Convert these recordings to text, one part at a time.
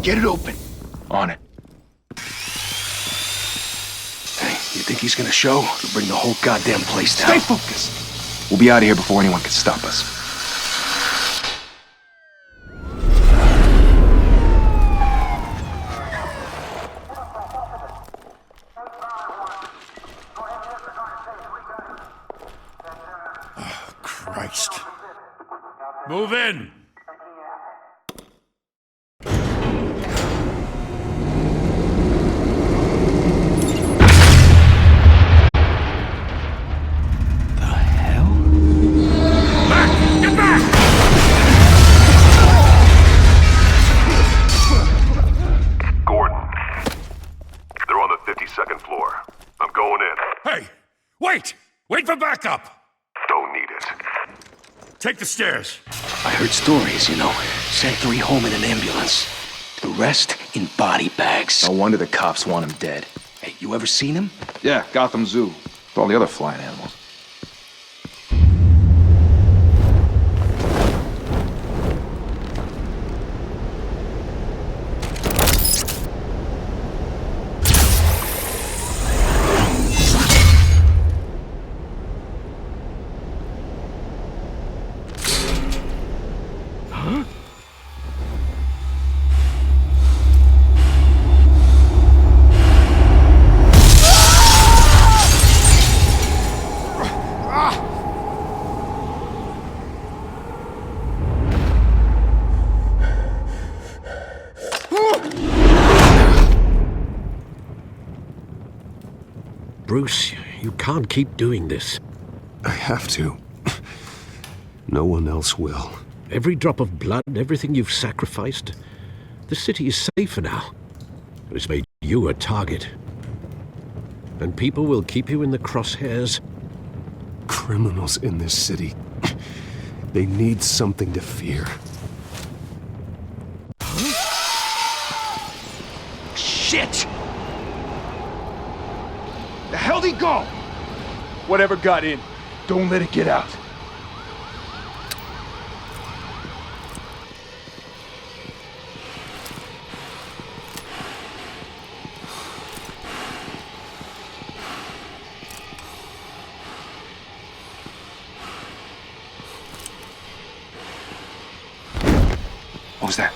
Get it open. On it. Hey, you think he's gonna show? He'll bring the whole goddamn place down. Stay focused. We'll be out of here before anyone can stop us. Christ. Move in! Wait for backup! Don't need it. Take the stairs. I heard stories, you know. Sent 3 home in an ambulance. The rest in body bags. No wonder the cops want him dead. Hey, you ever seen him? Yeah, Gotham Zoo. With all the other flying animals. Bruce, you can't keep doing this. I have to. No one else will. Every drop of blood, everything you've sacrificed. The city is safer now. But it's made you a target. And people will keep you in the crosshairs. Criminals in this city. They need something to fear. Shit! The hell'd he go? Whatever got in, don't let it get out. What was that?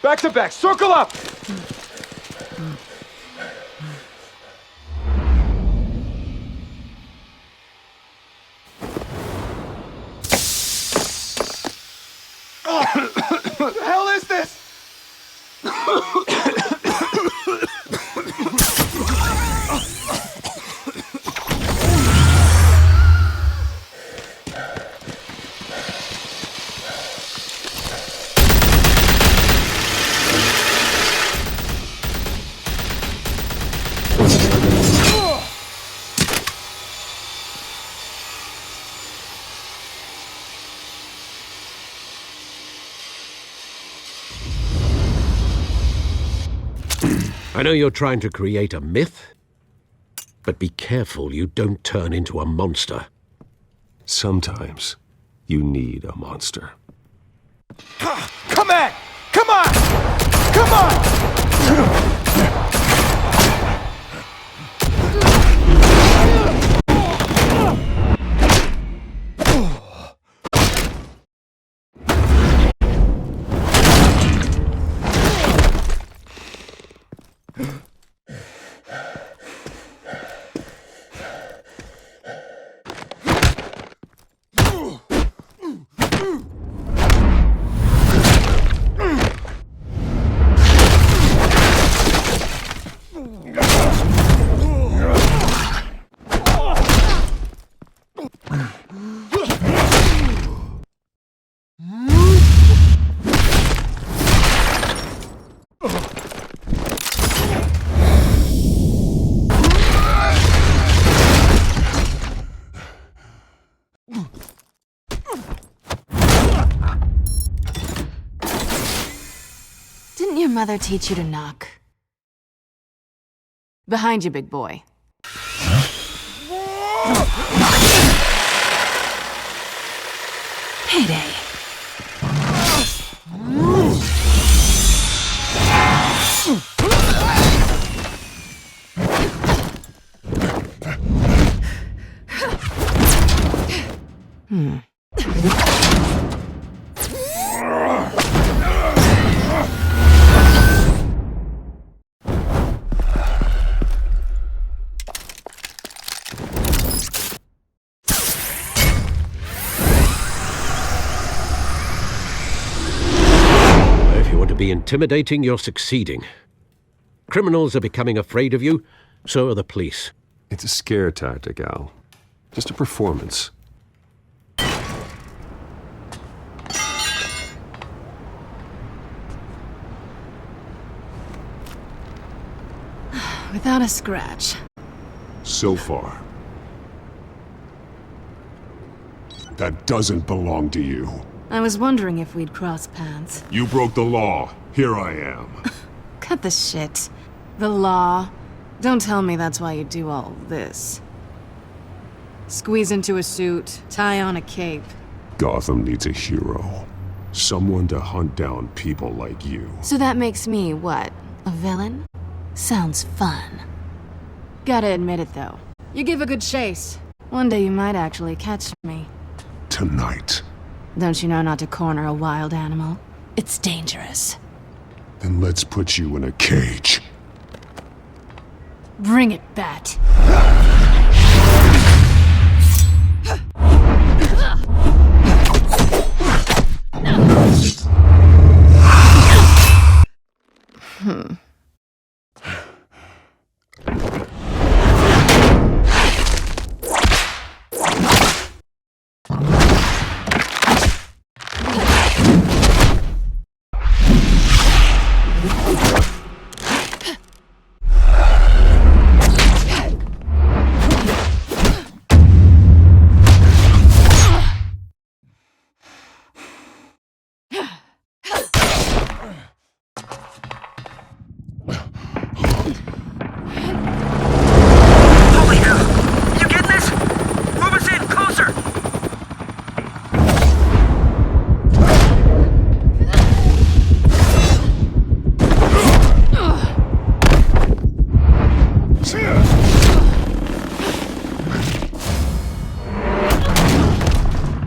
Back to back, circle up! What the hell is this? I know you're trying to create a myth, but be careful you don't turn into a monster. Sometimes you need a monster. Come on! Come on! Come on! Didn't your mother teach you to knock? Behind you, big boy. Payday. If you want to be intimidating, you're succeeding. Criminals are becoming afraid of you, so are the police. It's a scare tactic, Al. Just a performance. Without a scratch. So far. That doesn't belong to you. I was wondering if we'd cross paths. You broke the law. Here I am. Cut the shit. The law. Don't tell me that's why you do all this. Squeeze into a suit, tie on a cape. Gotham needs a hero. Someone to hunt down people like you. So that makes me, what, a villain? Sounds fun. Gotta admit it, though. You give a good chase. One day you might actually catch me. Tonight. Don't you know not to corner a wild animal? It's dangerous. Then let's put you in a cage. Bring it, Bat.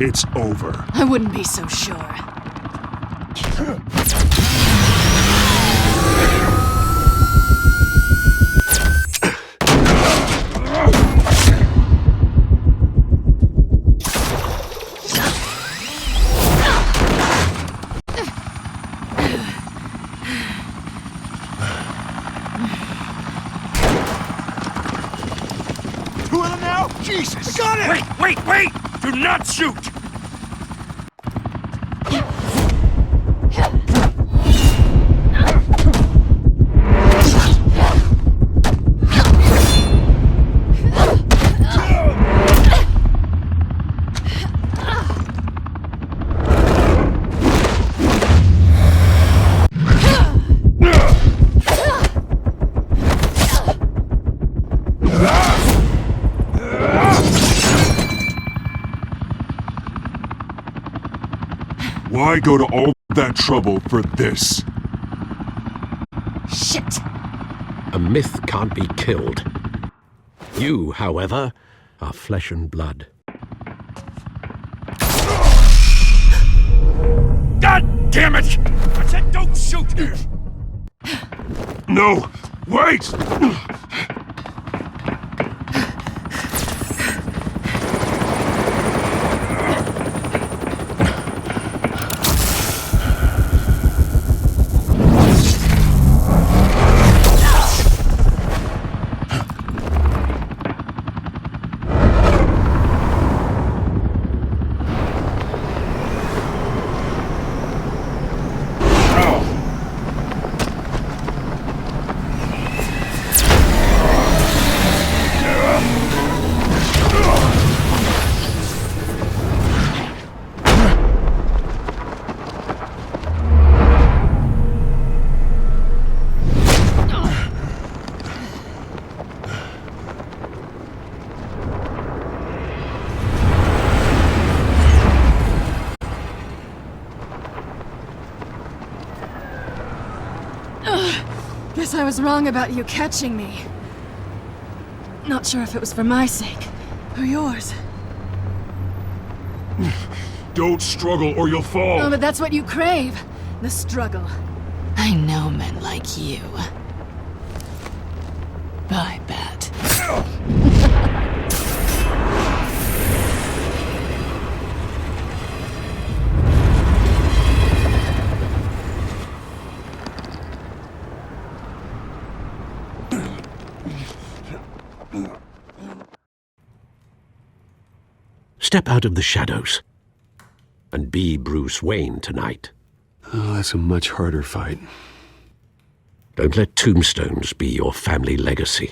It's over. I wouldn't be so sure. Two of them now? Jesus! Got it! Wait! Do not shoot! Why go to all that trouble for this? Shit! A myth can't be killed. You, however, are flesh and blood. God damn it! I said don't shoot! No! Wait! Guess I was wrong about you catching me. Not sure if it was for my sake or yours. Don't struggle or you'll fall. Oh, but that's what you crave. The struggle. I know men like you. I bet. Step out of the shadows and be Bruce Wayne tonight. Oh, that's a much harder fight. Don't let tombstones be your family legacy.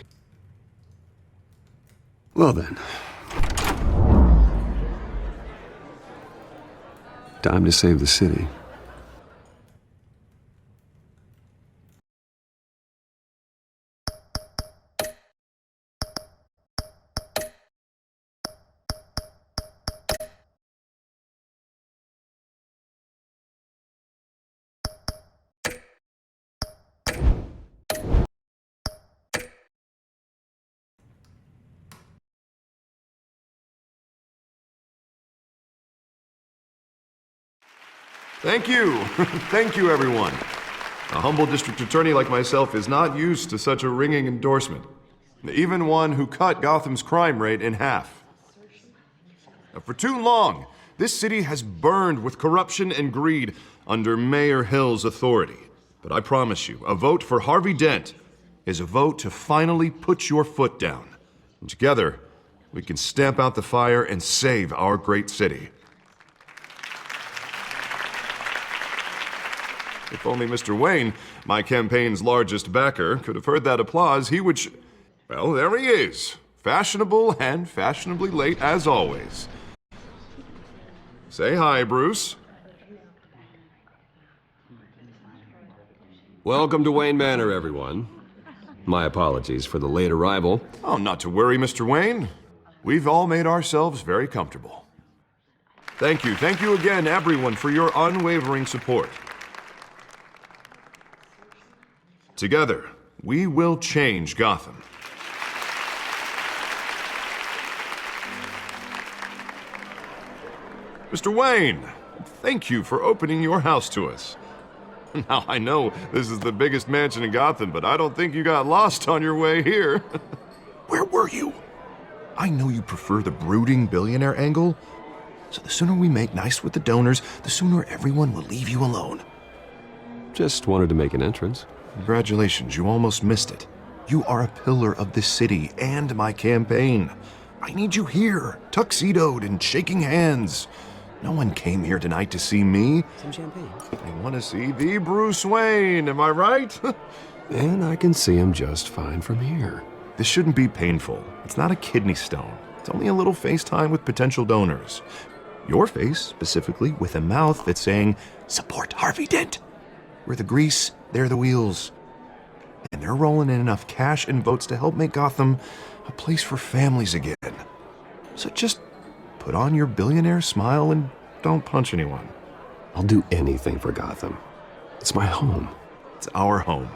Well then. Time to save the city. Thank you. Thank you, everyone. A humble district attorney like myself is not used to such a ringing endorsement. Even one who cut Gotham's crime rate in half. For too long, this city has burned with corruption and greed under Mayor Hill's authority. But I promise you, a vote for Harvey Dent is a vote to finally put your foot down. And together, we can stamp out the fire and save our great city. If only Mr. Wayne, my campaign's largest backer, could have heard that applause, he would well, there he is. Fashionable and fashionably late as always. Say hi, Bruce. Welcome to Wayne Manor, everyone. My apologies for the late arrival. Oh, not to worry, Mr. Wayne. We've all made ourselves very comfortable. Thank you again, everyone, for your unwavering support. Together, we will change Gotham. Mr. Wayne, thank you for opening your house to us. Now, I know this is the biggest mansion in Gotham, but I don't think you got lost on your way here. Where were you? I know you prefer the brooding billionaire angle, so the sooner we make nice with the donors, the sooner everyone will leave you alone. Just wanted to make an entrance. Congratulations, you almost missed it. You are a pillar of this city and my campaign. I need you here, tuxedoed and shaking hands. No one came here tonight to see me. Some champagne. They want to see the Bruce Wayne, am I right? And I can see him just fine from here. This shouldn't be painful. It's not a kidney stone. It's only a little FaceTime with potential donors. Your face, specifically, with a mouth that's saying, support Harvey Dent. We're the grease, they're the wheels. And they're rolling in enough cash and votes to help make Gotham a place for families again. So just put on your billionaire smile and don't punch anyone. I'll do anything for Gotham. It's my home. It's our home.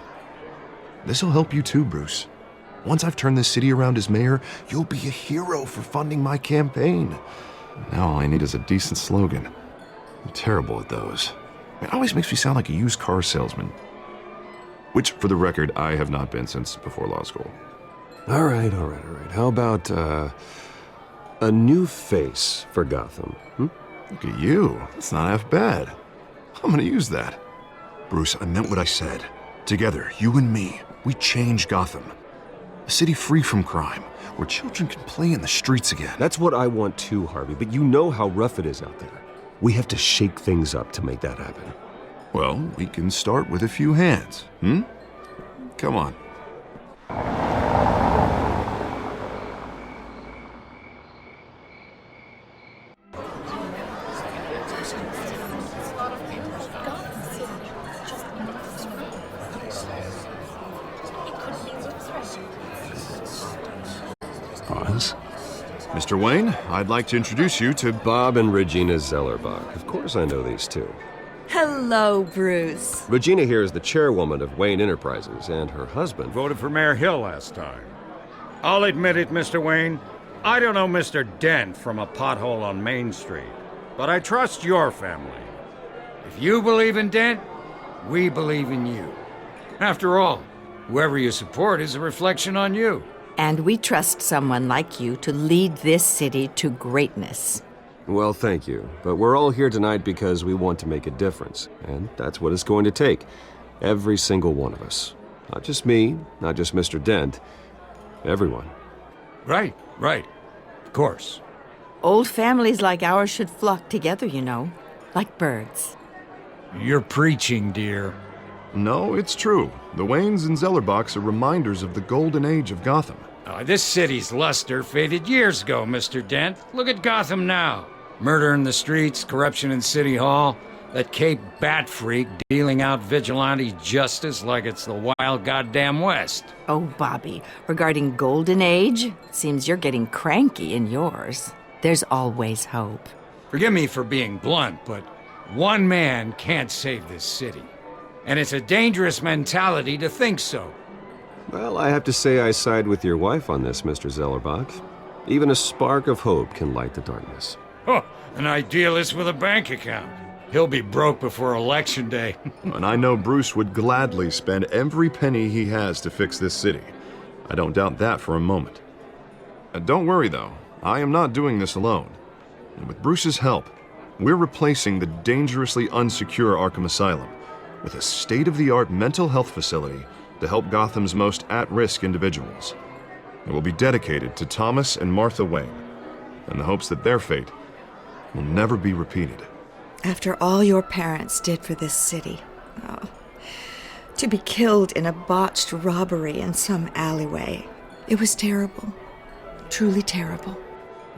This'll help you too, Bruce. Once I've turned this city around as mayor, you'll be a hero for funding my campaign. Now all I need is a decent slogan. I'm terrible at those. It always makes me sound like a used car salesman. Which, for the record, I have not been since before law school. All right. How about, a new face for Gotham? Look at you. That's not half bad. I'm gonna use that. Bruce, I meant what I said. Together, you and me, we change Gotham. A city free from crime, where children can play in the streets again. That's what I want too, Harvey, but you know how rough it is out there. We have to shake things up to make that happen. Well, we can start with a few hands, Come on. Pause. Mr. Wayne, I'd like to introduce you to Bob and Regina Zellerbach. Of course I know these two. Hello, Bruce. Regina here is the chairwoman of Wayne Enterprises, and her husband Voted for Mayor Hill last time. I'll admit it, Mr. Wayne. I don't know Mr. Dent from a pothole on Main Street, but I trust your family. If you believe in Dent, we believe in you. After all, whoever you support is a reflection on you. And we trust someone like you to lead this city to greatness. Well, thank you. But we're all here tonight because we want to make a difference. And that's what it's going to take. Every single one of us. Not just me, not just Mr. Dent. Everyone. Right. Of course. Old families like ours should flock together, you know. Like birds. You're preaching, dear. No, it's true. The Waynes and Zellerbachs are reminders of the golden age of Gotham. This city's luster faded years ago, Mr. Dent. Look at Gotham now. Murder in the streets, corruption in City Hall, that Cape Bat freak dealing out vigilante justice like it's the wild goddamn West. Oh, Bobby, regarding Golden Age, seems you're getting cranky in yours. There's always hope. Forgive me for being blunt, but one man can't save this city. And it's a dangerous mentality to think so. Well, I have to say I side with your wife on this, Mr. Zellerbach. Even a spark of hope can light the darkness. Oh, an idealist with a bank account. He'll be broke before Election Day. And I know Bruce would gladly spend every penny he has to fix this city. I don't doubt that for a moment. Don't worry, though. I am not doing this alone. And with Bruce's help, we're replacing the dangerously unsecure Arkham Asylum with a state-of-the-art mental health facility to help Gotham's most at-risk individuals. It will be dedicated to Thomas and Martha Wayne, in the hopes that their fate will never be repeated. After all your parents did for this city, to be killed in a botched robbery in some alleyway, it was terrible. Truly terrible.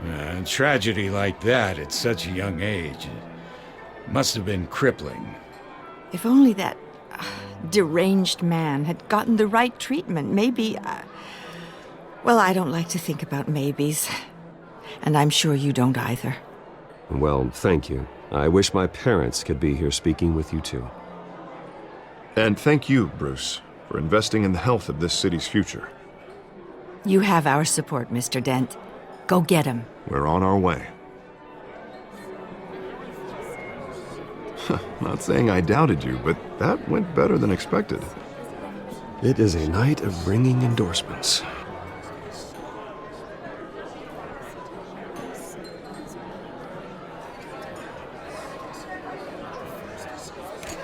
A tragedy like that at such a young age must have been crippling. If only that deranged man had gotten the right treatment, maybe... well, I don't like to think about maybes. And I'm sure you don't either. Well, thank you. I wish my parents could be here speaking with you too. And thank you, Bruce, for investing in the health of this city's future. You have our support, Mr. Dent. Go get him. We're on our way. Not saying I doubted you, but that went better than expected. It is a night of ringing endorsements.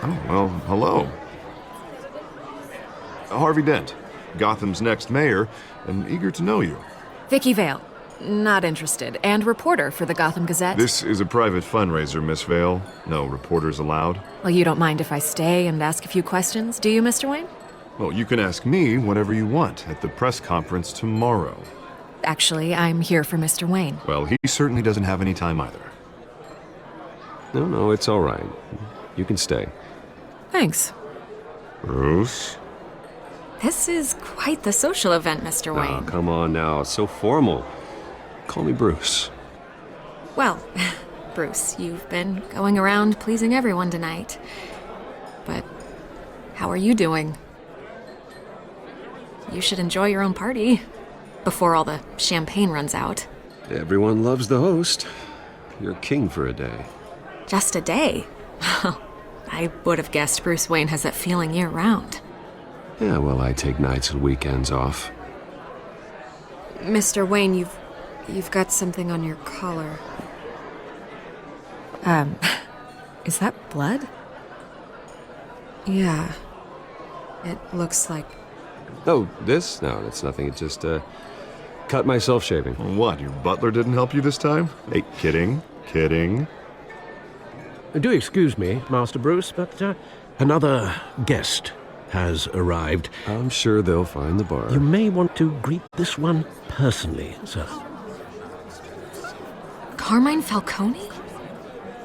Oh, well, hello. Harvey Dent, Gotham's next mayor, and eager to know you. Vicky Vale. Not interested. And reporter for the Gotham Gazette. This is a private fundraiser, Miss Vale. No reporters allowed. Well, you don't mind if I stay and ask a few questions, do you, Mr. Wayne? Well, you can ask me whatever you want at the press conference tomorrow. Actually, I'm here for Mr. Wayne. Well, he certainly doesn't have any time either. No, it's all right. You can stay. Thanks. Bruce? This is quite the social event, Mr. Wayne. Oh, come on now. It's so formal. Call me Bruce. Well, Bruce, you've been going around pleasing everyone tonight. But how are you doing? You should enjoy your own party before all the champagne runs out. Everyone loves the host. You're king for a day. Just a day? I would have guessed Bruce Wayne has that feeling year-round. Yeah, well, I take nights and weekends off. Mr. Wayne, you've got something on your collar. Is that blood? Yeah. It looks like... Oh, this? No, that's nothing. It just, cut myself shaving. What, your butler didn't help you this time? Hey, kidding. Do excuse me, Master Bruce, but another guest has arrived. I'm sure they'll find the bar. You may want to greet this one personally, sir. Carmine Falcone?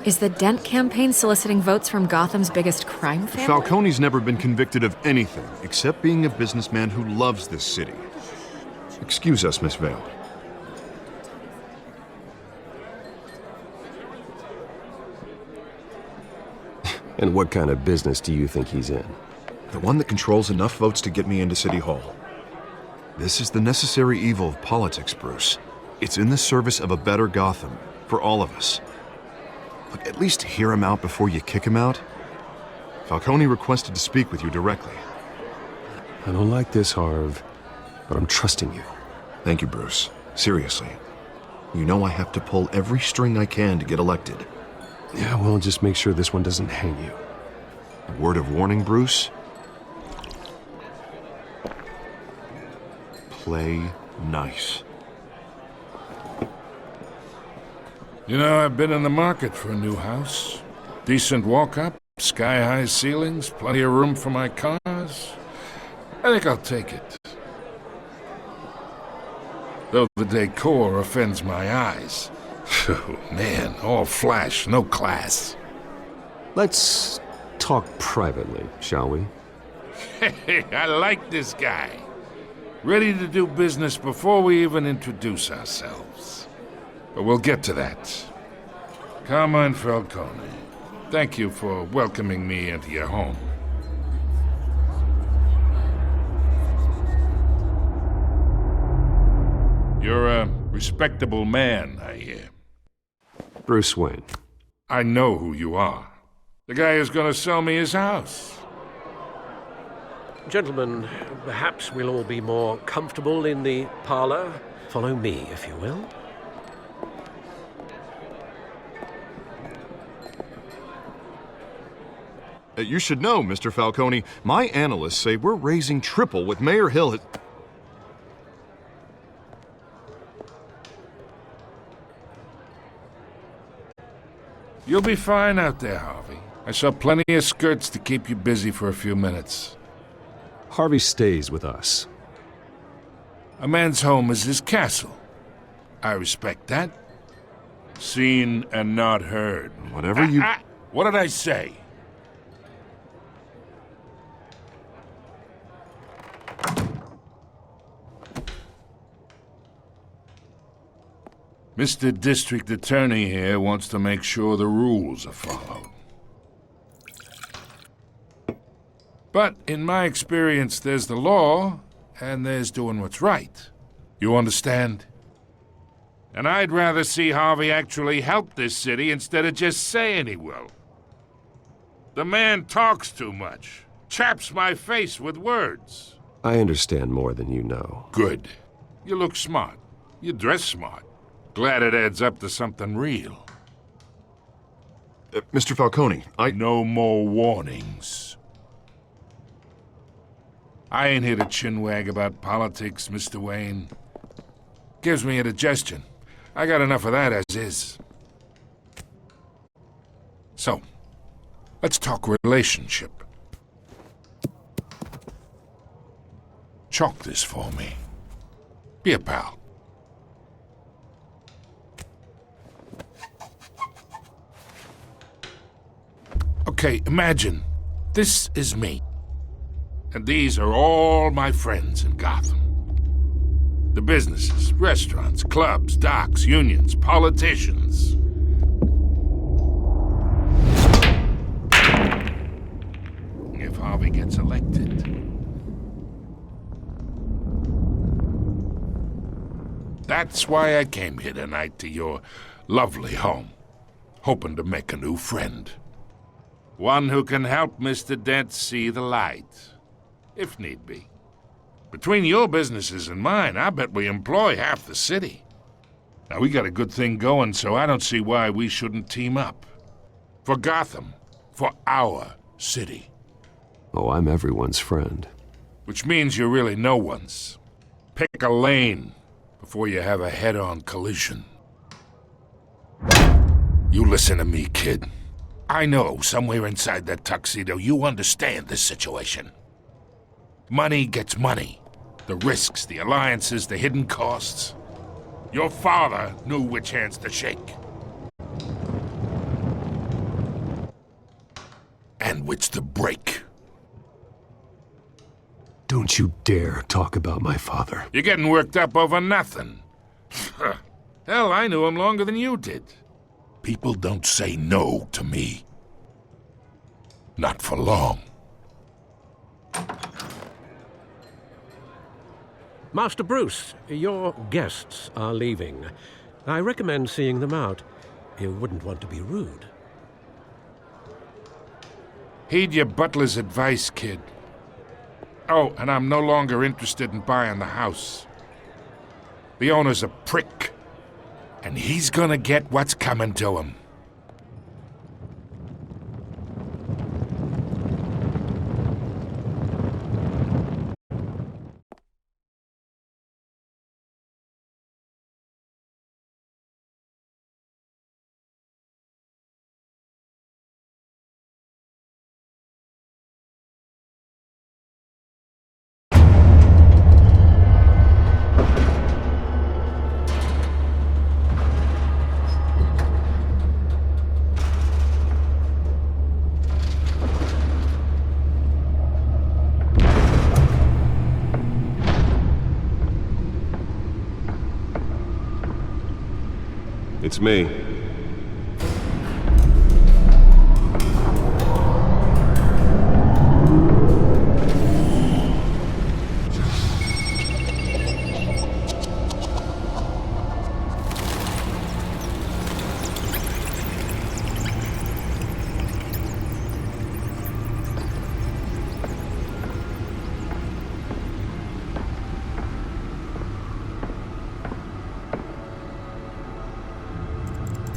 Is the Dent campaign soliciting votes from Gotham's biggest crime family? Falcone's never been convicted of anything except being a businessman who loves this city. Excuse us, Miss Vale. And what kind of business do you think he's in? The one that controls enough votes to get me into City Hall. This is the necessary evil of politics, Bruce. It's in the service of a better Gotham, for all of us. Look, at least hear him out before you kick him out. Falcone requested to speak with you directly. I don't like this, Harv, but I'm trusting you. Thank you, Bruce. Seriously. You know I have to pull every string I can to get elected. Yeah, well, just make sure this one doesn't hang you. A word of warning, Bruce? Play nice. You know, I've been in the market for a new house. Decent walk-up, sky-high ceilings, plenty of room for my cars. I think I'll take it. Though the decor offends my eyes. Oh, man, all flash, no class. Let's talk privately, shall we? Hey, I like this guy. Ready to do business before we even introduce ourselves. But we'll get to that. Carmine Falcone, thank you for welcoming me into your home. You're a respectable man, I hear. Bruce Wayne. I know who you are. The guy who's gonna sell me his house. Gentlemen, perhaps we'll all be more comfortable in the parlor. Follow me, if you will. You should know, Mr. Falcone, my analysts say we're raising triple with Mayor Hill. You'll be fine out there, Harvey. I saw plenty of skirts to keep you busy for a few minutes. Harvey stays with us. A man's home is his castle. I respect that. Seen and not heard. Whatever you... What did I say? Mr. District Attorney here wants to make sure the rules are followed. But in my experience, there's the law, and there's doing what's right. You understand? And I'd rather see Harvey actually help this city instead of just saying he will. The man talks too much, chaps my face with words. I understand more than you know. Good. You look smart. You dress smart. Glad it adds up to something real. Mr. Falcone, No more warnings. I ain't here to chinwag about politics, Mr. Wayne. Gives me indigestion. I got enough of that as is. So, let's talk relationship. Chalk this for me. Be a pal. Okay, imagine, this is me. And these are all my friends in Gotham. The businesses, restaurants, clubs, docks, unions, politicians. If Harvey gets elected. That's why I came here tonight to your lovely home, hoping to make a new friend. One who can help Mr. Dent see the light, if need be. Between your businesses and mine, I bet we employ half the city. Now, we got a good thing going, so I don't see why we shouldn't team up. For Gotham, for our city. Oh, I'm everyone's friend. Which means you're really no one's. Pick a lane before you have a head-on collision. You listen to me, kid. I know somewhere inside that tuxedo you understand this situation. Money gets money. The risks, the alliances, the hidden costs. Your father knew which hands to shake. And which to break. Don't you dare talk about my father. You're getting worked up over nothing. Hell, I knew him longer than you did. People don't say no to me. Not for long. Master Bruce, your guests are leaving. I recommend seeing them out. You wouldn't want to be rude. Heed your butler's advice, kid. Oh, and I'm no longer interested in buying the house. The owner's a prick, and he's gonna get what's coming to him. It's me.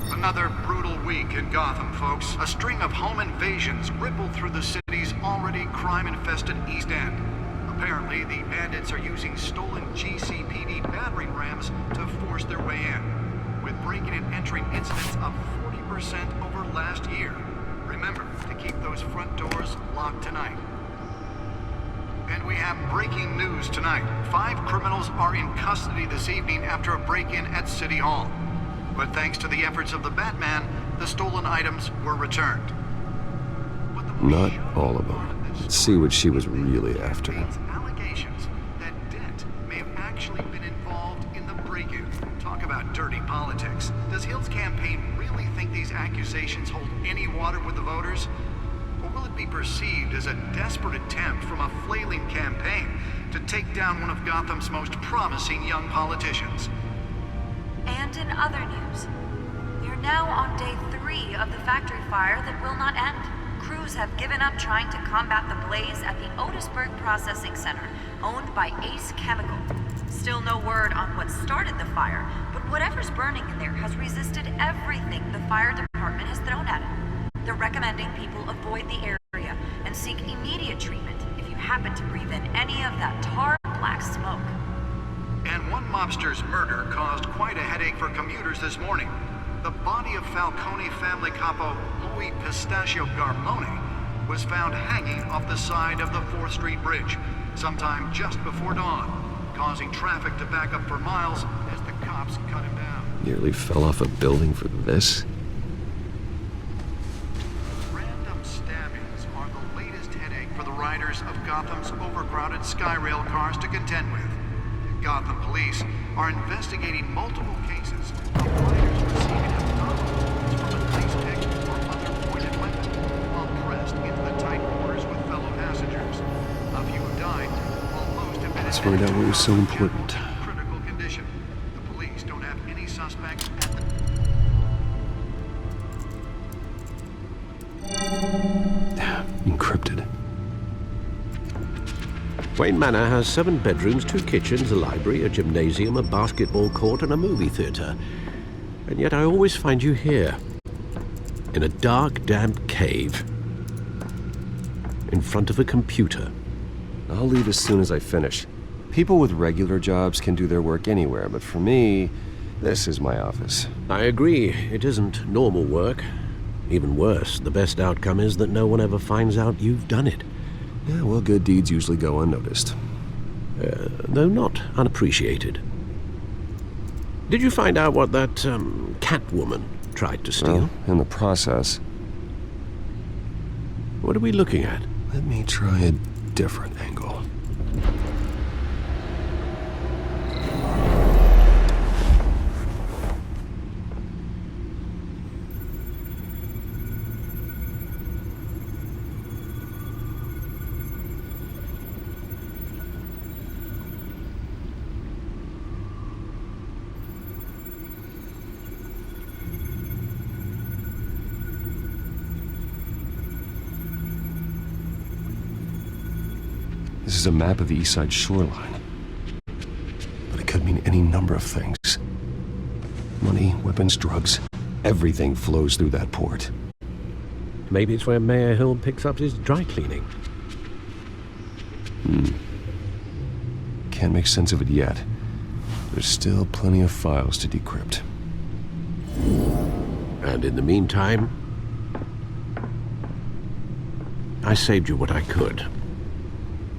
Another brutal week in Gotham, folks. A string of home invasions rippled through the city's already crime-infested East End. Apparently, the bandits are using stolen GCPD battering rams to force their way in, with breaking and entering incidents up 40% over last year. Remember to keep those front doors locked tonight. And we have breaking news tonight. 5 criminals are in custody this evening after a break-in at City Hall. But thanks to the efforts of the Batman, the stolen items were returned. Not all of them. Let's see what she was really after. Allegations that Dent may have actually been involved in the break-in. Talk about dirty politics. Does Hill's campaign really think these accusations hold any water with the voters? Or will it be perceived as a desperate attempt from a flailing campaign to take down one of Gotham's most promising young politicians? And in other news, we are now on day 3 of the factory fire that will not end. Crews have given up trying to combat the blaze at the Otisburg Processing Center, owned by Ace Chemical. Still no word on what started the fire, but whatever's burning in there has resisted everything the fire department has thrown at it. They're recommending people avoid the area and seek immediate treatment if you happen to breathe in any of that tar black smoke. And one mobster's murder caused quite a headache for commuters this morning. The body of Falcone family capo Louis Pistachio Garmone was found hanging off the side of the 4th Street Bridge sometime just before dawn, causing traffic to back up for miles as the cops cut him down. Nearly fell off a building for this? Random stabbings are the latest headache for the riders of Gotham's overcrowded Skyrail cars to contend with. Gotham police are investigating multiple cases of riders receiving abdominal wounds from a police pick or other pointed weapon while pressed into the tight quarters with fellow passengers. A few have died, while most have been Let's find out what was so important. critical condition. The police don't have any suspects. Encrypted. Wayne Manor has 7 bedrooms, 2 kitchens, a library, a gymnasium, a basketball court, and a movie theater. And yet I always find you here, in a dark, damp cave, in front of a computer. I'll leave as soon as I finish. People with regular jobs can do their work anywhere, but for me, this is my office. I agree, it isn't normal work. Even worse, the best outcome is that no one ever finds out you've done it. Yeah, well, good deeds usually go unnoticed. Though not unappreciated. Did you find out what that, Catwoman tried to steal? Well, in the process. What are we looking at? Let me try a different angle. This is a map of the east side shoreline. But it could mean any number of things. Money, weapons, drugs, everything flows through that port. Maybe it's where Mayor Hill picks up his dry cleaning. Can't make sense of it yet. There's still plenty of files to decrypt. And in the meantime, I saved you what I could.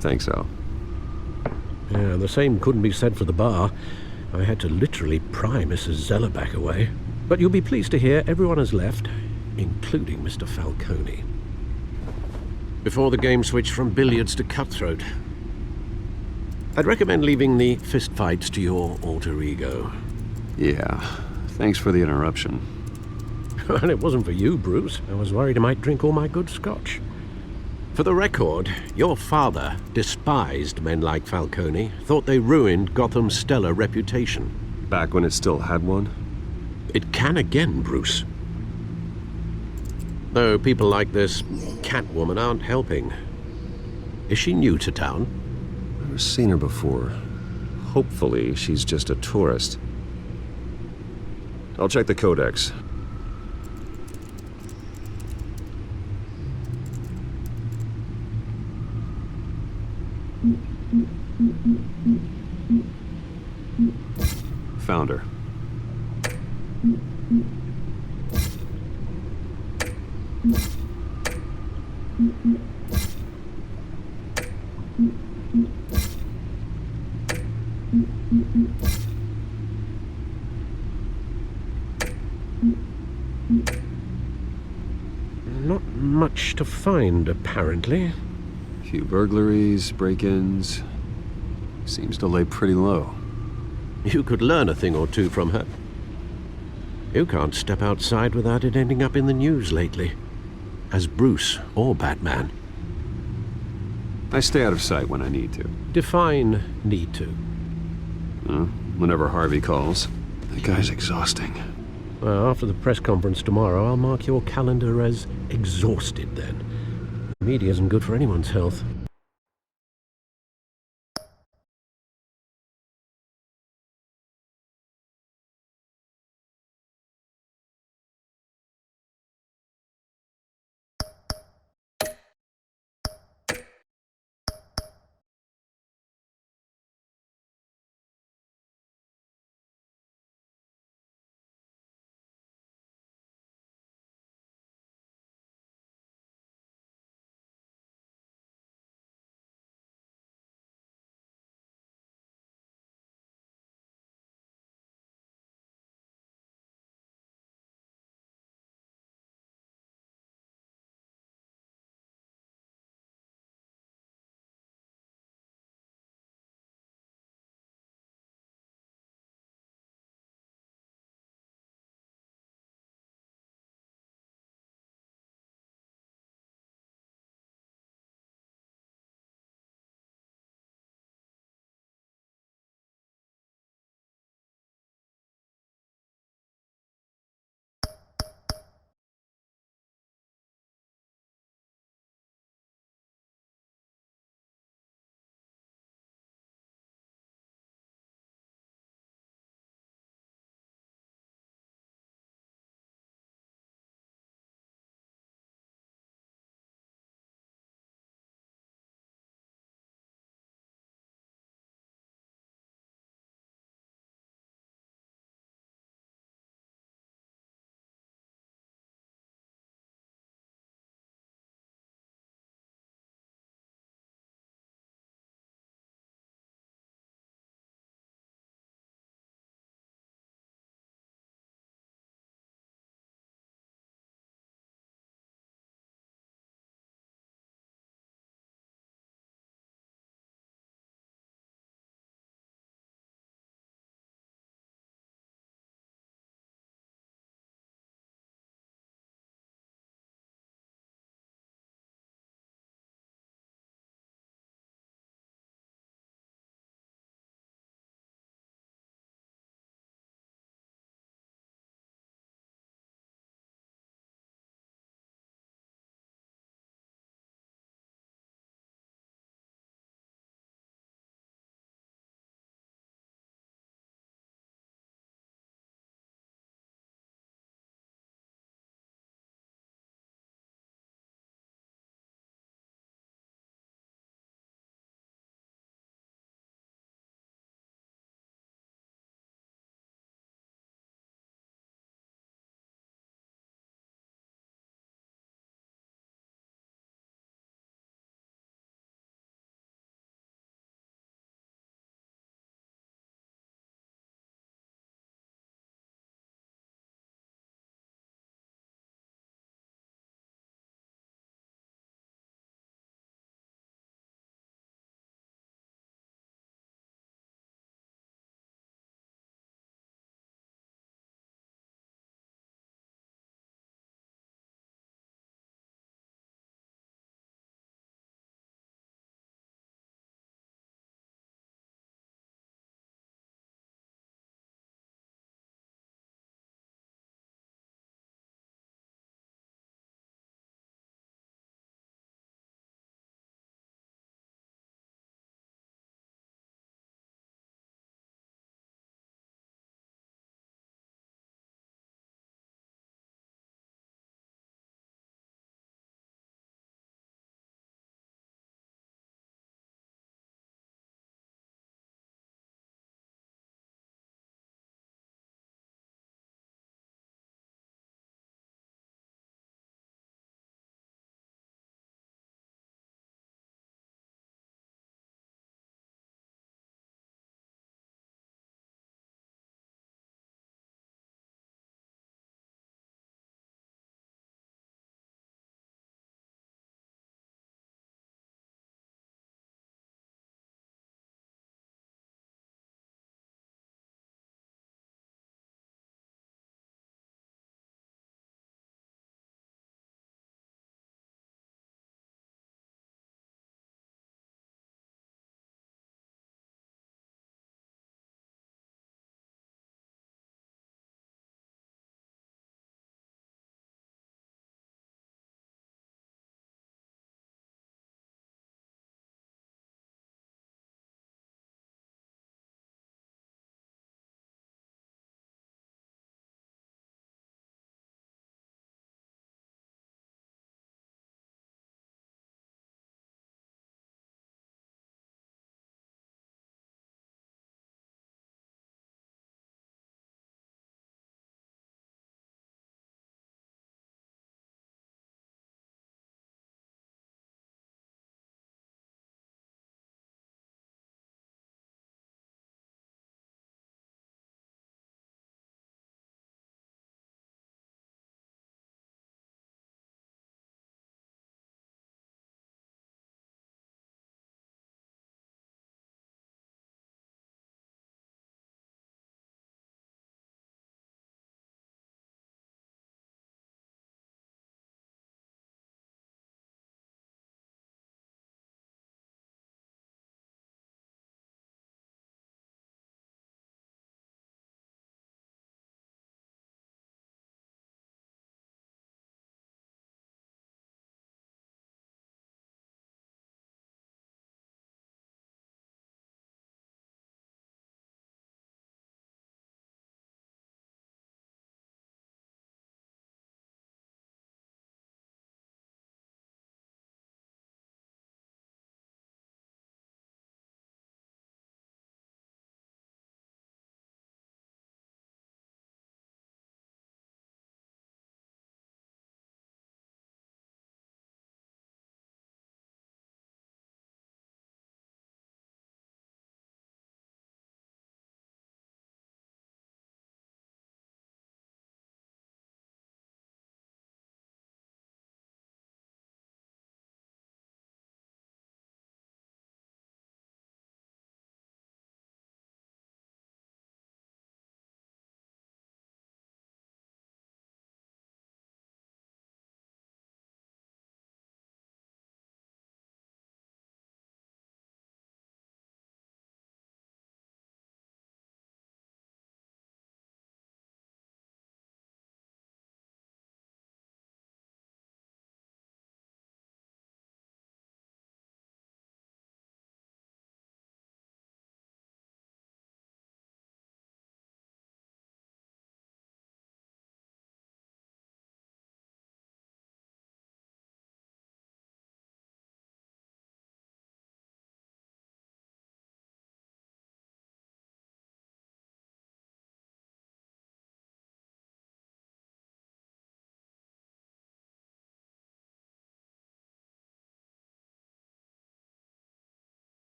Thanks, Al. Yeah, the same couldn't be said for the bar. I had to literally pry Mrs. Zellerback away. But you'll be pleased to hear everyone has left, including Mr. Falcone. Before the game switched from billiards to cutthroat, I'd recommend leaving the fistfights to your alter ego. Yeah, thanks for the interruption. And it wasn't for you, Bruce. I was worried I might drink all my good scotch. For the record, your father despised men like Falcone, thought they ruined Gotham's stellar reputation. Back when it still had one? It can again, Bruce. Though people like this Catwoman aren't helping. Is she new to town? Never seen her before. Hopefully, she's just a tourist. I'll check the codex. Found her. Not much to find, apparently. Few burglaries, break-ins. Seems to lay pretty low. You could learn a thing or two from her. You can't step outside without it ending up in the news lately. As Bruce or Batman. I stay out of sight when I need to. Define need to. Whenever Harvey calls. That guy's exhausting. Well, after the press conference tomorrow, I'll mark your calendar as exhausted then. The media isn't good for anyone's health.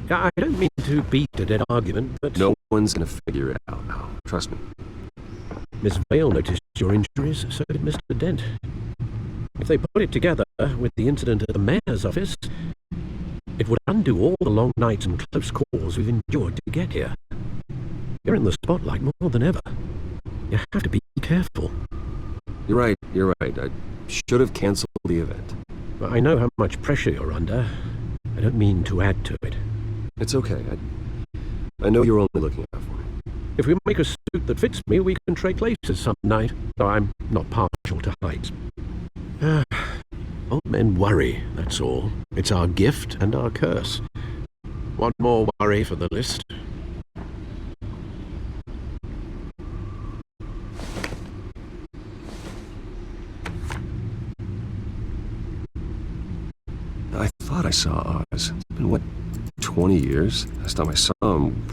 I don't mean to beat a dead argument, but... No one's gonna figure it out now. Trust me. Miss Vale noticed your injuries, so did Mr. Dent. If they put it together with the incident at the mayor's office, it would undo all the long nights and close calls we've endured to get here. You're in the spotlight more than ever. You have to be careful. You're right. I should have canceled the event. But I know how much pressure you're under. I don't mean to add to it. It's okay. I know you're only looking out for me. If we make a suit that fits me, we can trade places some night, though I'm not partial to heights. Old men worry, that's all. It's our gift and our curse. One more worry for the list. I thought I saw Oz. It's been, 20 years? Last time I saw him,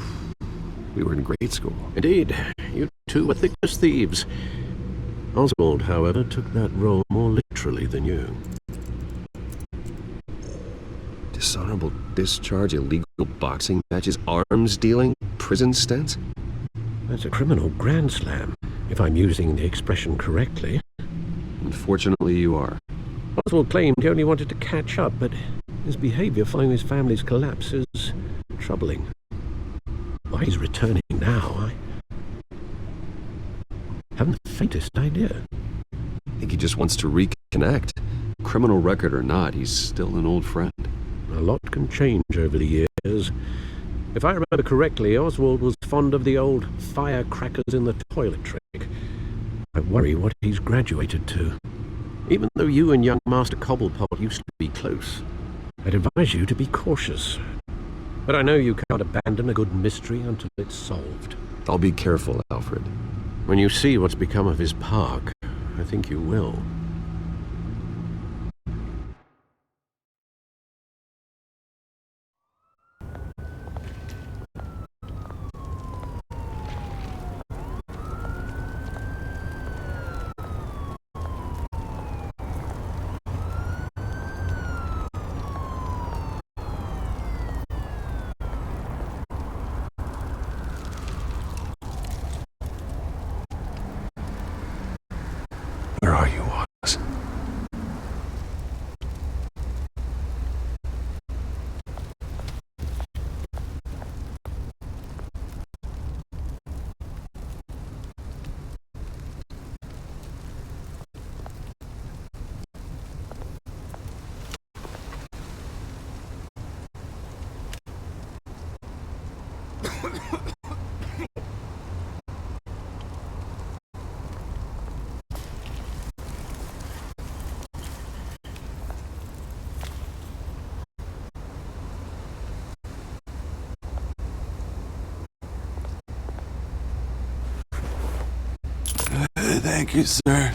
we were in grade school. Indeed. You two were thick as thieves. Oswald, however, took that role more literally than you. Dishonorable discharge, illegal boxing matches, arms dealing, prison stints? That's a criminal grand slam, if I'm using the expression correctly. Unfortunately, you are. Oswald claimed he only wanted to catch up, but his behavior following his family's collapse is troubling. Why he's returning now, I haven't the faintest idea. I think he just wants to reconnect. Criminal record or not, he's still an old friend. A lot can change over the years. If I remember correctly, Oswald was fond of the old firecrackers in the toilet trick. I worry what he's graduated to. Even though you and young Master Cobblepot used to be close, I'd advise you to be cautious. But I know you can't abandon a good mystery until it's solved. I'll be careful, Alfred. When you see what's become of his park, I think you will. Where are you, Oz? Thank you, sir.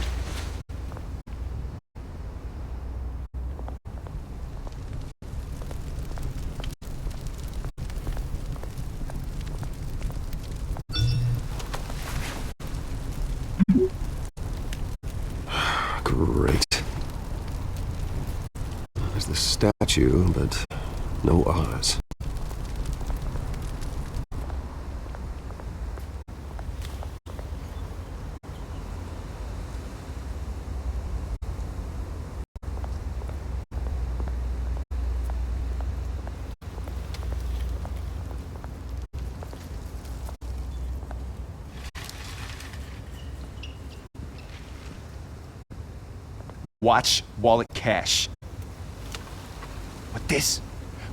Great. There's the statue, but no Oz. Watch, wallet, cash. But this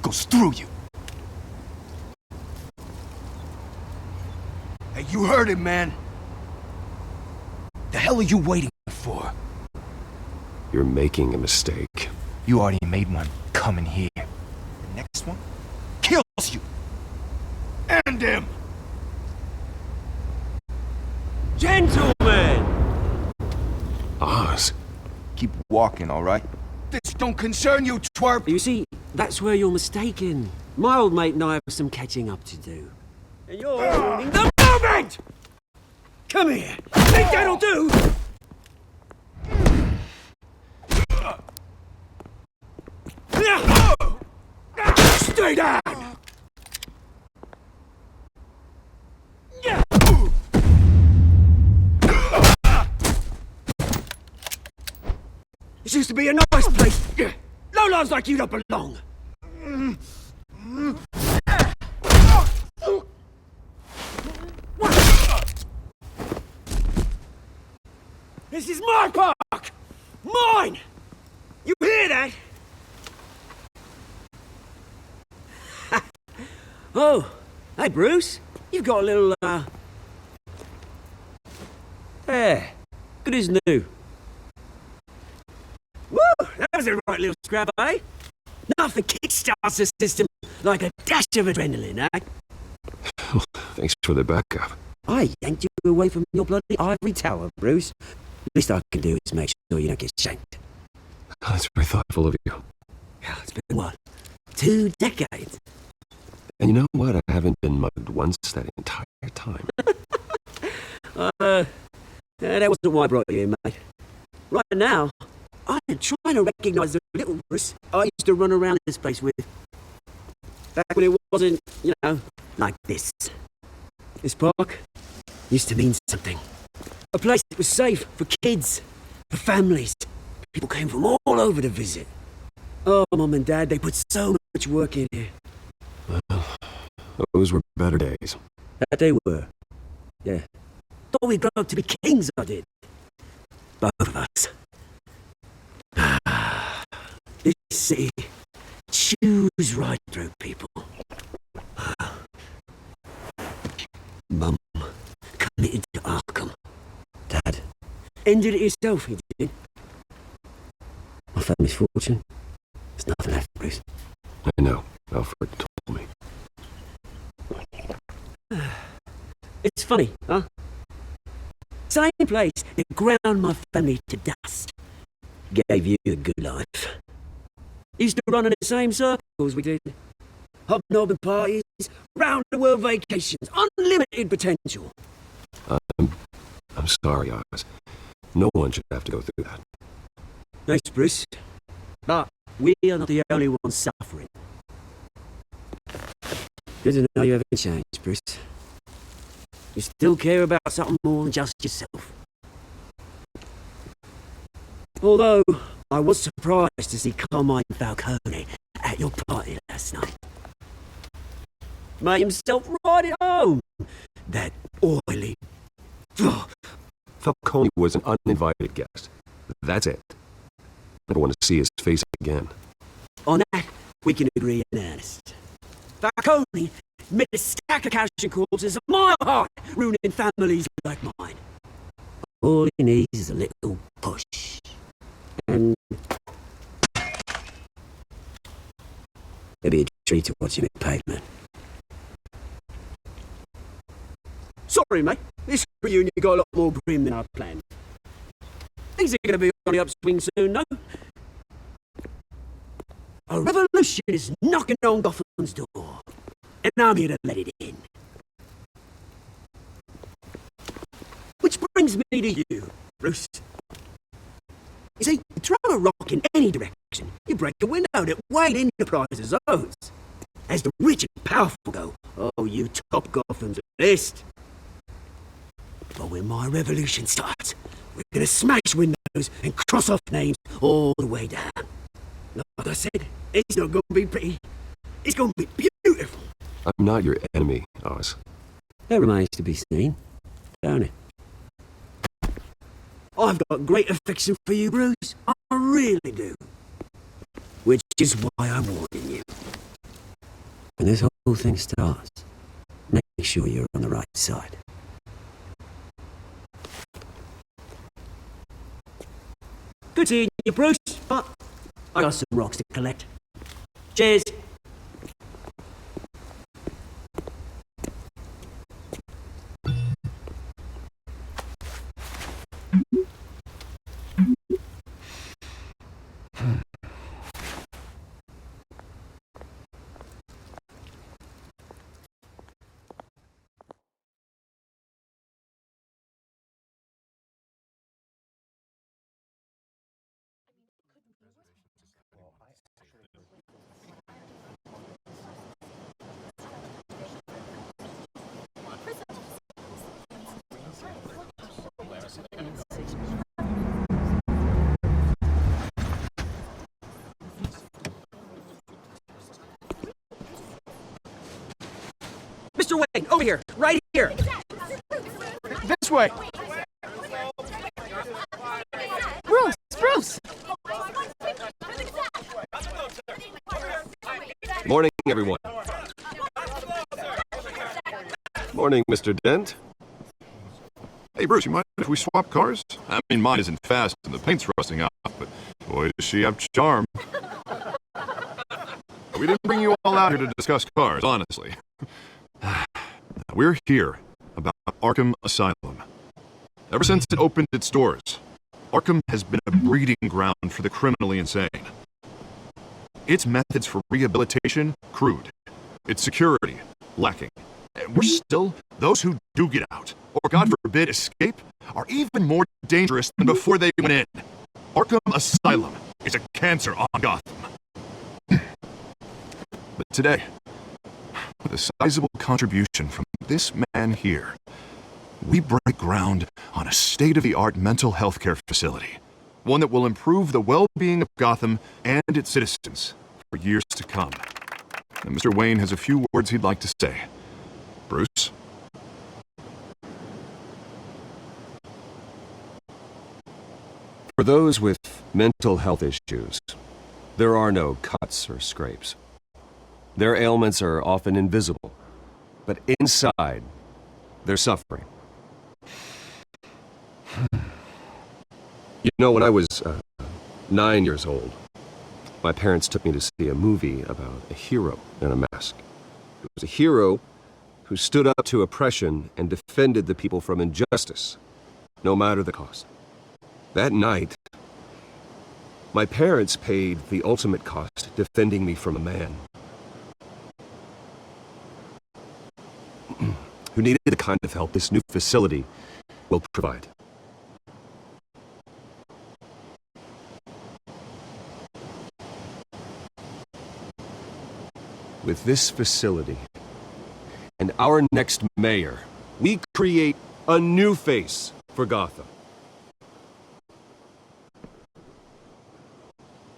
goes through you. Hey, you heard it, man. The hell are you waiting for? You're making a mistake. You already made one coming here. The next one kills you. And him. Gentlemen! Oz. Keep walking, all right? This don't concern you, twerp! You see, that's where you're mistaken. My old mate and I have some catching up to do. And you're ruining the moment! Come here! Think that'll do? Stay down! This used to be a nice place. No lives like you don't belong. This is my park! Mine! You hear that? Oh, hey Bruce. You've got a little, There. Good as new. Woo! That was a right little scrap, eh? Nothing kickstarts the system like a dash of adrenaline, eh? Thanks for the backup. I yanked you away from your bloody ivory tower, Bruce. Least I can do is make sure you don't get shanked. That's very thoughtful of you. Yeah, it's been what? 2 decades. And you know what? I haven't been mugged once that entire time. That wasn't why I brought you in, mate. Right now, I'm trying to recognize the little Bruce I used to run around this place with. Back when it wasn't, like this. This park used to mean something. A place that was safe for kids, for families. People came from all over to visit. Oh, Mum and Dad, they put so much work in here. Well, those were better days. That they were. Yeah. Thought we'd grow up to be kings, I did. Both of us. This city chews right through people. Mum committed to Arkham. Dad ended it himself, he did. My family's fortune. There's nothing left, Bruce. I know. Alfred told me. It's funny, huh? Same place that ground my family to dust gave you a good life. Used to run in the same circles we did. Hobnobbing parties, round-the-world vacations, unlimited potential. I'm sorry, Oz. No one should have to go through that. Thanks, Bruce. But we are not the only ones suffering. Good to know you haven't changed, Bruce. You still care about something more than just yourself. Although, I was surprised to see Carmine Falcone at your party last night. Made himself right at home. That oily... Falcone was an uninvited guest. That's it. I don't want to see his face again. On that, we can agree in earnest. Falcone made a stack of casual corpses a mile high, ruining families like mine. All he needs is a little push. And maybe a treat to watch him in pavement. Sorry, mate. This reunion got a lot more grim than I planned. Things are going to be on the upswing soon, no? A revolution is knocking on Gotham's door, and I'm here to let it in. Which brings me to you, Bruce. You see, you throw a rock in any direction, you break a window that Wayne Enterprises owns. As the rich and powerful go, oh, you top Gotham's list. But when my revolution starts, we're gonna smash windows and cross off names all the way down. Like I said, it's not gonna be pretty. It's gonna be beautiful. I'm not your enemy, Oz. That remains to be seen, don't it? I've got great affection for you, Bruce. I really do. Which is why I'm warning you. When this whole thing starts, make sure you're on the right side. Good seeing you, Bruce, but I got some rocks to collect. Cheers. Mr. Wayne, over here, right here. This way. Bruce! Bruce! Morning, everyone. Morning, Mr. Dent. Hey, Bruce, you mind if we swap cars? I mean, mine isn't fast and the paint's rusting out, but boy, does she have charm. We didn't bring you all out here to discuss cars, honestly. We're here about Arkham Asylum. Ever since it opened its doors, Arkham has been a breeding ground for the criminally insane. Its methods for rehabilitation, crude. Its security, lacking. And worse still, those who do get out, or God forbid escape, are even more dangerous than before they went in. Arkham Asylum is a cancer on Gotham. But today, with a sizable contribution from this man here, we break ground on a state-of-the-art mental health care facility. One that will improve the well-being of Gotham and its citizens for years to come. And Mr. Wayne has a few words he'd like to say. Bruce? For those with mental health issues, there are no cuts or scrapes. Their ailments are often invisible, but inside, they're suffering. You know, when I was 9 years old, my parents took me to see a movie about a hero in a mask. It was a hero who stood up to oppression and defended the people from injustice, no matter the cost. That night, my parents paid the ultimate cost defending me from a man who needed the kind of help this new facility will provide. With this facility and our next mayor, we create a new face for Gotham.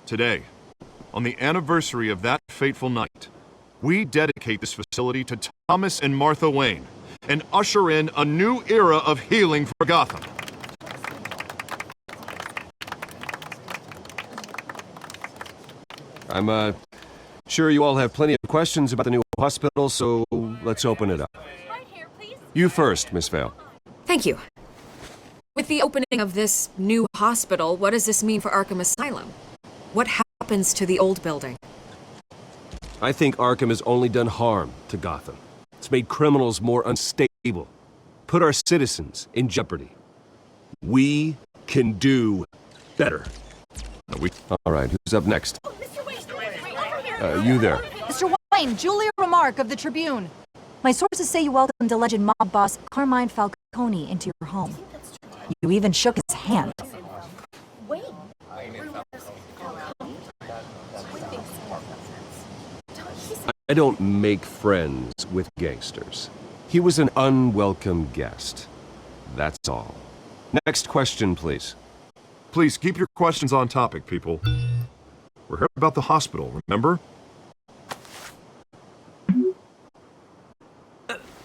Today, on the anniversary of that fateful night, we dedicate this facility to Thomas and Martha Wayne and usher in a new era of healing for Gotham. I'm sure you all have plenty of questions about the new hospital, so let's open it up. You first, Miss Vale. Thank you. With the opening of this new hospital, what does this mean for Arkham Asylum? What happens to the old building? I think Arkham has only done harm to Gotham. It's made criminals more unstable, put our citizens in jeopardy. We can do better. All right, who's up next? You there. Mr. Wayne, Julia Remark of the Tribune. My sources say you welcomed alleged mob boss Carmine Falcone into your home. You even shook his hand. I don't make friends with gangsters. He was an unwelcome guest. That's all. Next question, please. Please keep your questions on topic, people. We're here about the hospital, remember?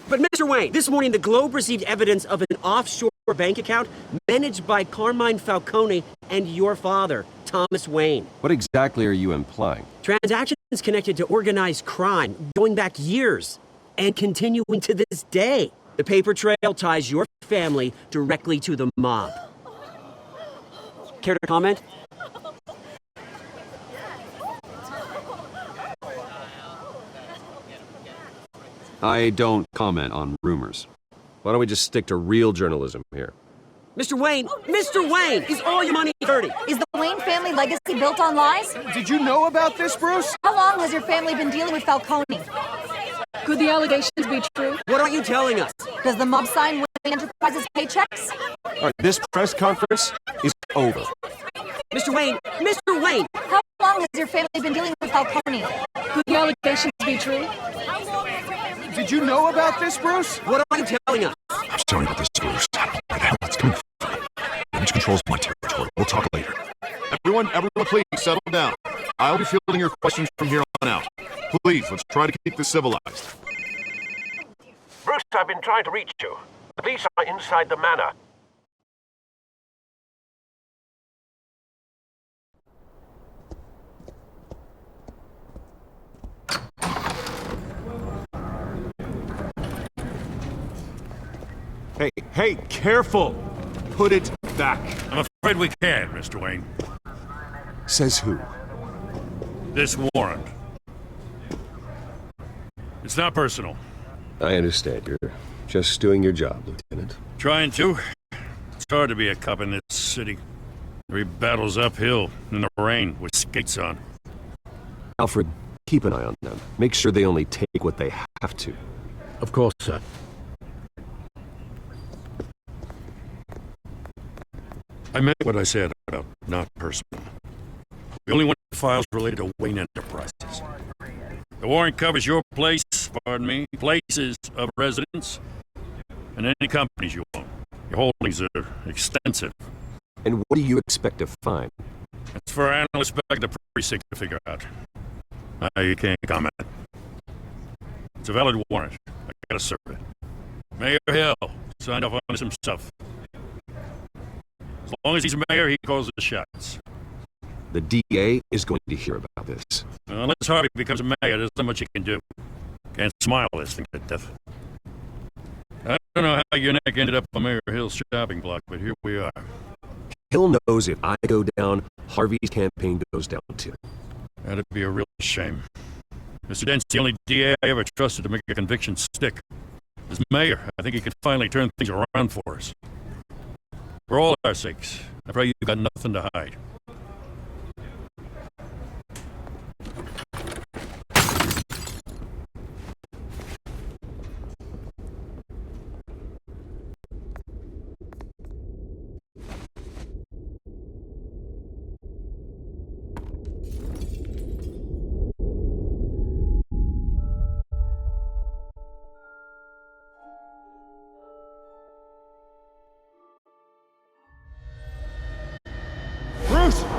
But Mr. Wayne, this morning the Globe received evidence of an offshore bank account managed by Carmine Falcone and your father, Thomas Wayne. What exactly are you implying? Transactions connected to organized crime going back years and continuing to this day. The paper trail ties your family directly to the mob. Care to comment? I don't comment on rumors. Why don't we just stick to real journalism here? Mr. Wayne! Mr. Wayne! Is all your money dirty? Is the Wayne family legacy built on lies? Did you know about this, Bruce? How long has your family been dealing with Falcone? Could the allegations be true? What aren't you telling us? Does the mob sign Wayne Enterprises paychecks? All right, this press conference is over. Mr. Wayne! Mr. Wayne! How long has your family been dealing with Falcone? Could the allegations be true? Did you know about this, Bruce? What are you telling us? I'm sorry about this, Bruce. I don't know where the hell it's coming from. Damage control's my territory. We'll talk later. Everyone, please settle down. I'll be fielding your questions from here on out. Please, let's try to keep this civilized. I've been trying to reach you. The police are inside the manor. Hey, careful! Put it back. I'm afraid we can't, Mr. Wayne. Says who? This warrant. It's not personal. I understand. You're just doing your job, Lieutenant. Trying to. It's hard to be a cop in this city. Every battle's uphill, in the rain, with skates on. Alfred, keep an eye on them. Make sure they only take what they have to. Of course, sir. I meant what I said about not personal. We only want files related to Wayne Enterprises. The warrant covers your place, places of residence, and any companies you own. Your holdings are extensive. And what do you expect to find? It's for analysts back at the precinct to figure out. I can't comment. It's a valid warrant. I gotta serve it. Mayor Hill signed off on this himself. As long as he's mayor, he calls the shots. The DA is going to hear about this. Unless Harvey becomes mayor, there's not much he can do. Can't smile this thing to death. I don't know how your neck ended up on Mayor Hill's shopping block, but here we are. Hill knows if I go down, Harvey's campaign goes down too. That'd be a real shame. Mr. Dent's the only DA I ever trusted to make a conviction stick. As mayor, I think he could finally turn things around for us. For all our sakes, I pray you've got nothing to hide.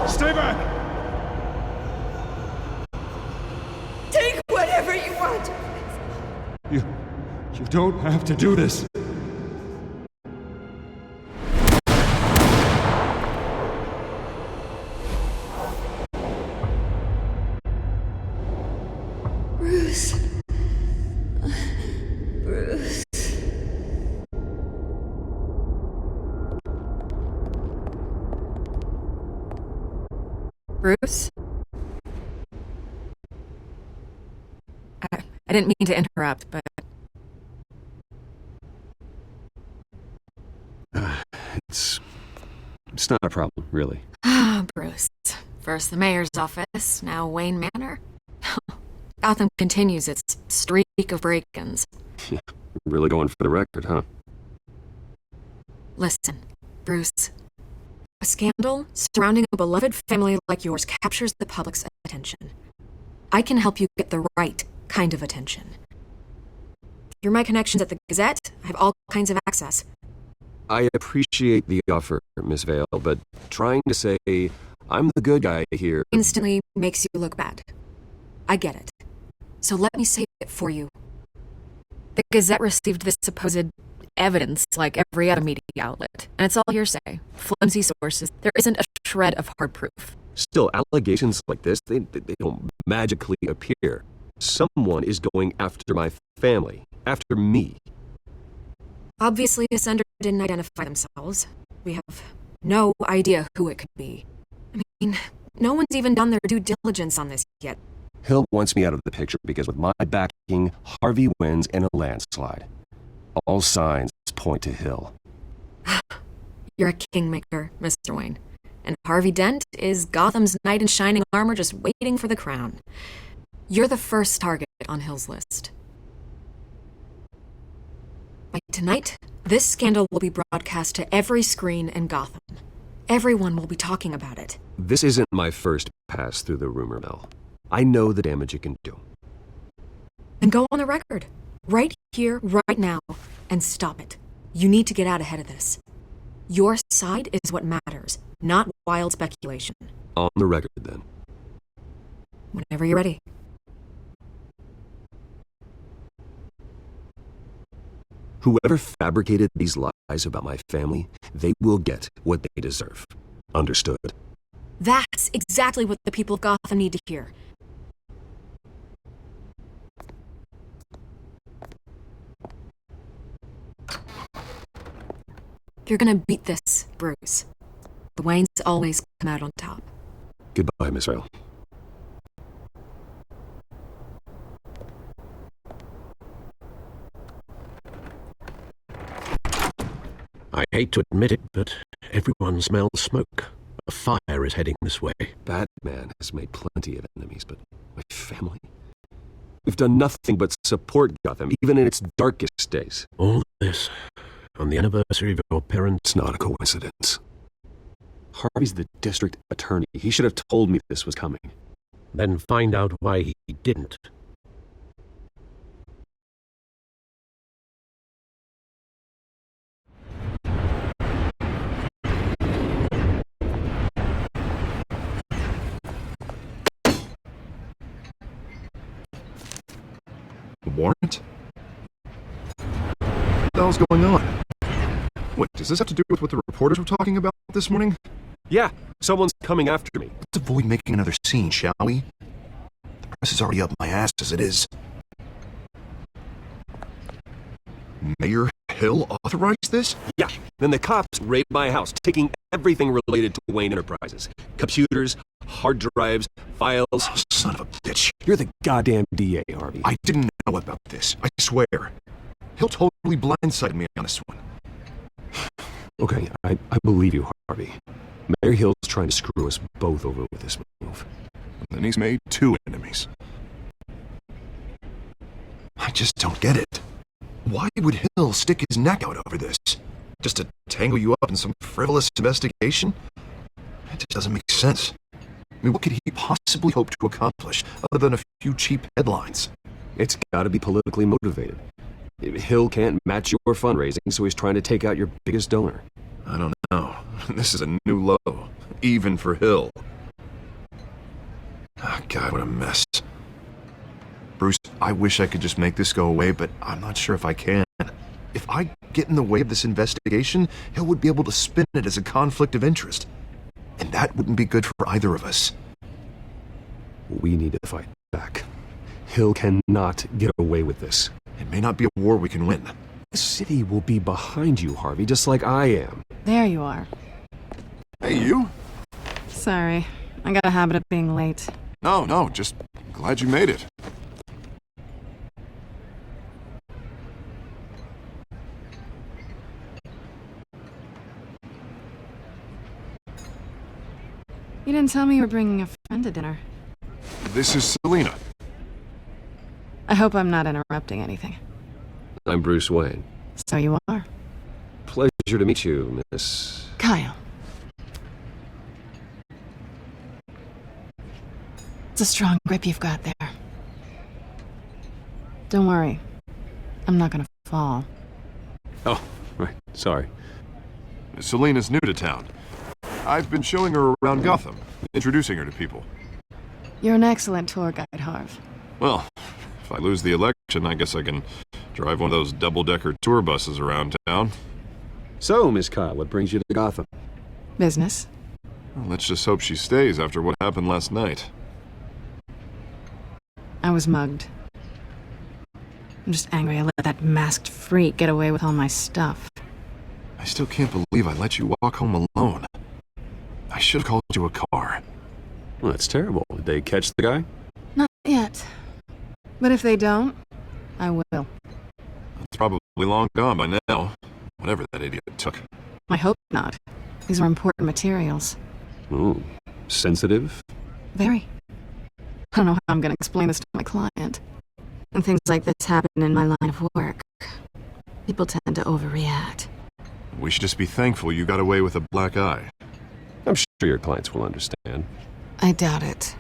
Stay back! Take whatever you want. You don't have to do this. Bruce. Bruce. Bruce? I didn't mean to interrupt, but... It's not a problem, really. Ah, Bruce. First the mayor's office, now Wayne Manor. Gotham continues its streak of break-ins. Yeah, really going for the record, huh? Listen, Bruce. A scandal surrounding a beloved family like yours captures the public's attention. I can help you get the right kind of attention. Through my connections at the Gazette, I have all kinds of access. I appreciate the offer, Miss Vale, but trying to say I'm the good guy here instantly makes you look bad. I get it. So let me say it for you. The Gazette received this supposed evidence like every other media outlet, and it's all hearsay, flimsy sources. There isn't a shred of hard proof. Still, allegations like this, they don't magically appear. Someone is going after my family, after me. Obviously, the sender didn't identify themselves. We have no idea who it could be. I mean, no one's even done their due diligence on this yet. Hill wants me out of the picture because with my backing, Harvey wins in a landslide. All signs point to Hill. You're a kingmaker, Mr. Wayne. And Harvey Dent is Gotham's knight in shining armor just waiting for the crown. You're the first target on Hill's list. By tonight, this scandal will be broadcast to every screen in Gotham. Everyone will be talking about it. This isn't my first pass through the rumor mill. I know the damage it can do. Then go on the record. Right here, right now, and stop it. You need to get out ahead of this. Your side is what matters, not wild speculation. On the record, then. Whenever you're ready. Whoever fabricated these lies about my family, they will get what they deserve. Understood? That's exactly what the people of Gotham need to hear. You're gonna beat this, Bruce. The Waynes always come out on top. Goodbye, Miss Vale. I hate to admit it, but everyone smells smoke. A fire is heading this way. Batman has made plenty of enemies, but my family? We've done nothing but support Gotham, even in its darkest days. All this on the anniversary of your parents' It's not a coincidence. Harvey's the district attorney. He should have told me this was coming. Then find out why he didn't. A warrant? What the hell's going on? Wait, does this have to do with what the reporters were talking about this morning? Yeah, someone's coming after me. Let's avoid making another scene, shall we? The press is already up my ass as it is. Mayor Hill authorized this? Yeah, then the cops raided my house, taking everything related to Wayne Enterprises. Computers, hard drives, files. Oh, son of a bitch. You're the goddamn DA, Harvey. I didn't know about this, I swear. Hill totally blindsided me on this one. Okay, I believe you, Harvey. Mayor Hill's trying to screw us both over with this move. Then he's made 2 enemies. I just don't get it. Why would Hill stick his neck out over this? Just to tangle you up in some frivolous investigation? It just doesn't make sense. I mean, what could he possibly hope to accomplish other than a few cheap headlines? It's gotta be politically motivated. Hill can't match your fundraising, so he's trying to take out your biggest donor. I don't know. This is a new low, even for Hill. Oh, God, what a mess. Bruce, I wish I could just make this go away, but I'm not sure if I can. If I get in the way of this investigation, Hill would be able to spin it as a conflict of interest. And that wouldn't be good for either of us. We need to fight back. Hill cannot get away with this. It may not be a war we can win. The city will be behind you, Harvey, just like I am. There you are. Hey, you? Sorry. I got a habit of being late. No, just glad you made it. You didn't tell me you were bringing a friend to dinner. This is Selina. I hope I'm not interrupting anything. I'm Bruce Wayne. So you are. Pleasure to meet you, Miss... Kyle. It's a strong grip you've got there. Don't worry. I'm not gonna fall. Oh, right. Sorry. Selina's new to town. I've been showing her around Gotham, introducing her to people. You're an excellent tour guide, Harv. Well, if I lose the election, I guess I can drive one of those double-decker tour buses around town. So, Miss Kyle, what brings you to Gotham? Business. Well, let's just hope she stays after what happened last night. I was mugged. I'm just angry I let that masked freak get away with all my stuff. I still can't believe I let you walk home alone. I should have called you a car. Well, that's terrible. Did they catch the guy? Not yet. But if they don't, I will. It's probably long gone by now. Whatever that idiot took. I hope not. These are important materials. Ooh, sensitive? Very. I don't know how I'm going to explain this to my client. When things like this happen in my line of work, people tend to overreact. We should just be thankful you got away with a black eye. I'm sure your clients will understand. I doubt it.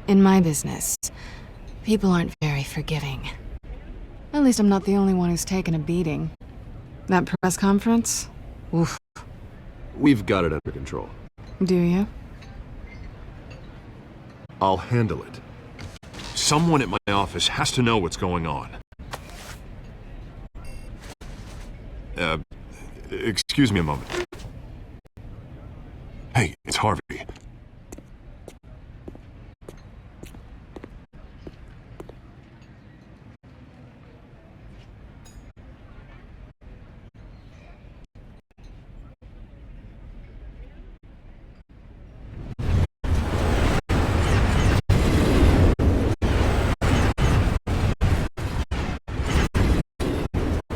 In my business, people aren't very forgiving. At least I'm not the only one who's taken a beating. That press conference? Oof. We've got it under control. Do you? I'll handle it. Someone at my office has to know what's going on. Excuse me a moment. Hey, it's Harvey.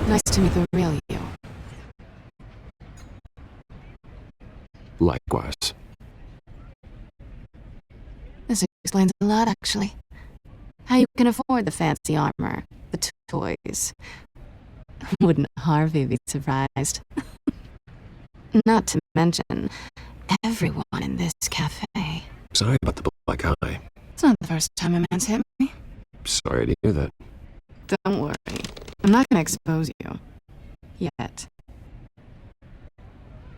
Nice to meet the real you. Likewise. This explains a lot, actually. How you can afford the fancy armor, the toys. Wouldn't Harvey be surprised? Not to mention, everyone in this cafe. Sorry about the black eye. It's not the first time a man's hit me. Sorry to hear that. Don't worry. I'm not gonna expose you. Yet.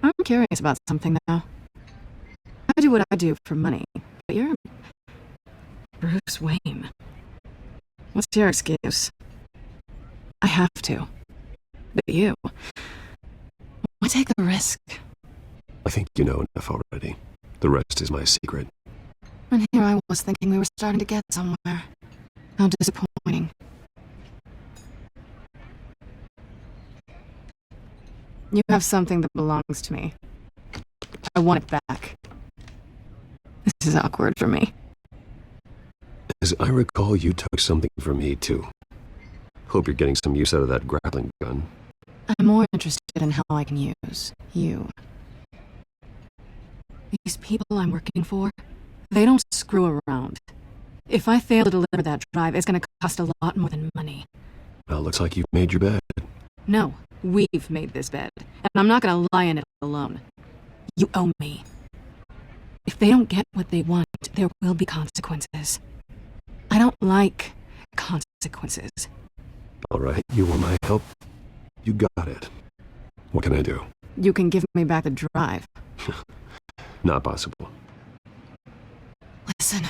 I'm curious about something now. I do what I do for money, but you're Bruce Wayne. What's your excuse? I have to. But you, why take the risk? I think you know enough already. The rest is my secret. And here I was thinking we were starting to get somewhere. How disappointing. You have something that belongs to me. I want it back. This is awkward for me. As I recall, you took something from me, too. Hope you're getting some use out of that grappling gun. I'm more interested in how I can use you. These people I'm working for, they don't screw around. If I fail to deliver that drive, it's gonna cost a lot more than money. Well, looks like you've made your bed. No, we've made this bed, and I'm not gonna lie in it alone. You owe me. If they don't get what they want, there will be consequences. I don't like consequences. All right, you want my help? You got it. What can I do? You can give me back the drive. Not possible. Listen,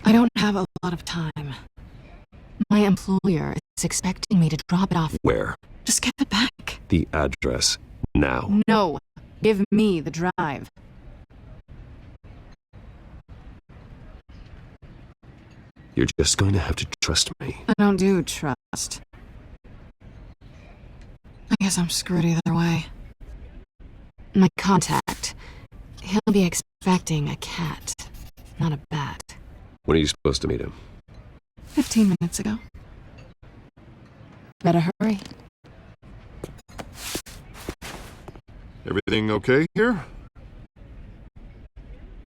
I don't have a lot of time. My employer is expecting me to drop it off. Where? Just give it back. The address, now. No, give me the drive. You're just going to have to trust me. I don't do trust. I guess I'm screwed either way. My contact, he'll be expecting a cat, not a bat. When are you supposed to meet him? 15 minutes ago. Better hurry. Everything okay here?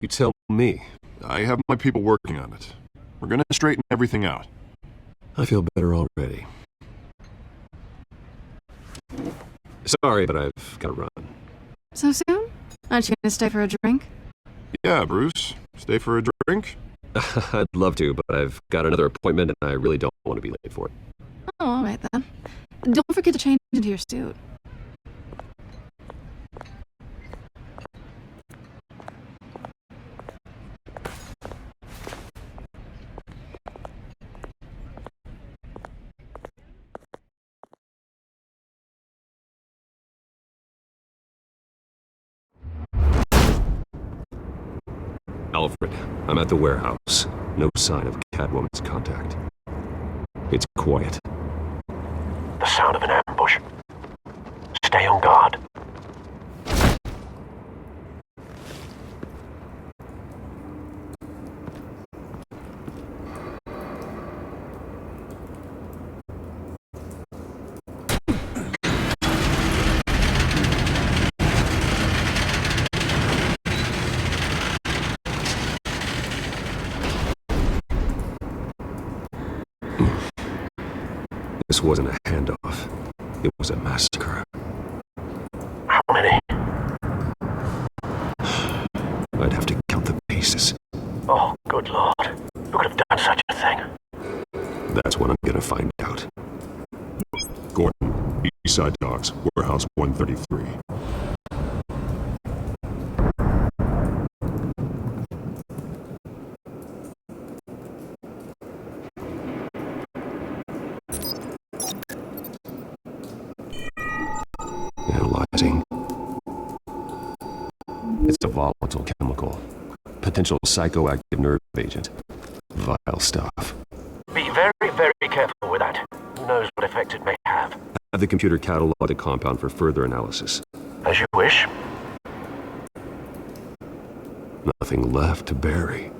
You tell me. I have my people working on it. We're gonna straighten everything out. I feel better already. Sorry, but I've got to run. So soon? Aren't you gonna stay for a drink? Yeah, Bruce. Stay for a drink? I'd love to, but I've got another appointment and I really don't want to be late for it. Oh, all right then. Don't forget to change into your suit. Alfred, I'm at the warehouse. No sign of Catwoman's contact. It's quiet. The sound of an ambush. Stay on guard. This wasn't a handoff. It was a massacre. How many? I'd have to count the pieces. Oh, good lord. Who could have done such a thing? That's what I'm gonna find out. Gordon, Eastside Docks, Warehouse 133. a volatile chemical. Potential psychoactive nerve agent. Vile stuff. Be very, very careful with that. Who knows what effect it may have. Have the computer catalog the compound for further analysis. As you wish. Nothing left to bury.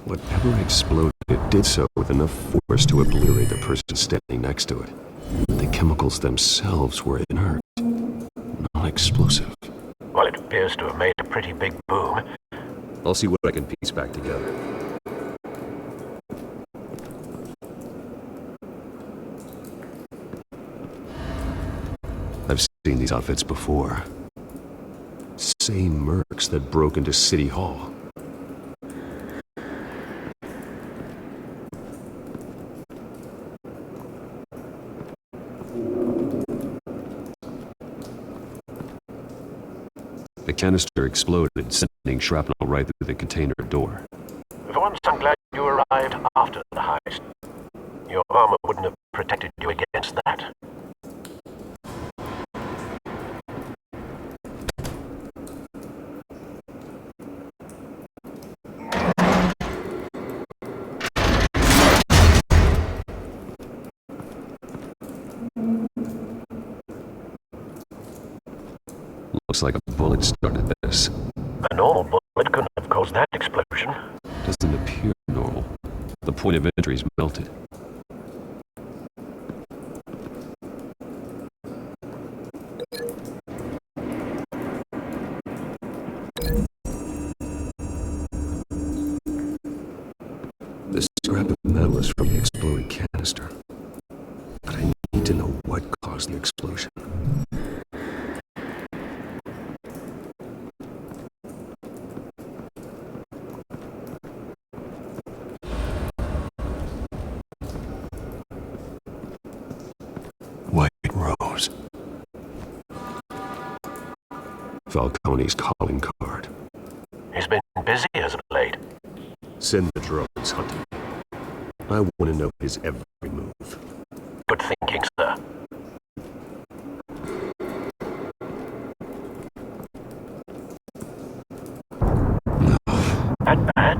Whatever exploded did so with enough force to obliterate the person standing next to it. The chemicals themselves were inert, non-explosive. Well, it appears to have made a pretty big boom. I'll see what I can piece back together. I've seen these outfits before. Same mercs that broke into City Hall. The canister exploded, sending shrapnel right through the container door. For once, I'm glad you arrived after the heist. Your armor wouldn't have protected you against that. Looks like a bullet started this. A normal bullet couldn't have caused that explosion. Doesn't appear normal. The point of entry's melted. This scrap of metal is from the exploded canister. But I need to know what caused the explosion. White Rose. Falcone's calling card. He's been busy as of late. Send the drones hunting. I want to know his every move. Good thinking, sir. That bad?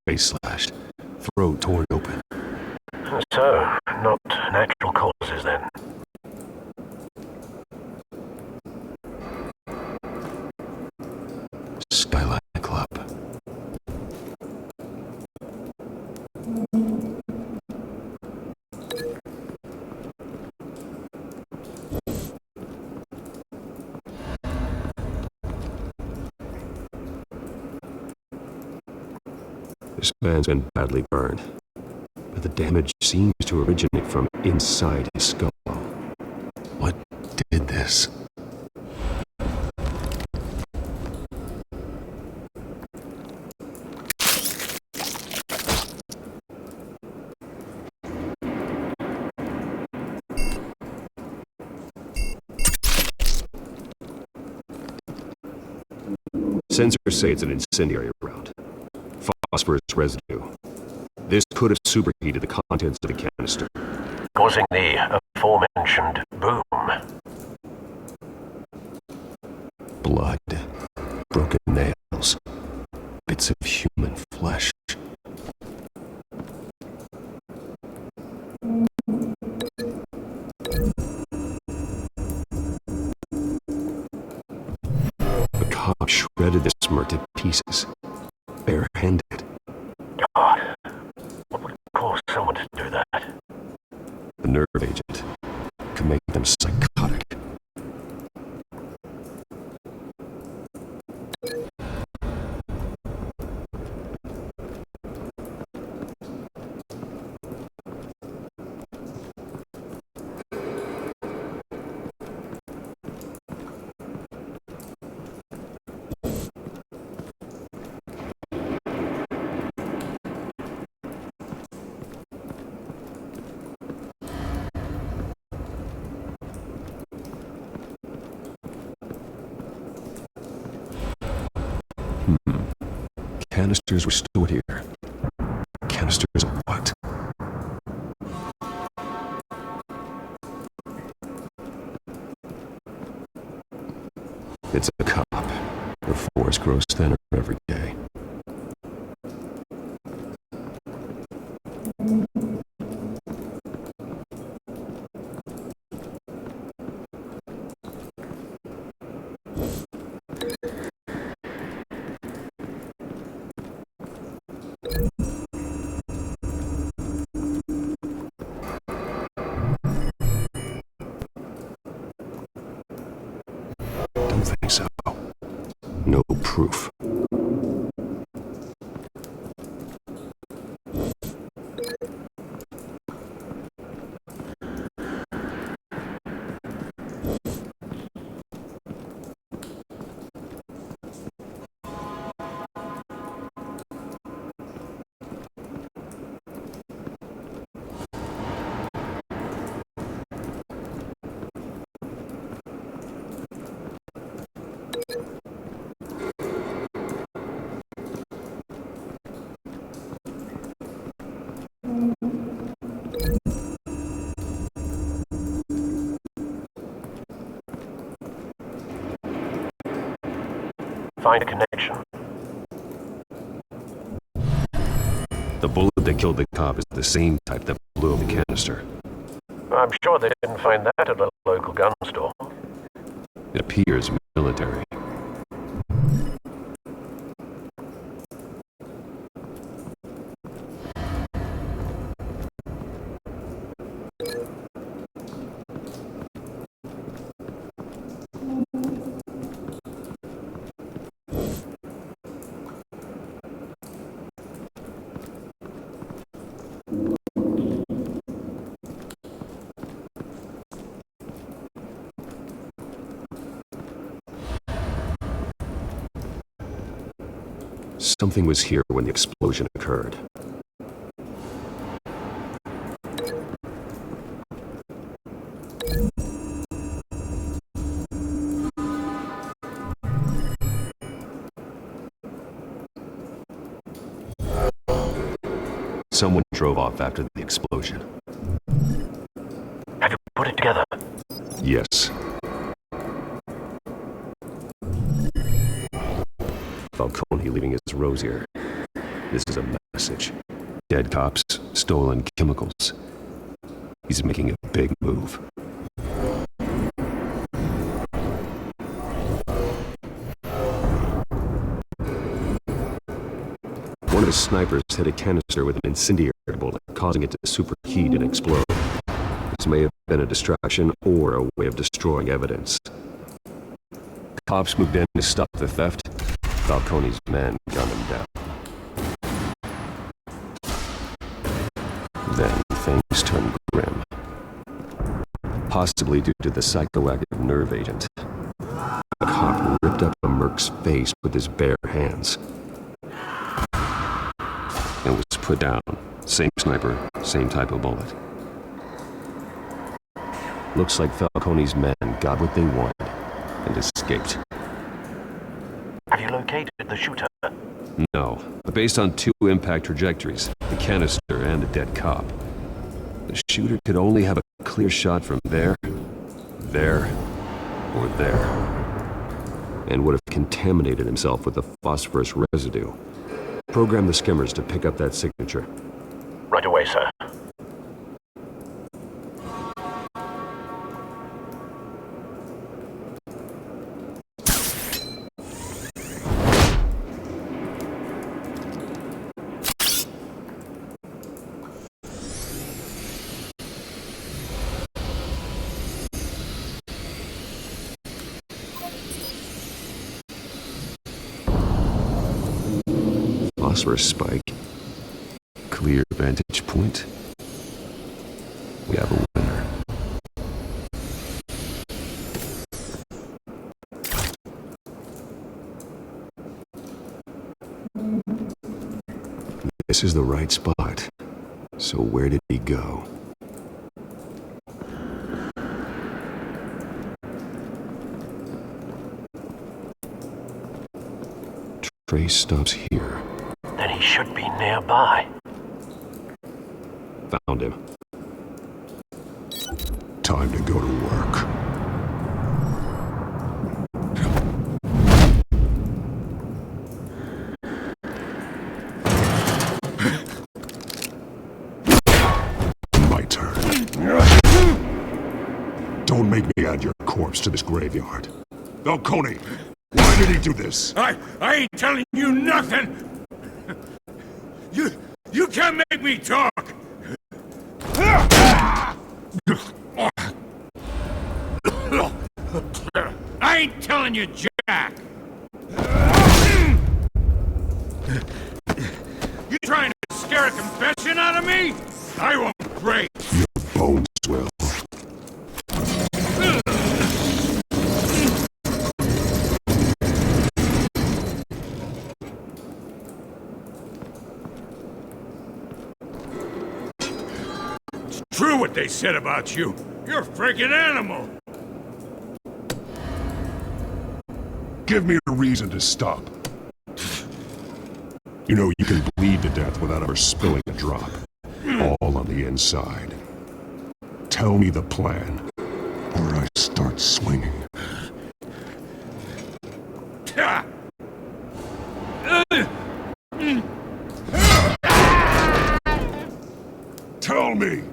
Face slashed. Throat torn open. So, not natural causes then. Skyline Club. This man's been badly burned, but the damage seems to originate from inside his skull. What did this? Sensors say it's an incendiary round. Phosphorus residue. This could have superheated the contents of the canister, causing the aforementioned boom. Blood, broken nails, bits of human flesh. The cop shredded this merc to pieces, barehanded. God, what would cause someone to do that? The nerve agent could make them psychotic. canisters were stored here. Canisters of what? It's a cop. The force grows thinner every day. Don't think so. No proof. Find a connection. The bullet that killed the cop is the same type that blew him the canister. I'm sure they didn't find that at a local gun store. It appears military. Something was here when the explosion occurred. Someone drove off after the explosion. Have you put it together? Yes. Falcone leaving his rosier. This is a message. Dead cops, stolen chemicals. He's making a big move. One of his snipers hit a canister with an incendiary bullet, causing it to superheat and explode. This may have been a distraction or a way of destroying evidence. Cops moved in to stop the theft. Falcone's men gunned him down. Then things turned grim. Possibly due to the psychoactive nerve agent. A cop ripped up a merc's face with his bare hands. And was put down. Same sniper, same type of bullet. Looks like Falcone's men got what they wanted and escaped. Have you located the shooter? No, but based on two impact trajectories, the canister and the dead cop, the shooter could only have a clear shot from there, or there, and would have contaminated himself with the phosphorus residue. Program the skimmers to pick up that signature. Right away, sir. Phosphorus spike. Clear vantage point. We have a winner. This is the right spot. So where did he go? Trace stops here. should be nearby. Found him. Time to go to work. My turn. Don't make me add your corpse to this graveyard. Falcone, why did he do this? I ain't telling you nothing! You can't make me talk! I ain't telling you jack! You trying to scare a confession out of me? I won't break! Your bones will. It's true what they said about you. You're a freaking animal! Give me a reason to stop. You know, you can bleed to death without ever spilling a drop. All on the inside. Tell me the plan, or I start swinging. Tell me!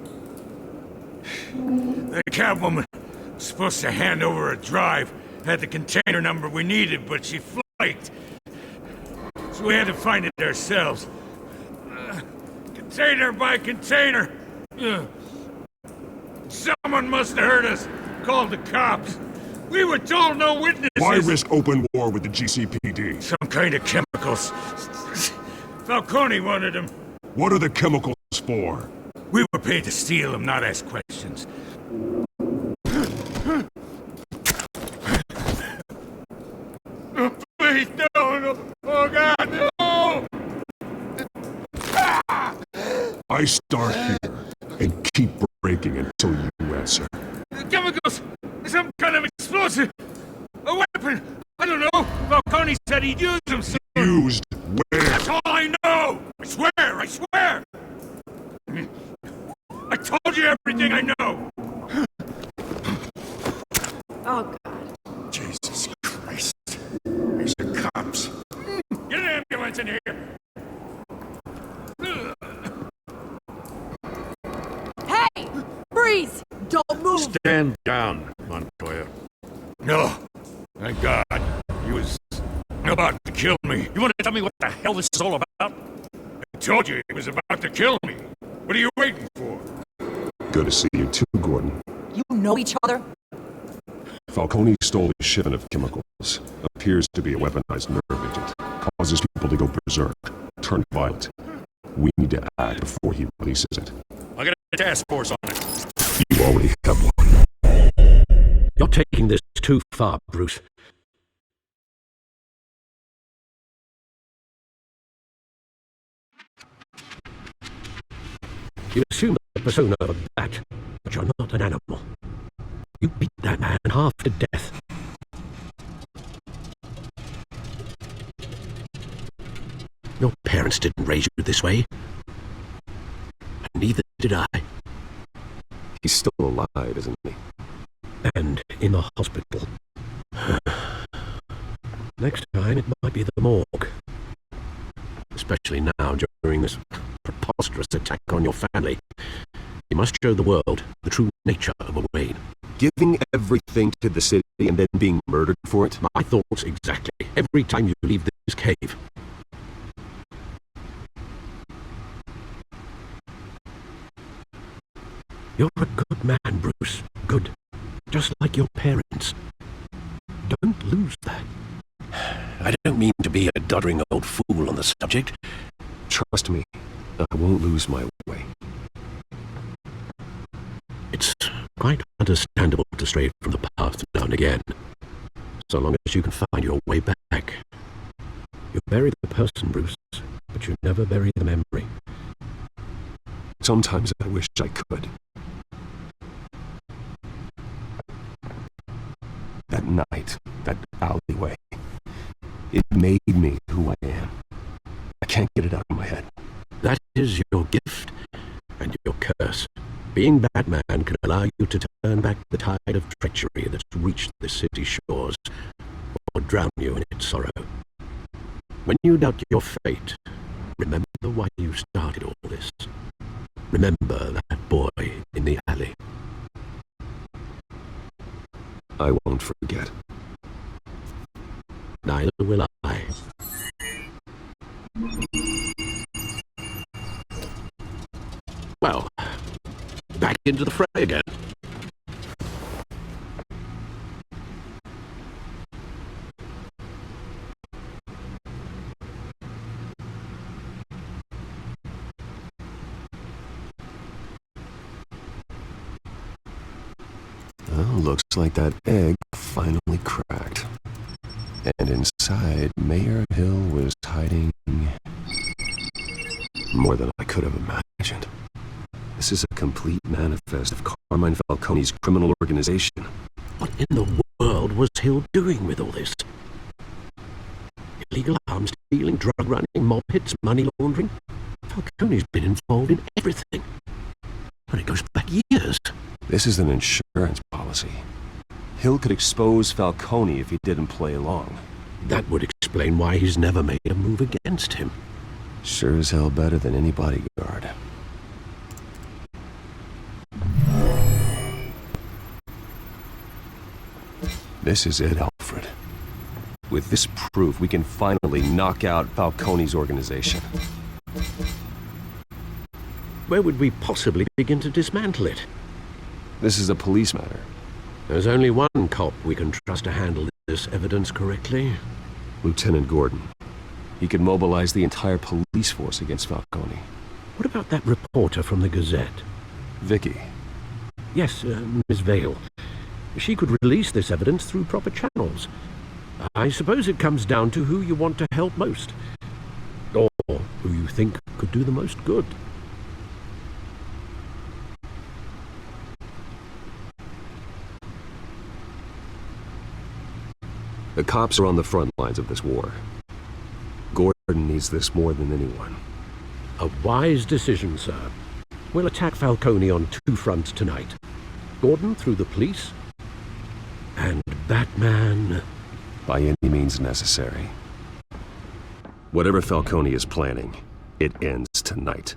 The cabwoman was supposed to hand over a drive, had the container number we needed, but she flaked. So we had to find it ourselves. Container by container. Someone must have heard us, called the cops. We were told no witnesses. Why risk open war with the GCPD? Some kind of chemicals. Falcone wanted them. What are the chemicals for? We were paid to steal them, not ask questions. Oh, please, no! Oh, God, no! I start here and keep breaking until you answer. Chemicals! Some kind of explosive! A weapon! I don't know! Falcone said he'd use them soon! Used where? That's all I know! I swear! I swear! I told you everything I know! Oh, God. Jesus Christ. These are cops. Get an ambulance in here! Hey! Freeze! Don't move! Stand down, Montoya. No. Thank God. He was about to kill me. You want to tell me what the hell this is all about? I told you he was about to kill me. What are you waiting for? Good to see you too, Gordon. You know each other? Falcone stole a shipment of chemicals. Appears to be a weaponized nerve agent. Causes people to go berserk, turn violent. We need to act before he releases it. I'll get a task force on it. You already have one. You're taking this too far, Bruce. You assume the persona of a bat, but you're not an animal. You beat that man half to death. Your parents didn't raise you this way. And neither did I. He's still alive, isn't he? And in the hospital. Next time it might be the morgue. Especially now during this preposterous attack on your family. You must show the world the true nature of a Wayne. Giving everything to the city and then being murdered for it? My thoughts exactly. Every time you leave this cave. You're a good man, Bruce. Good. Just like your parents. Don't lose that. I don't mean to be a doddering old fool on the subject. Trust me, I won't lose my way. It's quite understandable to stray from the path now and again, so long as you can find your way back. You bury the person, Bruce, but you never bury the memory. Sometimes I wish I could. That night, that alleyway, it made me who I am. I can't get it out of my head. Being Batman can allow you to turn back the tide of treachery that's reached the city's shores, or drown you in its sorrow. When you doubt your fate, remember why you started all this. Remember that boy in the alley. I won't forget. Neither will I. Well, back into the fray again. Well, looks like that egg finally cracked. And inside, Mayor Hill was hiding more than I could have imagined. This is a complete manifest of Carmine Falcone's criminal organization. What in the world was Hill doing with all this? Illegal arms dealing, drug running, mob hits, money laundering? Falcone's been involved in everything. But it goes back years. This is an insurance policy. Hill could expose Falcone if he didn't play along. That would explain why he's never made a move against him. Sure as hell better than any bodyguard. This is it, Alfred. With this proof, we can finally knock out Falcone's organization. Where would we possibly begin to dismantle it? This is a police matter. There's only one cop we can trust to handle this evidence correctly. Lieutenant Gordon. He could mobilize the entire police force against Falcone. What about that reporter from the Gazette? Vicky. Yes, Miss Vale. She could release this evidence through proper channels. I suppose it comes down to who you want to help most. Or who you think could do the most good. The cops are on the front lines of this war. Gordon needs this more than anyone. A wise decision, sir. We'll attack Falcone on two fronts tonight. Gordon through the police, and Batman... by any means necessary. Whatever Falcone is planning, it ends tonight.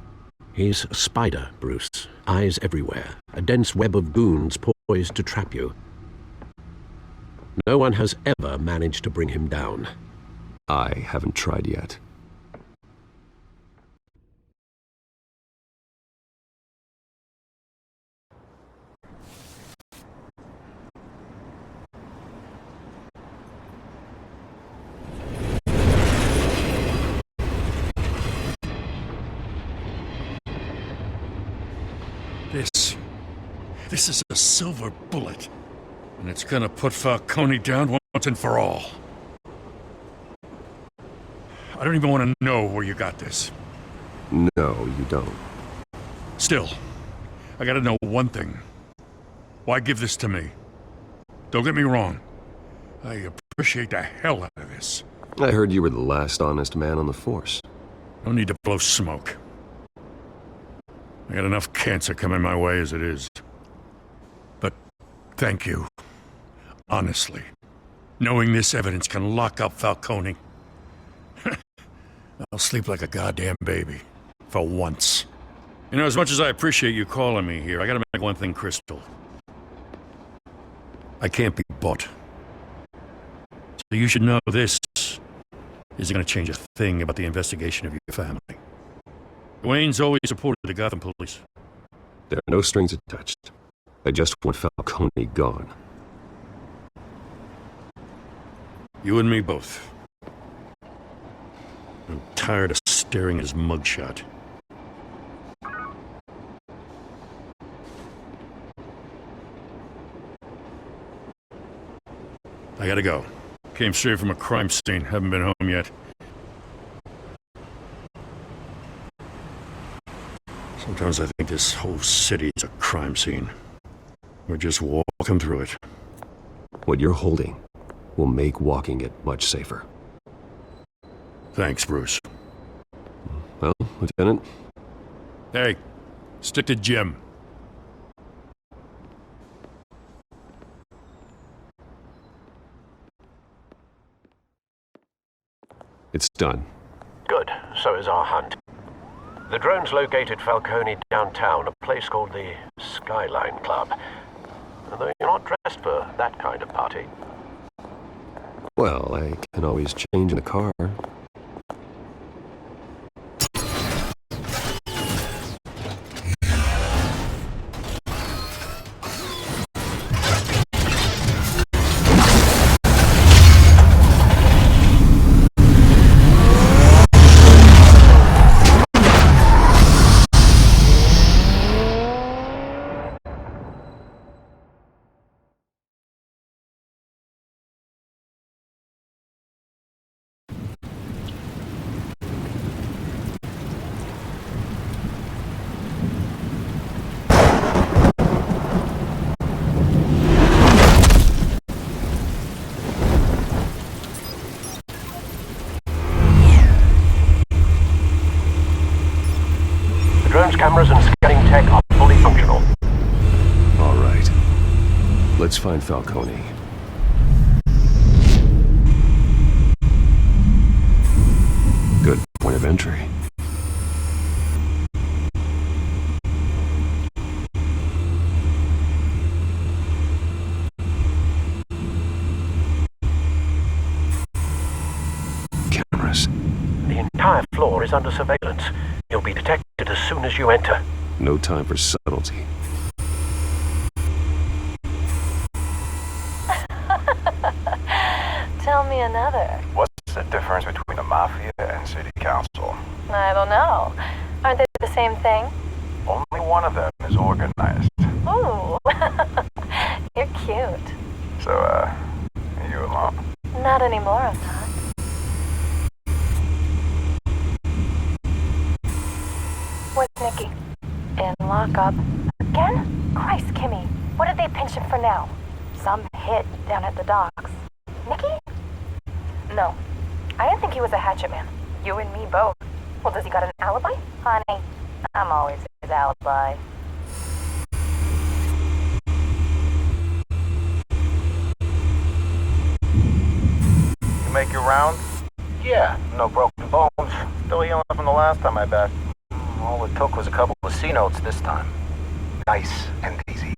He's a spider, Bruce. Eyes everywhere. A dense web of goons poised to trap you. No one has ever managed to bring him down. I haven't tried yet. This is a silver bullet. And it's gonna put Falcone down once and for all. I don't even want to know where you got this. No, you don't. Still, I gotta know one thing. Why give this to me? Don't get me wrong. I appreciate the hell out of this. I heard you were the last honest man on the force. No need to blow smoke. I got enough cancer coming my way as it is. But thank you. Honestly. Knowing this evidence can lock up Falcone. I'll sleep like a goddamn baby. For once. You know, as much as I appreciate you calling me here, I gotta make one thing crystal. I can't be bought. So you should know this isn't gonna change a thing about the investigation of your family. Wayne's always supported the Gotham police. There are no strings attached. I just want Falcone gone. You and me both. I'm tired of staring at his mugshot. I gotta go. Came straight from a crime scene. Haven't been home yet. Sometimes I think this whole city is a crime scene. We're just walking through it. What you're holding will make walking it much safer. Thanks, Bruce. Well, Lieutenant? Hey, stick to Jim. It's done. Good. So is our hunt. The drones located Falcone downtown, a place called the Skyline Club. Although you're not dressed for that kind of party. Well, I can always change in the car. Drones, cameras, and scanning tech are fully functional. All right. Let's find Falcone. Good point of entry. Cameras. The entire floor is under surveillance. You'll be detected as soon as you enter. No time for subtlety. Tell me another. What's the difference between the Mafia and City Council? I don't know. Aren't they the same thing? Only one of them is organized. Ooh. You're cute. So, are you alone? Not anymore, I'm not. Where's Nicky? In lockup. Again? Christ, Kimmy. What did they pinch him for now? Some hit down at the docks. Nicky? No. I didn't think he was a hatchet man. You and me both. Well, does he got an alibi? Honey, I'm always his alibi. You make your rounds? Yeah, no broken bones. Still healing from the last time I bet. All it took was a couple of C-notes this time. Nice and easy.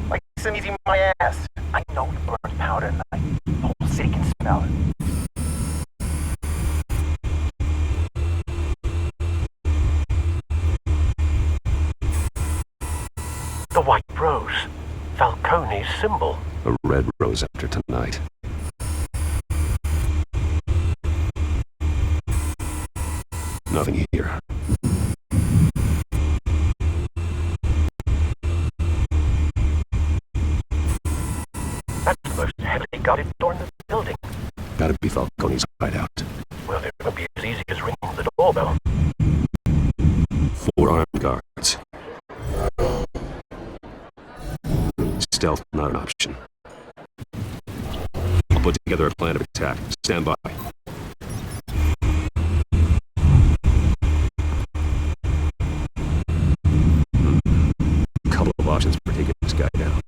Like some easy my ass. I know you burned powder tonight. The whole city can smell it. The white rose. Falcone's symbol. A red rose after tonight. Nothing here. That's the most heavily guarded door in the building. Gotta be Falcone's hideout. Well, it won't be as easy as ringing the doorbell. 4 armed guards. Stealth not an option. I'll put together a plan of attack. Stand by. Couple of options for taking this guy down.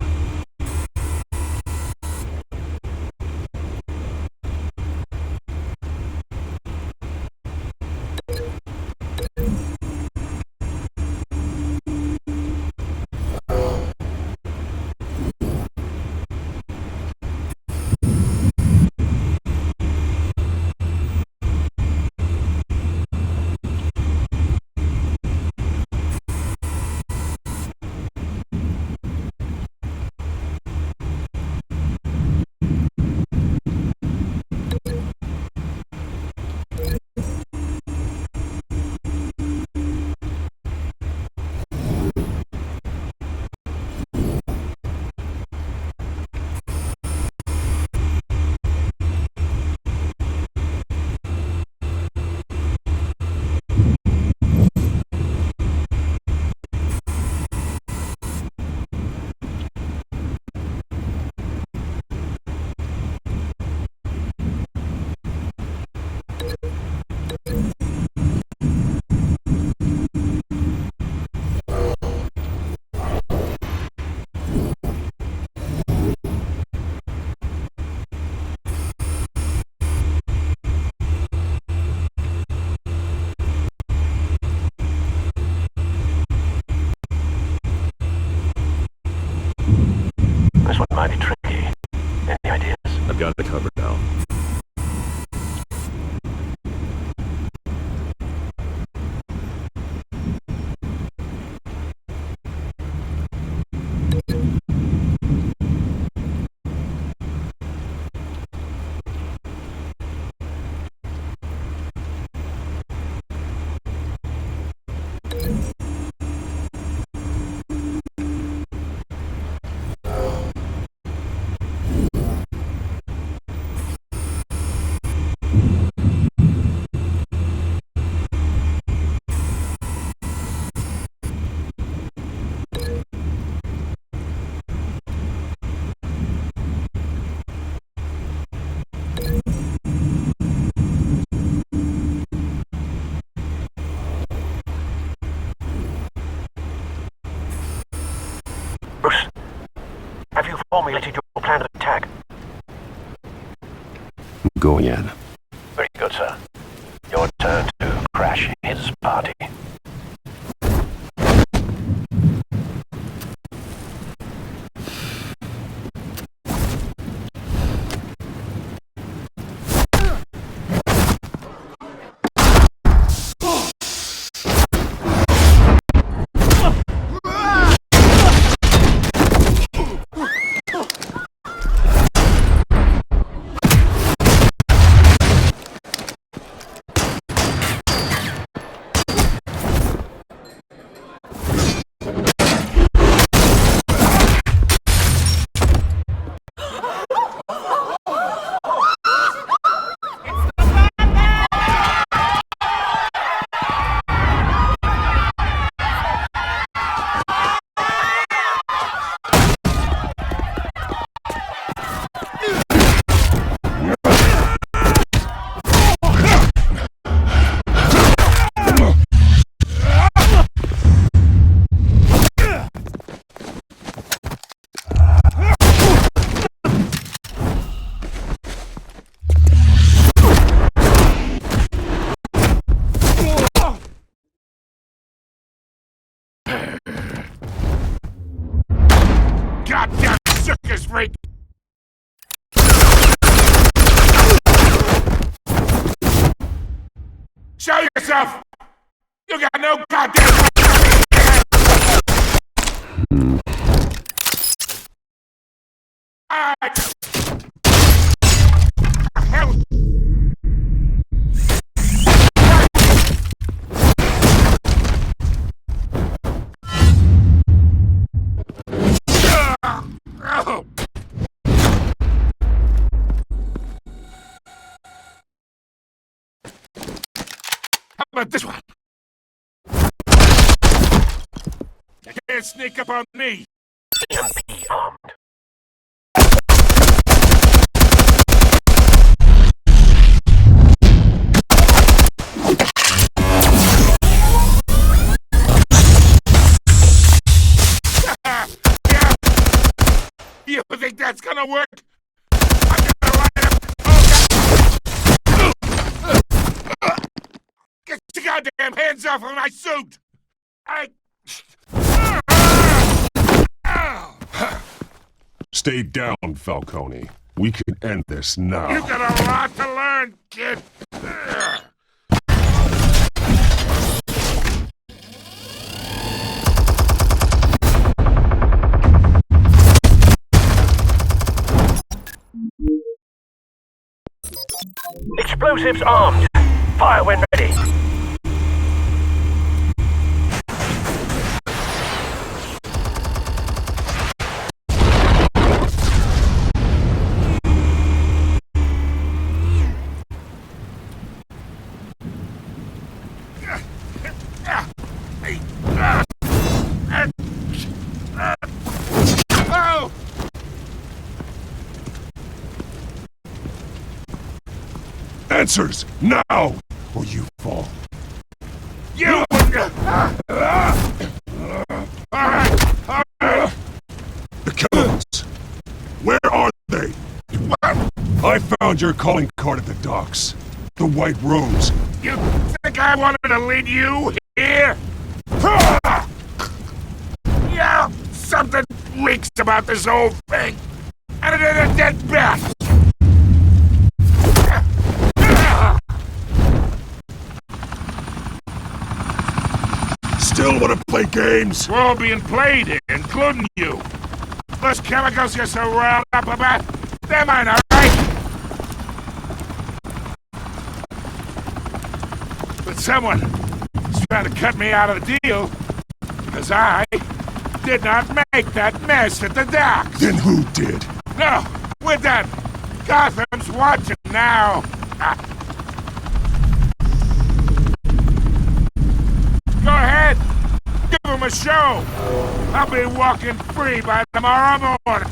got it covered, Al. Bruce, have you formulated your plan of attack? Going in. Very good, sir. Your turn to crash his party. Goddamn circus freak! Show yourself! You got no goddamn... Hell! How about this one? You can't sneak up on me! EMP armed. You think that's gonna work? Get your goddamn hands off of my suit! Stay down, Falcone. We can end this now. You got a lot to learn, kid! Explosives armed. Fire when ready. Answers, now, or you fall. You! The killers! Where are they? What? I found your calling card at the docks. The White Rose. You think I wanted to lead you here? Yeah, something reeks about this whole thing. And it ain't a dead bat. play games? We're all being played here, including you. Those chemicals you're so riled up about, they're mine, all right? But someone is trying to cut me out of the deal, because I did not make that mess at the docks. Then who did? No, we're done. Gotham's watching now. Go ahead. Give them a show. I'll be walking free by tomorrow morning.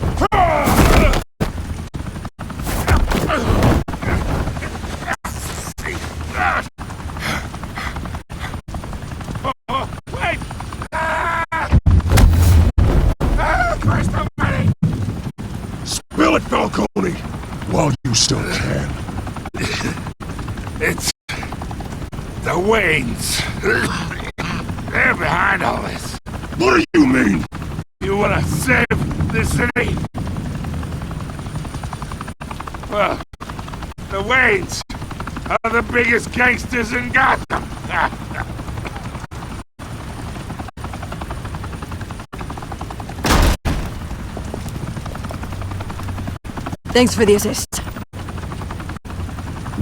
Wait! Christ almighty! Spill it, Falcone, while you still can. It's the Waynes. They're behind all this. What do you mean? You want to save the city? Well, the Waynes are the biggest gangsters in Gotham. Thanks for the assist.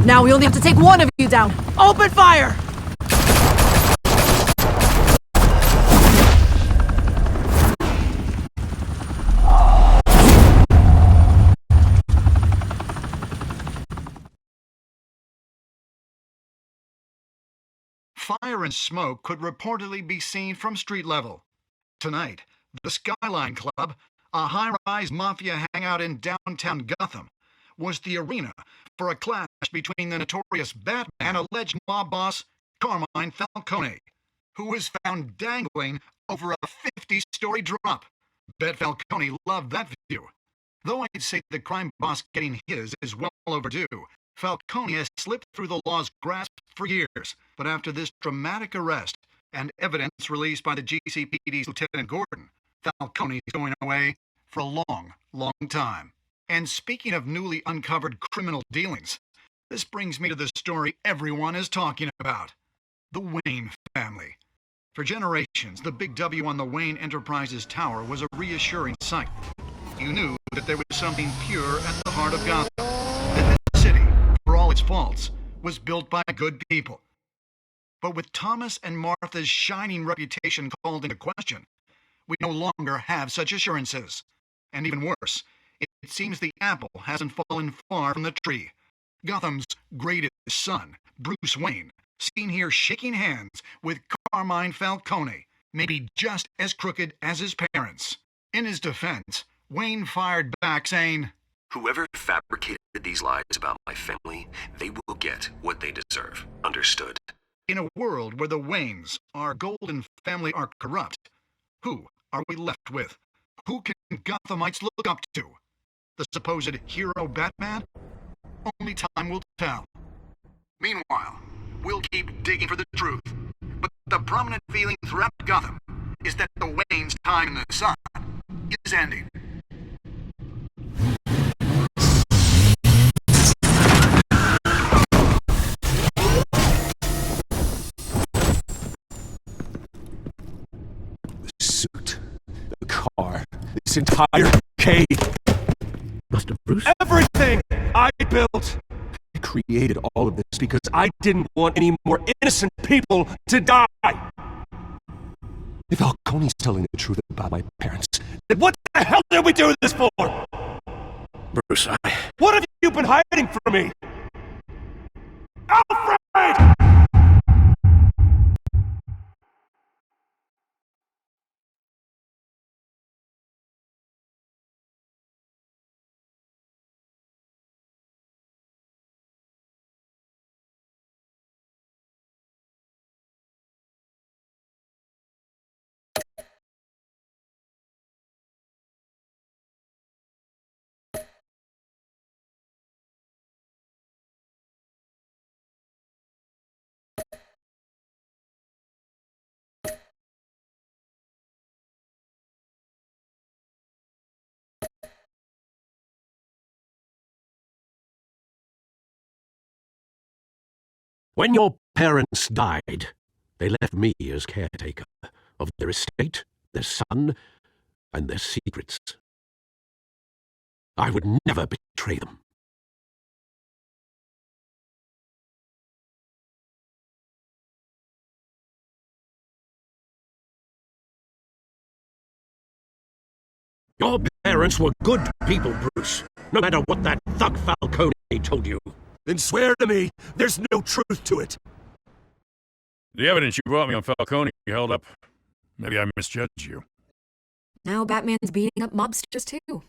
Now we only have to take one of you down. Open fire! Fire and smoke could reportedly be seen from street level. Tonight, the Skyline Club, a high-rise mafia hangout in downtown Gotham, was the arena for a clash between the notorious Batman and alleged mob boss Carmine Falcone, who was found dangling over a 50-story drop. Bet Falcone loved that view. Though I'd say the crime boss getting his is well overdue, Falcone has slipped through the law's grasp for years, but after this dramatic arrest and evidence released by the GCPD's Lieutenant Gordon, Falcone is going away for a long, long time. And speaking of newly uncovered criminal dealings, this brings me to the story everyone is talking about. The Wayne family. For generations, the big W on the Wayne Enterprises Tower was a reassuring sight. You knew that there was something pure at the heart of Gotham. That this city, for all its faults, was built by good people. But with Thomas and Martha's shining reputation called into question, we no longer have such assurances. And even worse, it seems the apple hasn't fallen far from the tree. Gotham's greatest son, Bruce Wayne, seen here shaking hands with Carmine Falcone, may be just as crooked as his parents. In his defense, Wayne fired back saying, "Whoever fabricated these lies about my family, they will get what they deserve. Understood?" In a world where the Waynes, our golden family, are corrupt, who are we left with? Who can Gothamites look up to? The supposed hero Batman? Only time will tell. Meanwhile, we'll keep digging for the truth. But the prominent feeling throughout Gotham is that the Waynes' time in the sun is ending. The suit, the car, this entire cave. Master Bruce? Everything I built! I created all of this because I didn't want any more innocent people to die! If Falcone's telling the truth about my parents, then what the hell did we do this for? Bruce, What have you been hiding from me? Alfred! When your parents died, they left me as caretaker. of their estate, their son, and their secrets. I would never betray them. Your parents were good people, Bruce, no matter what that thug Falcone told you. Then swear to me there's no truth to it. The evidence you brought me on Falcone held up. Maybe I misjudged you. Now Batman's beating up mobsters too.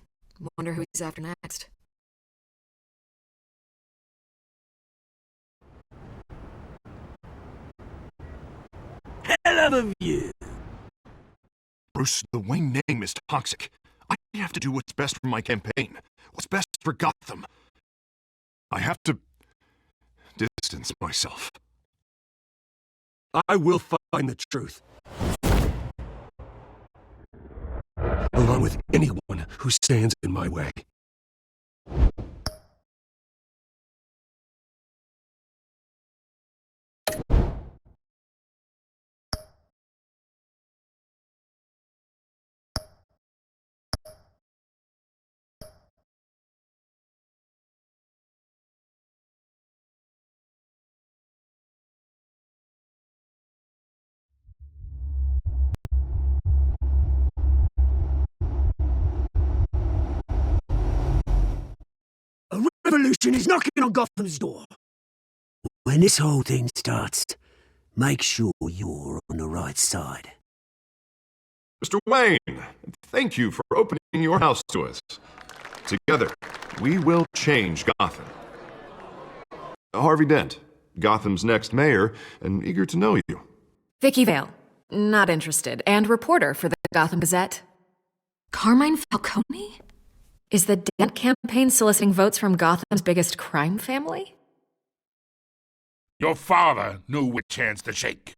Wonder who he's after next. Hell of a view. Bruce, the Wayne name is toxic. I have to do what's best for my campaign. What's best for Gotham. I have to distance myself. I will find the truth. Along with anyone who stands in my way. A revolution is knocking on Gotham's door. When this whole thing starts, make sure you're on the right side. Mr. Wayne, thank you for opening your house to us. Together, we will change Gotham. Harvey Dent, Gotham's next mayor, and eager to know you. Vicky Vale, not interested, and reporter for the Gotham Gazette. Carmine Falcone? Is the Dent campaign soliciting votes from Gotham's biggest crime family? Your father knew which hands to shake.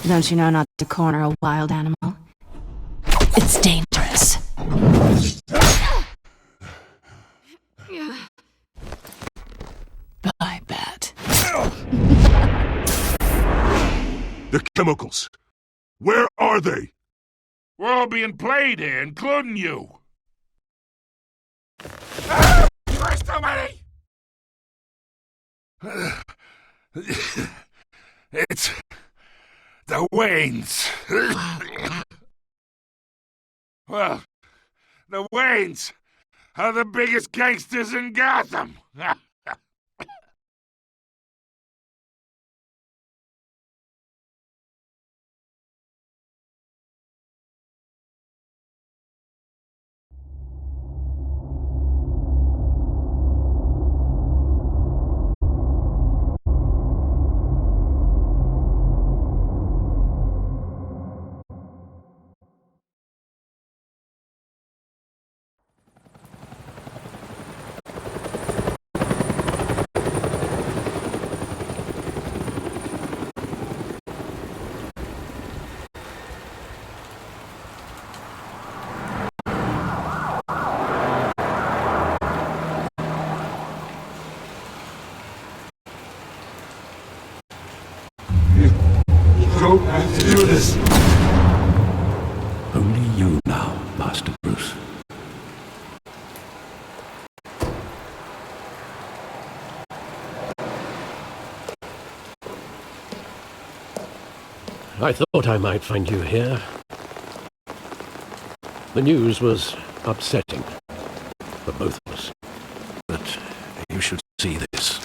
Don't you know not to corner a wild animal? It's dangerous. Bye, Bat. The chemicals. Where are they? We're all being played here, including you. Christ almighty! It's the Waynes. Well, the Waynes are the biggest gangsters in Gotham. Don't have to do this. Only you now, Master Bruce. I thought I might find you here. The news was upsetting for both of us. But you should see this.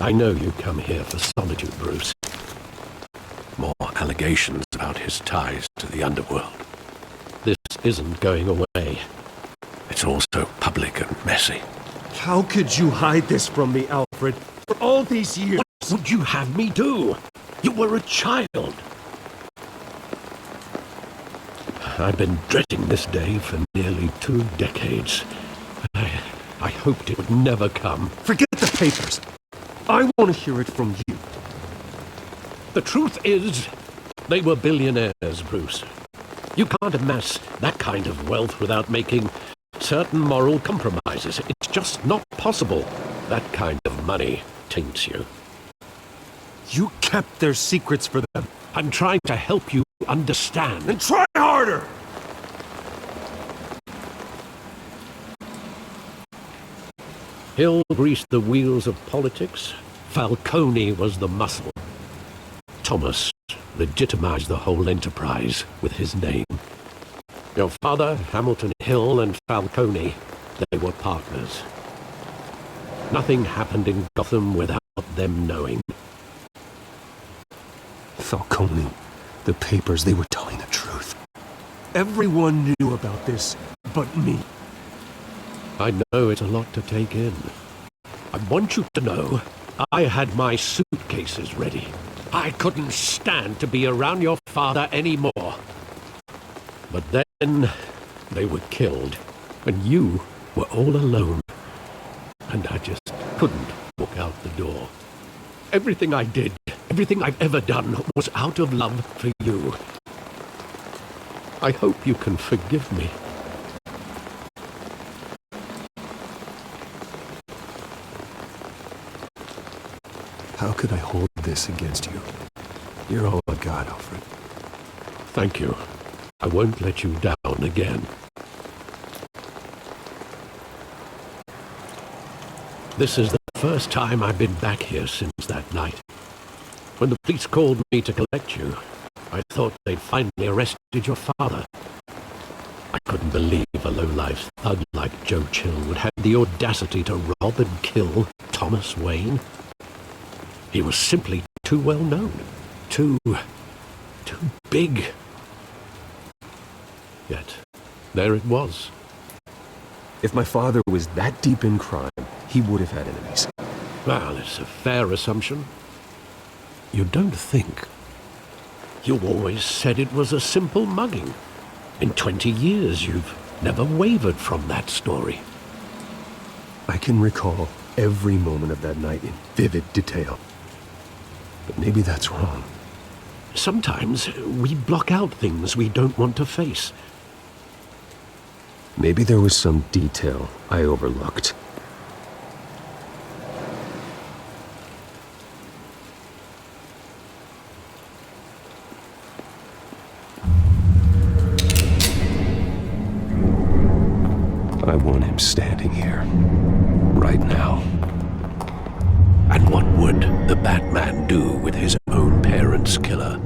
I know you come here for solitude, Bruce. More allegations about his ties to the underworld. This isn't going away. It's all so public and messy. How could you hide this from me, Alfred? For all these years... What would you have me do? You were a child. I've been dreading this day for nearly 2 decades. I hoped it would never come. Forget the papers. I want to hear it from you. The truth is, they were billionaires, Bruce. You can't amass that kind of wealth without making certain moral compromises. It's just not possible. That kind of money taints you. You kept their secrets for them. I'm trying to help you understand. Then try harder! Hill greased the wheels of politics. Falcone was the muscle. Thomas legitimized the whole enterprise with his name. Your father, Hamilton Hill, and Falcone, they were partners. Nothing happened in Gotham without them knowing. Falcone, the papers, they were telling the truth. Everyone knew about this but me. I know it's a lot to take in. I want you to know I had my suitcases ready. I couldn't stand to be around your father anymore. But then they were killed, and you were all alone. And I just couldn't walk out the door. Everything I did, everything I've ever done, was out of love for you. I hope you can forgive me. How could I hold this against you? You're all I got, Alfred. Thank you. I won't let you down again. This is the first time I've been back here since that night. When the police called me to collect you, I thought they'd finally arrested your father. I couldn't believe a low-life thug like Joe Chill would have the audacity to rob and kill Thomas Wayne. He was simply too well known, too big. Yet, there it was. If my father was that deep in crime, he would have had enemies. Well, it's a fair assumption. You don't think. You always said it was a simple mugging. In 20 years, you've never wavered from that story. I can recall every moment of that night in vivid detail. But maybe that's wrong. Sometimes we block out things we don't want to face. Maybe there was some detail I overlooked. I want him standing here, right now. And what would the Batman do with his own parents' killer?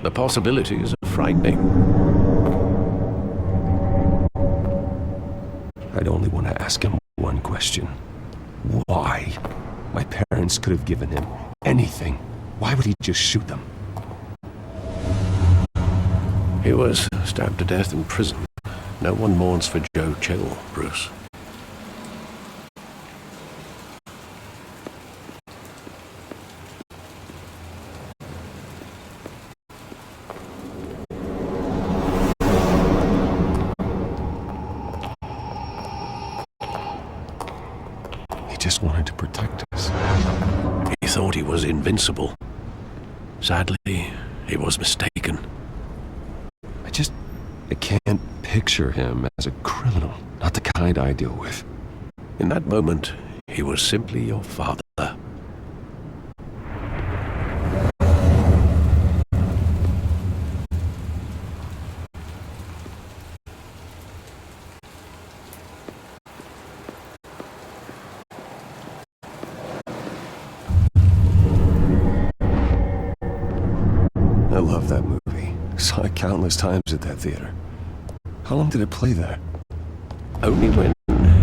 The possibilities are frightening. I'd only want to ask him one question. Why? My parents could have given him anything. Why would he just shoot them? He was stabbed to death in prison. No one mourns for Joe Chill, Bruce. He just wanted to protect us. He thought he was invincible. Sadly, he was mistaken. I can't picture him as a criminal, not the kind I deal with. In that moment, he was simply your father. I love that movie. Saw it countless times at that theater. How long did it play there? Only when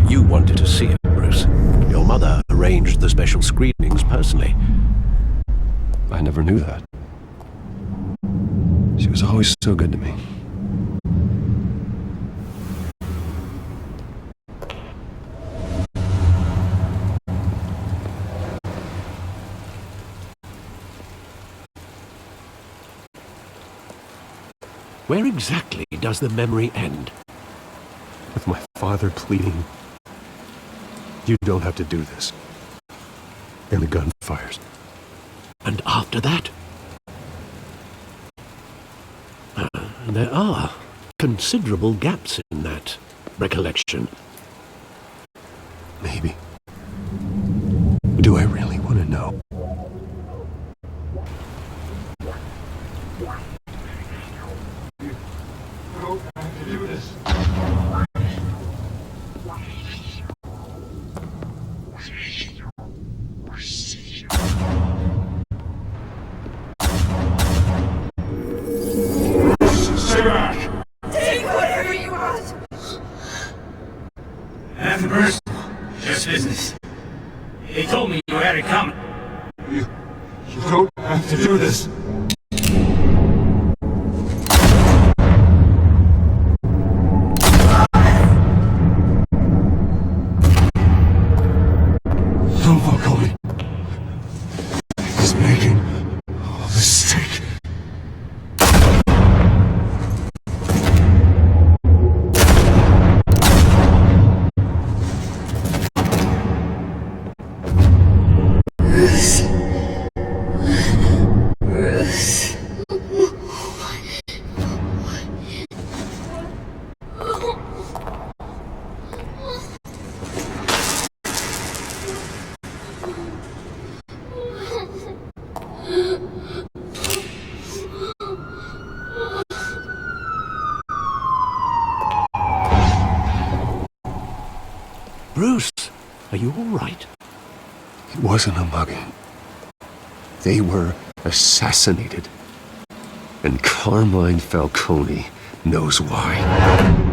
you wanted to see it, Bruce. Your mother arranged the special screenings personally. I never knew that. She was always so good to me. Where exactly does the memory end? With my father pleading, "You don't have to do this." And the gun fires. And after that? There are considerable gaps in that recollection. Maybe. Do I really want to know? Bruce. Just business. He told me you had it coming. You don't have to do this. Don't Falcone. He's making a mistake. Bruce. Bruce. Bruce, are you all right? It wasn't a mugging. They were assassinated. And Carmine Falcone knows why.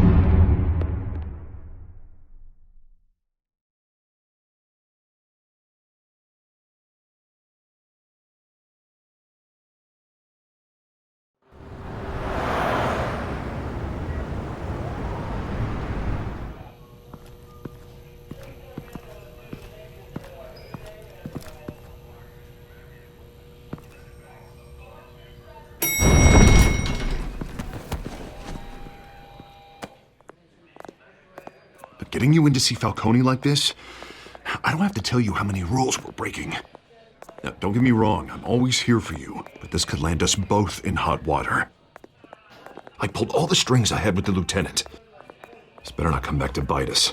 But getting you in to see Falcone like this, I don't have to tell you how many rules we're breaking. Now, don't get me wrong, I'm always here for you, but this could land us both in hot water. I pulled all the strings I had with the lieutenant. This better not come back to bite us.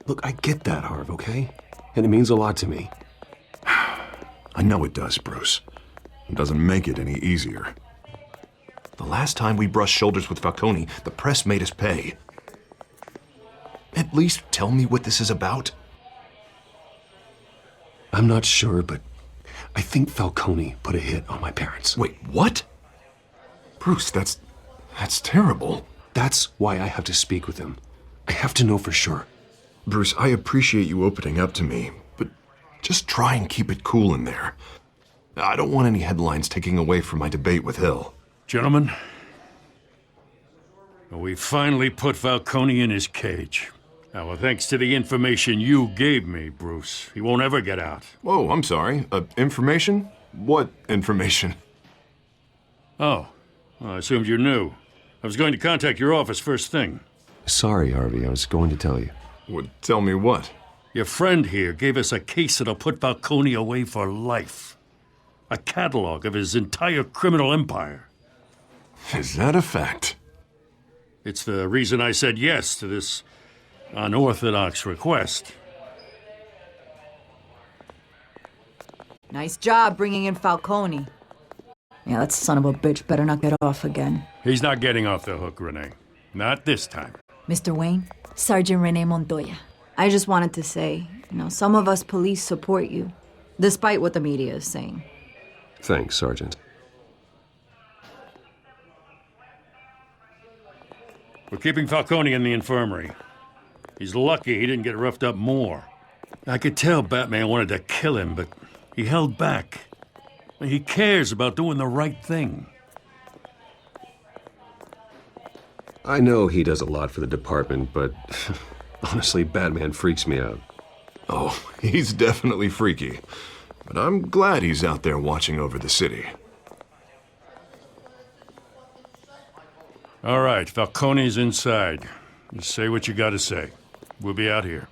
Look, I get that, Harv, okay? And it means a lot to me. I know it does, Bruce. It doesn't make it any easier. The last time we brushed shoulders with Falcone, the press made us pay. At least tell me what this is about. I'm not sure, but I think Falcone put a hit on my parents. Wait, what? Bruce, that's terrible. That's why I have to speak with him. I have to know for sure. Bruce, I appreciate you opening up to me, but just try and keep it cool in there. I don't want any headlines taking away from my debate with Hill. Gentlemen, we finally put Falcone in his cage. Now, thanks to the information you gave me, Bruce, he won't ever get out. Whoa, I'm sorry. Information? What information? Oh, well, I assumed you knew. I was going to contact your office first thing. Sorry, Harvey, I was going to tell you. Tell me what? Your friend here gave us a case that'll put Falcone away for life. A catalog of his entire criminal empire. Is that a fact? It's the reason I said yes to this unorthodox request. Nice job bringing in Falcone. Yeah, that son of a bitch better not get off again. He's not getting off the hook, Renee. Not this time. Mr. Wayne, Sergeant Renee Montoya. I just wanted to say, some of us police support you, despite what the media is saying. Thanks, Sergeant. We're keeping Falcone in the infirmary. He's lucky he didn't get roughed up more. I could tell Batman wanted to kill him, but he held back. He cares about doing the right thing. I know he does a lot for the department, but honestly, Batman freaks me out. Oh, he's definitely freaky. But I'm glad he's out there watching over the city. All right, Falcone's inside. You say what you gotta say. We'll be out here.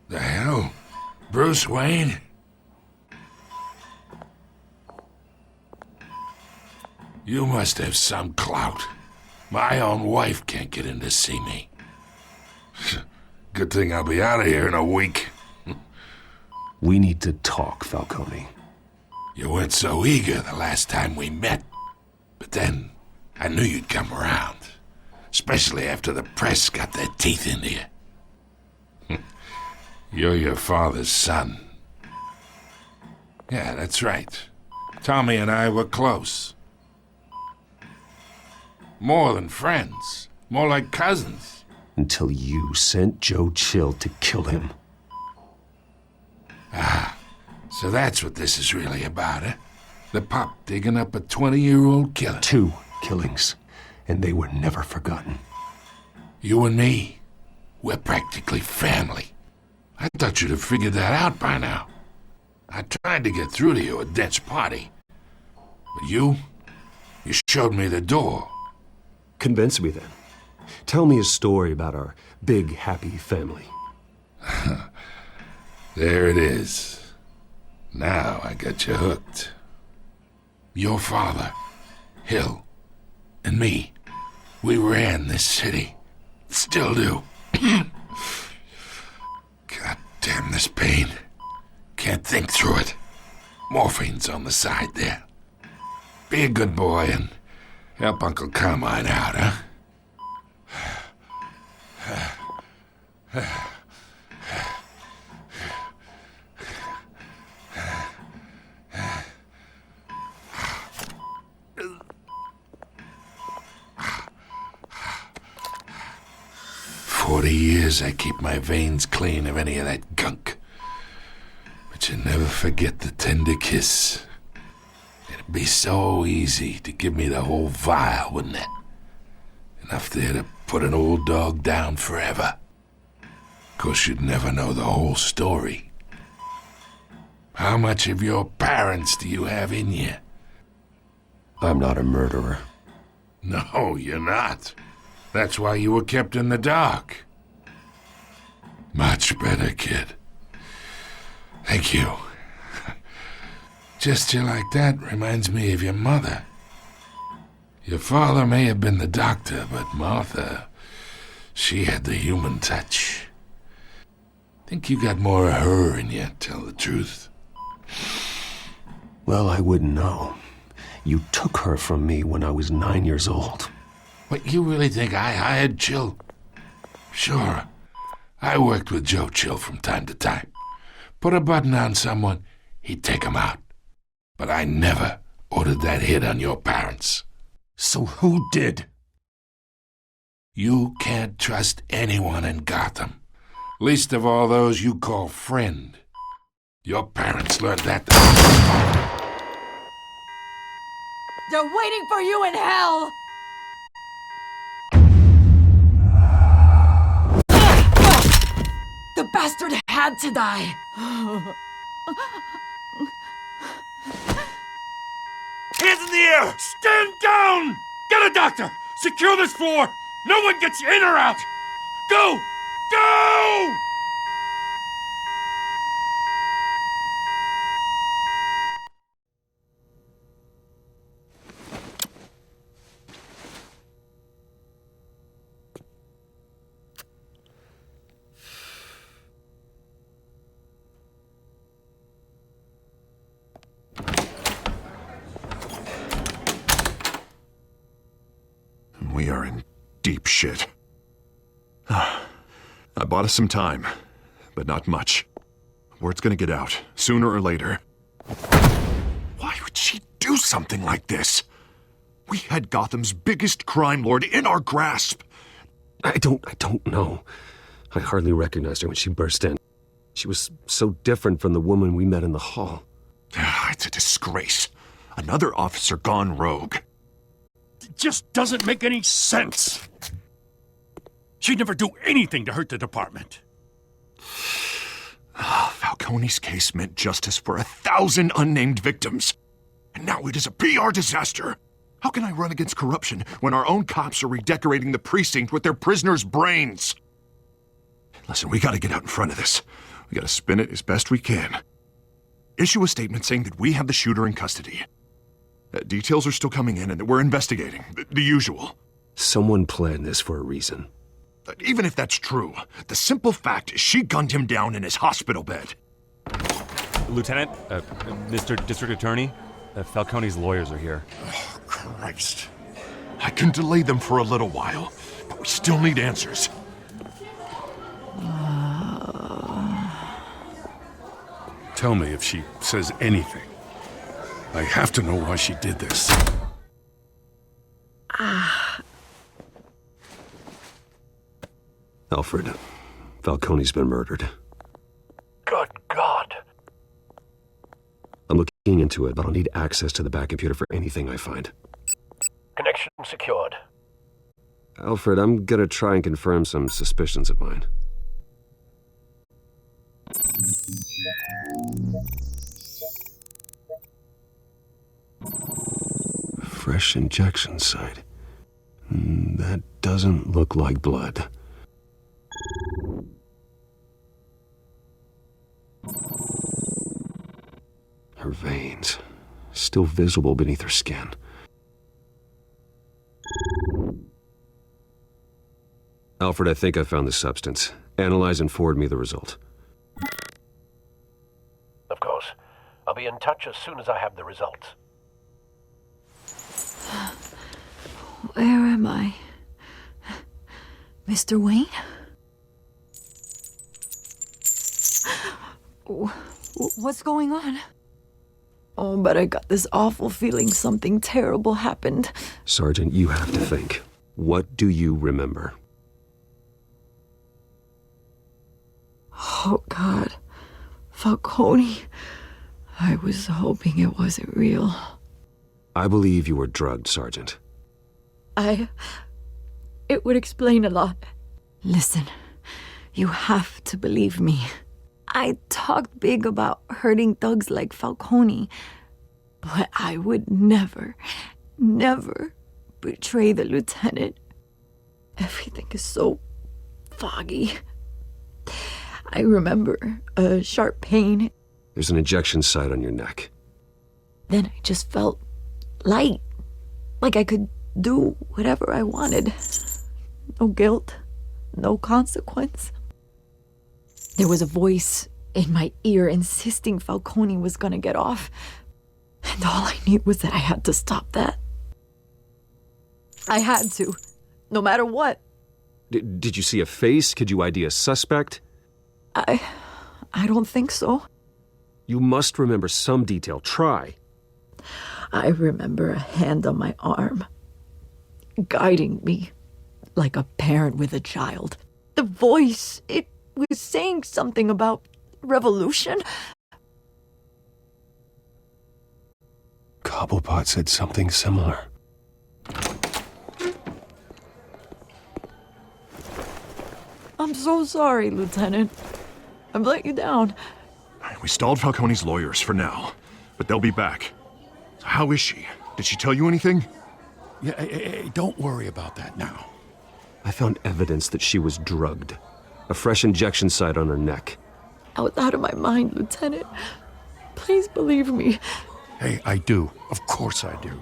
The hell? Bruce Wayne? You must have some clout. My own wife can't get in to see me. Good thing I'll be out of here in a week. We need to talk, Falcone. You weren't so eager the last time we met. But then, I knew you'd come around. Especially after the press got their teeth into you. You're your father's son. Yeah, that's right. Tommy and I were close. More than friends. More like cousins. Until you sent Joe Chill to kill him. Ah, so that's what this is really about, eh? The pup digging up a 20-year-old killer. 2 killings, and they were never forgotten. You and me, we're practically family. I thought you'd have figured that out by now. I tried to get through to you at Dent's party. But you showed me the door. Convince me then. Tell me a story about our big, happy family. There it is. Now I got you hooked. Your father, Hill, and me, we ran this city. Still do. God damn this pain. Can't think through it. Morphine's on the side there. Be a good boy and help Uncle Carmine out, huh? 40 years I keep my veins clean of any of that gunk. But you never forget the tender kiss. It'd be so easy to give me the whole vial, wouldn't it? Enough there to put an old dog down forever. Of course, you'd never know the whole story. How much of your parents do you have in you? I'm not a murderer. No, you're not. That's why you were kept in the dark. Much better, kid. Thank you. Gesture like that reminds me of your mother. Your father may have been the doctor, but Martha, she had the human touch. Think you got more of her in you, tell the truth. Well, I wouldn't know. You took her from me when I was 9 years old. What, you really think I hired Chill? Sure. I worked with Joe Chill from time to time. Put a button on someone, he'd take him out. But I never ordered that hit on your parents. So who did? You can't trust anyone in Gotham. Least of all those you call friend. Your parents learned that. They're waiting for you in hell! The bastard had to die! Hands in the air! Stand down! Get a doctor! Secure this floor! No one gets in or out! Go! Go! We are in deep shit. I bought us some time, but not much. Word's gonna get out, sooner or later. Why would she do something like this? We had Gotham's biggest crime lord in our grasp. I don't know. I hardly recognized her when she burst in. She was so different from the woman we met in the hall. It's a disgrace. Another officer gone rogue. It just doesn't make any sense. She'd never do anything to hurt the department. Falcone's case meant justice for 1,000 unnamed victims. And now it is a PR disaster. How can I run against corruption when our own cops are redecorating the precinct with their prisoners' brains? Listen, we gotta get out in front of this. We gotta spin it as best we can. Issue a statement saying that we have the shooter in custody. Details are still coming in and that we're investigating. The usual. Someone planned this for a reason. Even if that's true, the simple fact is she gunned him down in his hospital bed. Lieutenant, Mr. District Attorney, Falcone's lawyers are here. Oh, Christ. I can delay them for a little while, but we still need answers. Tell me if she says anything. I have to know why she did this. Alfred, Falcone's been murdered. Good God. I'm looking into it, but I'll need access to the back computer for anything I find. Connection secured. Alfred, I'm gonna try and confirm some suspicions of mine. Fresh injection site. That doesn't look like blood. Her veins, still visible beneath her skin. Alfred, I think I found the substance. Analyze and forward me the result. Of course. I'll be in touch as soon as I have the results. Where am I? Mr. Wayne? What's going on? Oh, but I got this awful feeling something terrible happened. Sergeant, you have to think. What do you remember? Oh, God. Falcone. I was hoping it wasn't real. I believe you were drugged, Sergeant. It would explain a lot. Listen, you have to believe me. I talked big about hurting thugs like Falcone, but I would never betray the lieutenant. Everything is so foggy. I remember a sharp pain. There's an injection site on your neck. Then I just felt light, like I could do whatever I wanted. No guilt, no consequence. There was a voice in my ear insisting Falcone was gonna get off. And all I knew was that I had to stop that. I had to, no matter what. Did you see a face? Could you ID a suspect? I don't think so. You must remember some detail. Try. I remember a hand on my arm, guiding me like a parent with a child. The voice, it was saying something about revolution. Cobblepot said something similar. I'm so sorry, Lieutenant. I've let you down. We stalled Falcone's lawyers for now, but they'll be back. How is she? Did she tell you anything? Yeah, hey, don't worry about that now. I found evidence that she was drugged. A fresh injection site on her neck. I was out of my mind, Lieutenant. Please believe me. Hey, I do. Of course I do.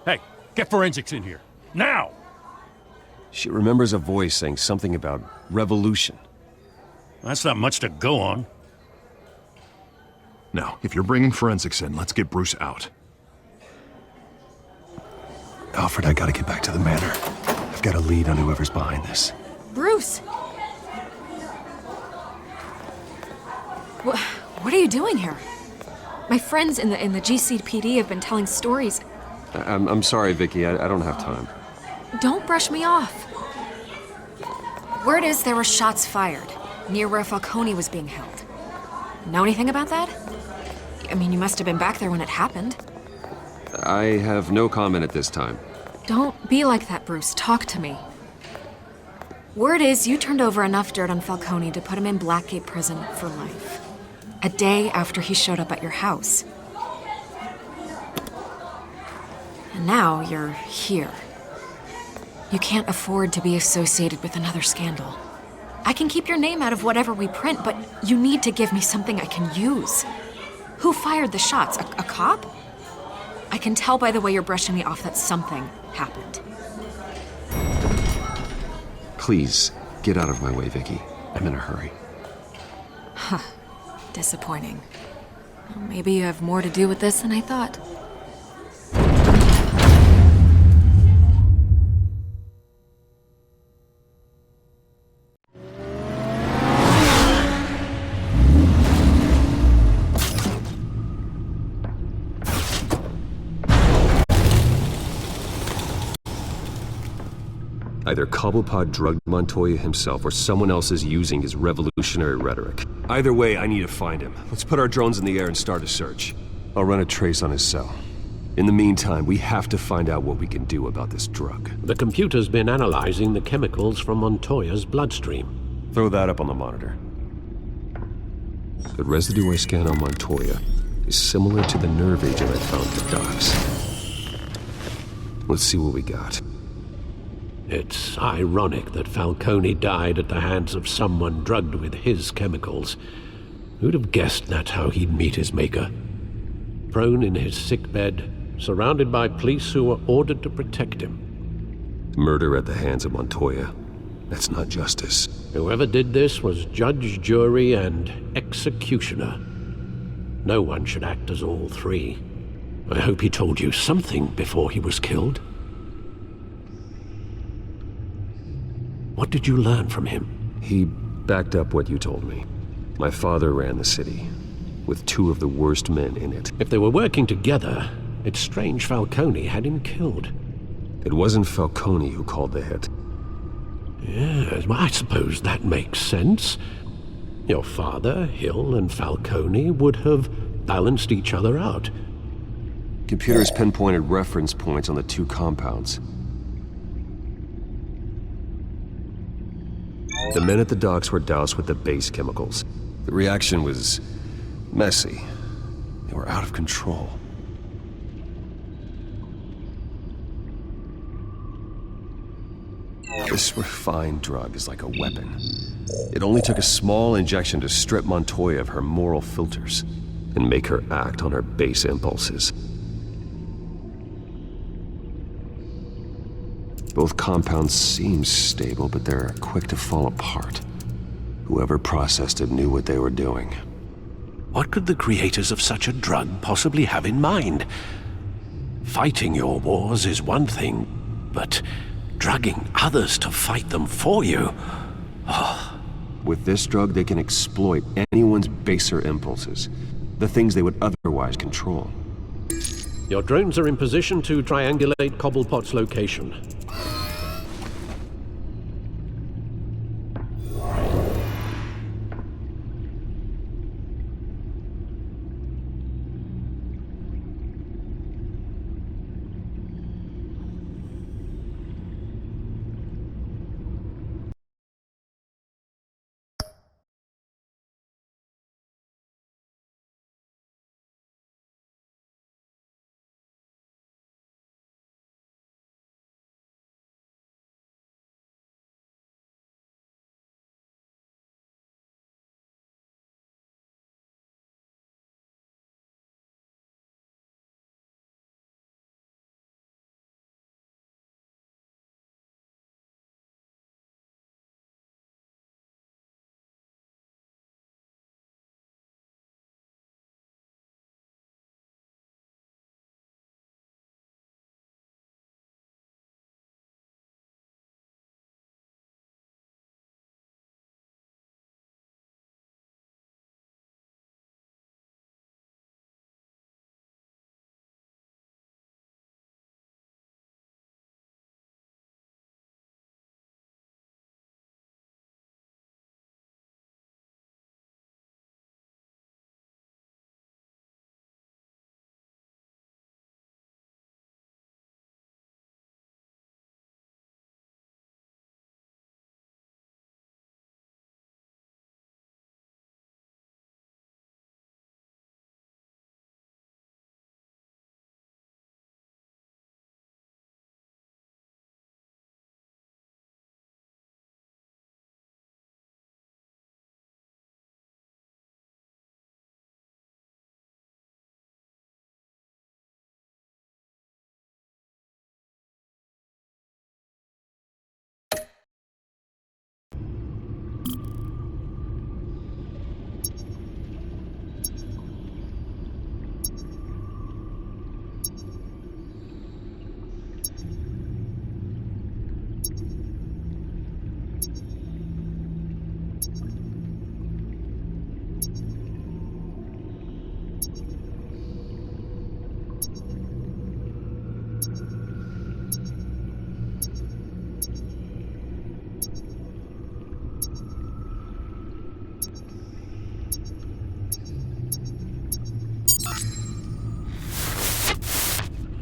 Hey, get forensics in here. Now! She remembers a voice saying something about revolution. That's not much to go on. Now, if you're bringing forensics in, let's get Bruce out. Alfred, I gotta get back to the manor. I've got a lead on whoever's behind this. Bruce! What are you doing here? My friends in the GCPD have been telling stories. I'm sorry, Vicky. I don't have time. Don't brush me off. Word is there were shots fired near where Falcone was being held. Know anything about that? I mean, you must have been back there when it happened. I have no comment at this time. Don't be like that, Bruce. Talk to me. Word is you turned over enough dirt on Falcone to put him in Blackgate Prison for life. A day after he showed up at your house. And now you're here. You can't afford to be associated with another scandal. I can keep your name out of whatever we print, but you need to give me something I can use. Who fired the shots? A cop? I can tell by the way you're brushing me off that something happened. Please, get out of my way, Vicky. I'm in a hurry. Huh. Disappointing. Maybe you have more to do with this than I thought. Either Cobblepot drugged Montoya himself or someone else is using his revolutionary rhetoric. Either way, I need to find him. Let's put our drones in the air and start a search. I'll run a trace on his cell. In the meantime, we have to find out what we can do about this drug. The computer's been analyzing the chemicals from Montoya's bloodstream. Throw that up on the monitor. The residue I scan on Montoya is similar to the nerve agent I found at the docks. Let's see what we got. It's ironic that Falcone died at the hands of someone drugged with his chemicals. Who'd have guessed that's how he'd meet his maker? Prone in his sickbed, surrounded by police who were ordered to protect him. Murder at the hands of Montoya. That's not justice. Whoever did this was judge, jury, and executioner. No one should act as all three. I hope he told you something before he was killed. What did you learn from him? He backed up what you told me. My father ran the city, with two of the worst men in it. If they were working together, it's strange Falcone had him killed. It wasn't Falcone who called the hit. Yes, well, I suppose that makes sense. Your father, Hill, and Falcone would have balanced each other out. Computers pinpointed reference points on the two compounds. The men at the docks were doused with the base chemicals. The reaction was messy. They were out of control. This refined drug is like a weapon. It only took a small injection to strip Montoya of her moral filters and make her act on her base impulses. Both compounds seem stable, but they're quick to fall apart. Whoever processed it knew what they were doing. What could the creators of such a drug possibly have in mind? Fighting your wars is one thing, but drugging others to fight them for you? Oh. With this drug, they can exploit anyone's baser impulses, the things they would otherwise control. Your drones are in position to triangulate Cobblepot's location.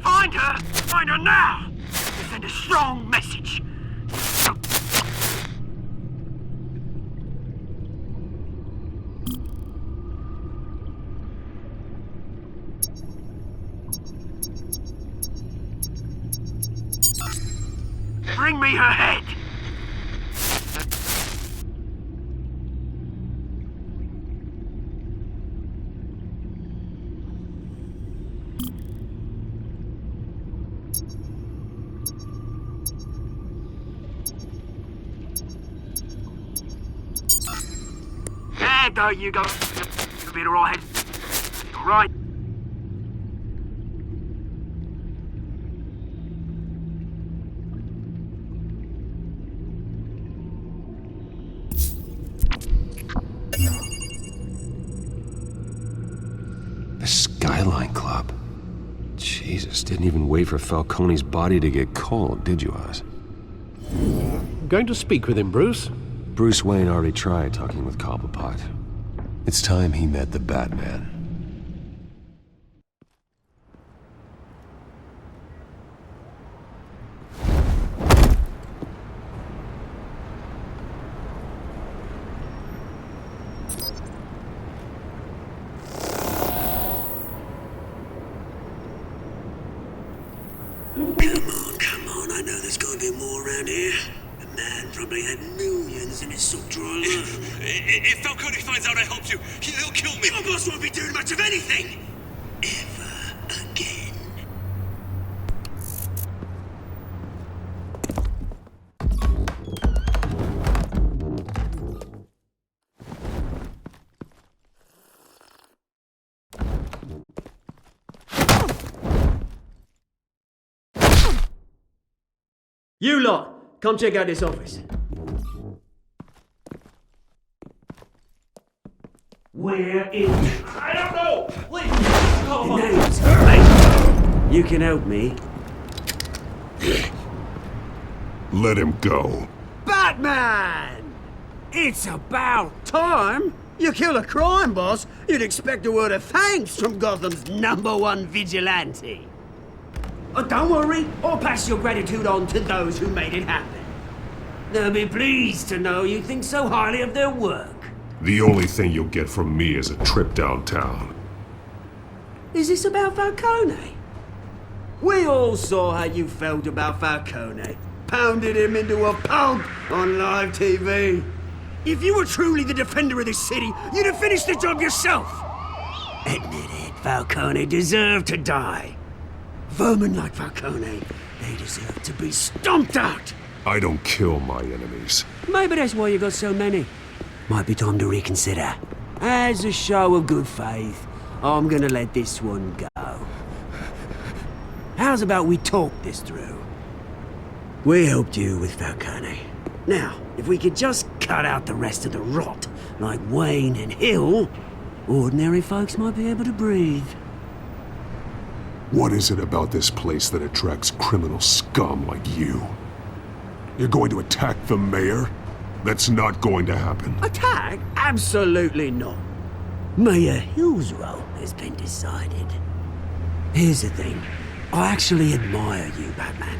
Find her! Find her now! To send a strong message. Bring me her head! There you go. You'll be all right. All right. The Skyline Club. Jesus, didn't even wait for Falcone's body to get cold, did you, Oz? Going to speak with him, Bruce? Bruce Wayne already tried talking with Cobblepot. It's time he met the Batman. Come on, I know there's gotta be more around here. The man probably had millions in his sock-drawer love. If Falcone finds out I helped you, he'll kill me. Your boss won't be doing much of anything. Ever again. You lot, come check out this office. Where is... I don't know! Please, come on! Names, mate. You can help me. Let him go. Batman! It's about time. You kill a crime boss, you'd expect a word of thanks from Gotham's #1 vigilante. Oh, don't worry, I'll pass your gratitude on to those who made it happen. They'll be pleased to know you think so highly of their work. The only thing you'll get from me is a trip downtown. Is this about Falcone? We all saw how you felt about Falcone. Pounded him into a pulp on live TV. If you were truly the defender of this city, you'd have finished the job yourself. Admit it, Falcone deserved to die. Vermin like Falcone, they deserve to be stomped out. I don't kill my enemies. Maybe that's why you got so many. Might be time to reconsider. As a show of good faith, I'm gonna let this one go. How's about we talk this through? We helped you with Falcone. Now, if we could just cut out the rest of the rot, like Wayne and Hill, ordinary folks might be able to breathe. What is it about this place that attracts criminal scum like you? You're going to attack the mayor? That's not going to happen. Attack? Absolutely not. Mayor Hill's role has been decided. Here's the thing. I actually admire you, Batman.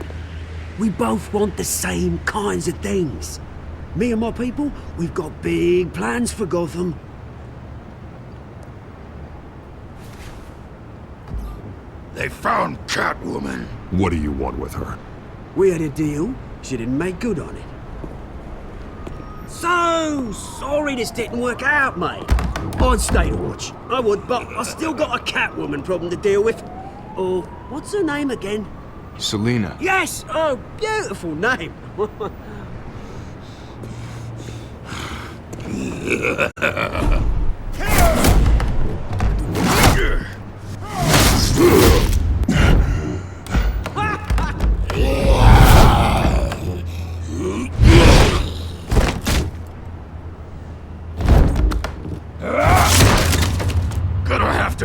We both want the same kinds of things. Me and my people, we've got big plans for Gotham. They found Catwoman. What do you want with her? We had a deal. She didn't make good on it. So sorry this didn't work out, mate. I'd stay to watch. I would, but I still got a Catwoman problem to deal with. Oh, what's her name again? Selina. Yes! Oh, beautiful name.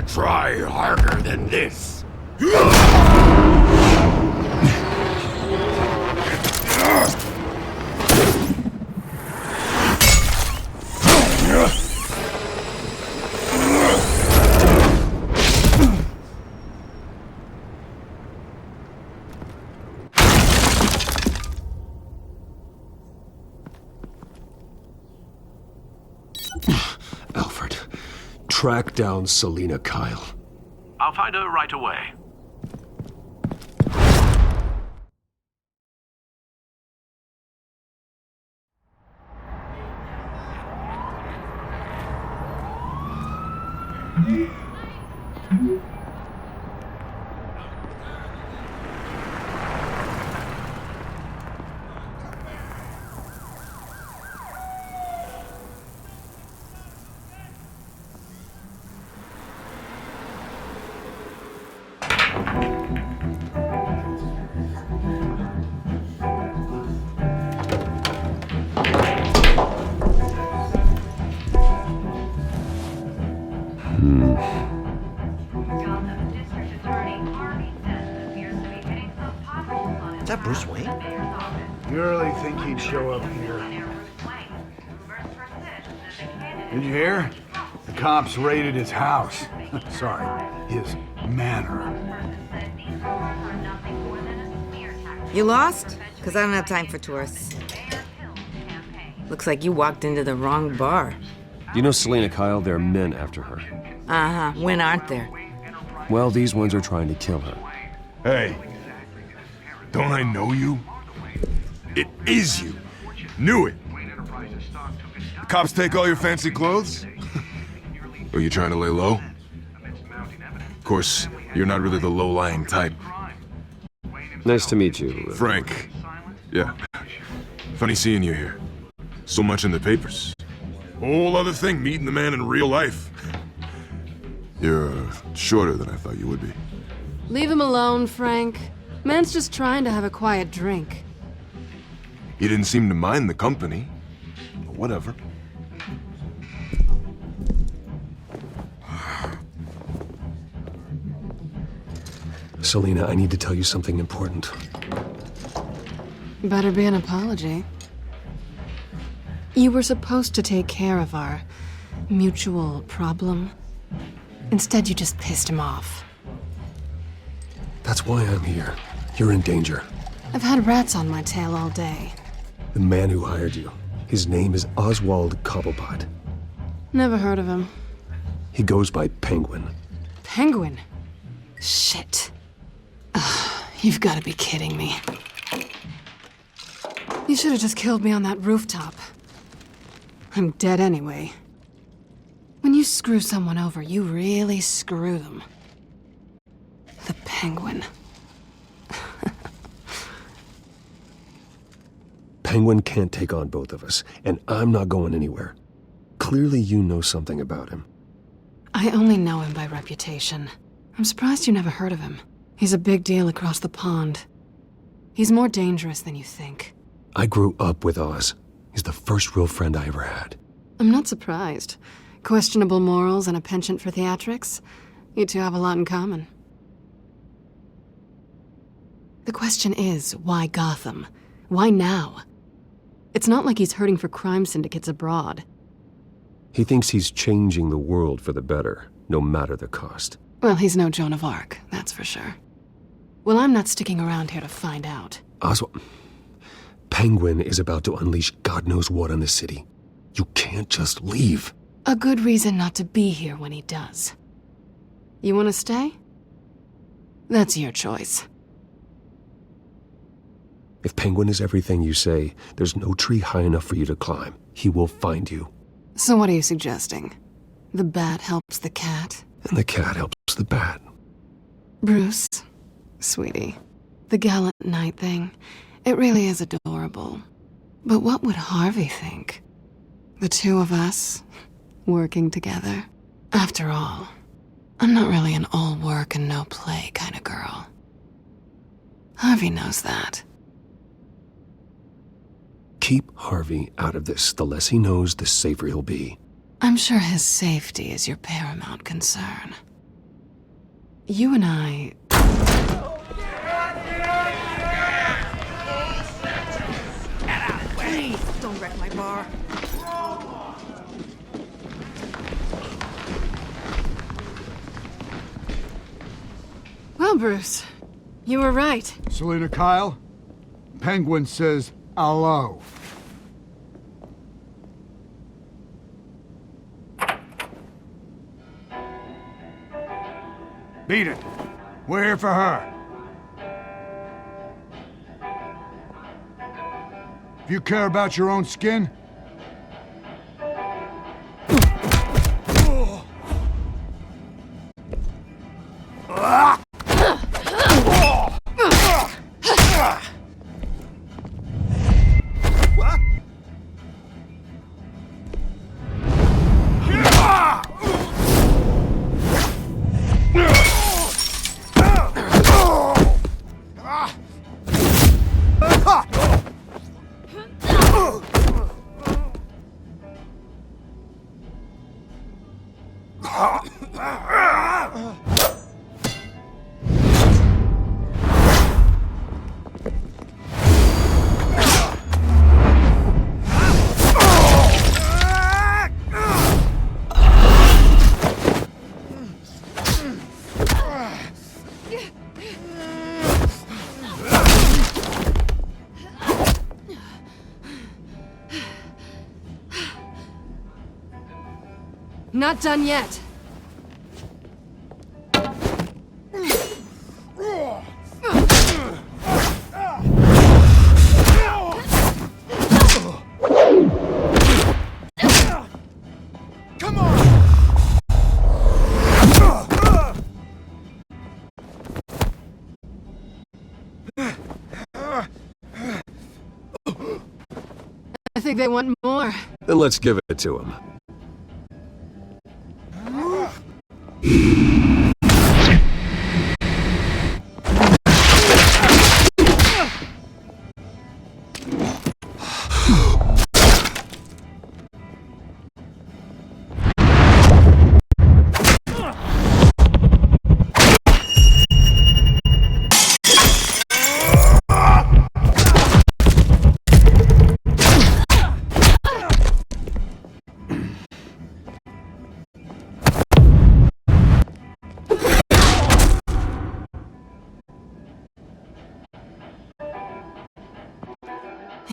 Try harder than this. Alfred, track down Selina Kyle. I'll find her right away. Is that Bruce Wayne? You really think he'd show up here? Did you hear? The cops raided his house. Sorry, his manor. You lost? Because I don't have time for tourists. Looks like you walked into the wrong bar. You know Selina Kyle? There are men after her. Uh-huh. When aren't there? Well, these ones are trying to kill her. Hey, don't I know you? It is you. Knew it. The cops take all your fancy clothes? Are you trying to lay low? Of course, you're not really the low-lying type. Nice to meet you. Frank. Yeah. Funny seeing you here. So much in the papers. Whole other thing, meeting the man in real life. You're shorter than I thought you would be. Leave him alone, Frank. Man's just trying to have a quiet drink. You didn't seem to mind the company. But whatever. Selina, I need to tell you something important. Better be an apology. You were supposed to take care of our mutual problem. Instead, you just pissed him off. That's why I'm here. You're in danger. I've had rats on my tail all day. The man who hired you, his name is Oswald Cobblepot. Never heard of him. He goes by Penguin. Penguin? Shit. Ugh, you've got to be kidding me. You should have just killed me on that rooftop. I'm dead anyway. When you screw someone over, you really screw them. The Penguin. Penguin can't take on both of us, and I'm not going anywhere. Clearly you know something about him. I only know him by reputation. I'm surprised you never heard of him. He's a big deal across the pond. He's more dangerous than you think. I grew up with Oz. He's the first real friend I ever had. I'm not surprised. Questionable morals and a penchant for theatrics. You two have a lot in common. The question is, why Gotham? Why now? It's not like he's hurting for crime syndicates abroad. He thinks he's changing the world for the better, no matter the cost. Well, he's no Joan of Arc, that's for sure. Well, I'm not sticking around here to find out. Oswald, Penguin is about to unleash God knows what on the city. You can't just leave. A good reason not to be here when he does. You want to stay? That's your choice. If Penguin is everything you say, there's no tree high enough for you to climb. He will find you. So what are you suggesting? The bat helps the cat? And the cat helps the bat. Bruce, sweetie, the gallant knight thing, it really is adorable. But what would Harvey think? The two of us, working together? After all, I'm not really an all work and no play kind of girl. Harvey knows that. Keep Harvey out of this. The less he knows, the safer he'll be. I'm sure his safety is your paramount concern. You and I... Please, don't wreck my bar. Well, Bruce, you were right. Selena Kyle, Penguin says hello. Beat it. We're here for her. If you care about your own skin, Not done yet. come on! I think they want more. Then let's give it to him.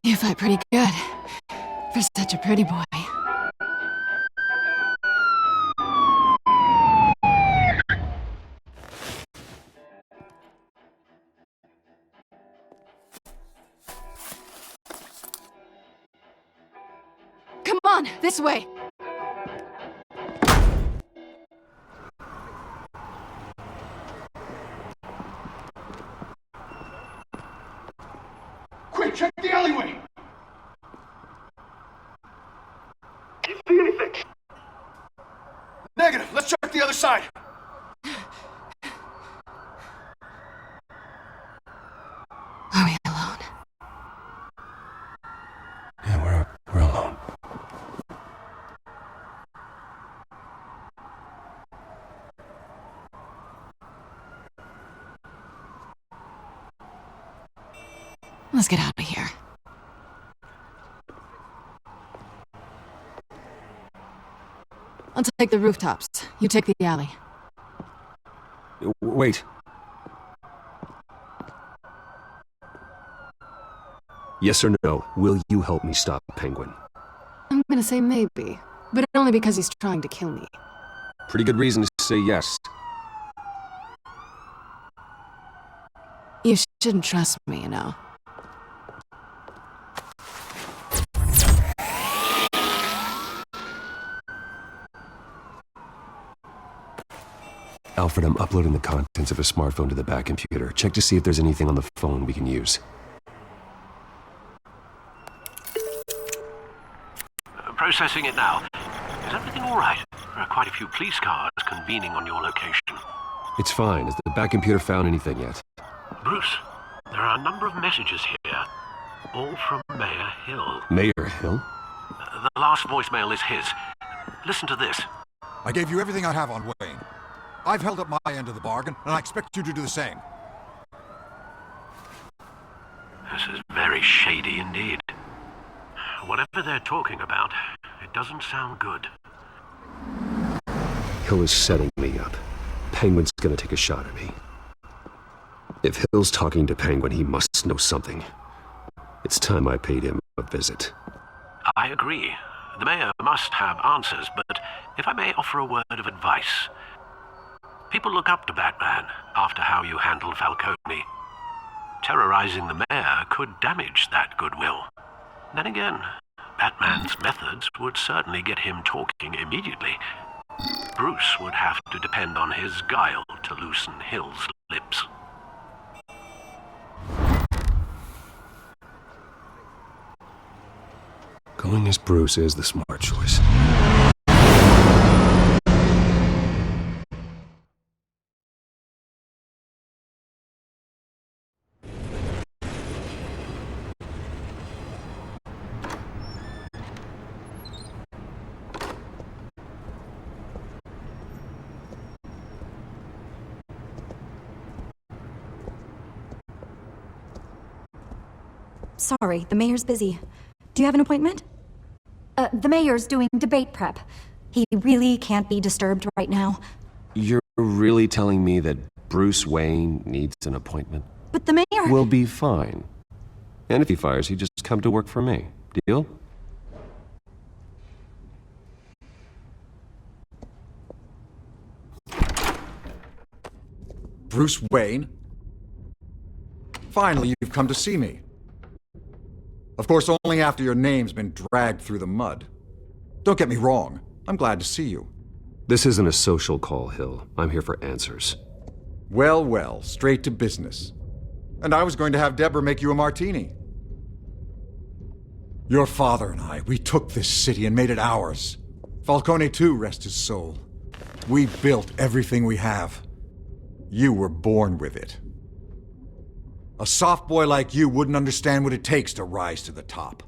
You fight pretty good. For such a pretty boy. Come on, this way! Quick, check the alleyway! You see anything? Negative, let's check the other side. Are we alone? Yeah, we're alone. Let's get out of here. I'll take the rooftops. You take the alley. Wait. Yes or no, will you help me stop Penguin? I'm gonna say maybe, but only because he's trying to kill me. Pretty good reason to say yes. You shouldn't trust me, you know. Alfred, I'm uploading the contents of a smartphone to the back computer. Check to see if there's anything on the phone we can use. Processing it now. Is everything all right? There are quite a few police cars convening on your location. It's fine. Has the back computer found anything yet? Bruce, there are a number of messages here, all from Mayor Hill. Mayor Hill? The last voicemail is his. Listen to this. I gave you everything I have on Wayne. I've held up my end of the bargain, and I expect you to do the same. This is very shady indeed. Whatever they're talking about, it doesn't sound good. Hill is setting me up. Penguin's gonna take a shot at me. If Hill's talking to Penguin, he must know something. It's time I paid him a visit. I agree. The mayor must have answers, but if I may offer a word of advice. People look up to Batman after how you handled Falcone. Terrorizing the mayor could damage that goodwill. Then again, Batman's methods would certainly get him talking immediately. Bruce would have to depend on his guile to loosen Hill's lips. Going as Bruce is the smart choice. Sorry, the mayor's busy. Do you have an appointment? The mayor's doing debate prep. He really can't be disturbed right now. You're really telling me that Bruce Wayne needs an appointment? But the mayor... We'll be fine. And if he fires, he just come to work for me. Deal? Bruce Wayne? Finally, you've come to see me. Of course, only after your name's been dragged through the mud. Don't get me wrong, I'm glad to see you. This isn't a social call, Hill. I'm here for answers. Well, well, straight to business. And I was going to have Deborah make you a martini. Your father and I, we took this city and made it ours. Falcone too, rest his soul. We built everything we have. You were born with it. A soft boy like you wouldn't understand what it takes to rise to the top.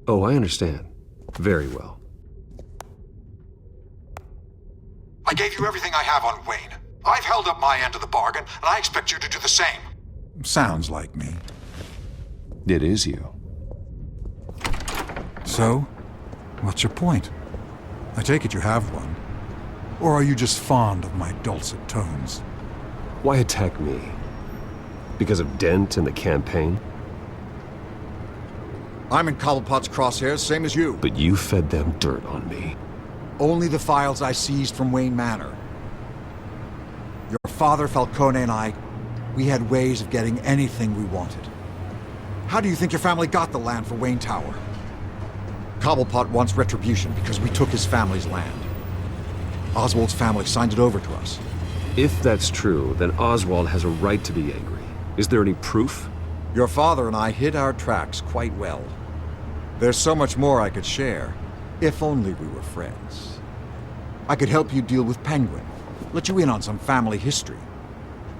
Oh, I understand. Very well. I gave you everything I have on Wayne. I've held up my end of the bargain, and I expect you to do the same. Sounds like me. It is you. So, what's your point? I take it you have one. Or are you just fond of my dulcet tones? Why attack me? Because of Dent and the campaign? I'm in Cobblepot's crosshairs, same as you. But you fed them dirt on me. Only the files I seized from Wayne Manor. Your father, Falcone, and I, we had ways of getting anything we wanted. How do you think your family got the land for Wayne Tower? Cobblepot wants retribution because we took his family's land. Oswald's family signed it over to us. If that's true, then Oswald has a right to be angry. Is there any proof? Your father and I hid our tracks quite well. There's so much more I could share, if only we were friends. I could help you deal with Penguin, let you in on some family history.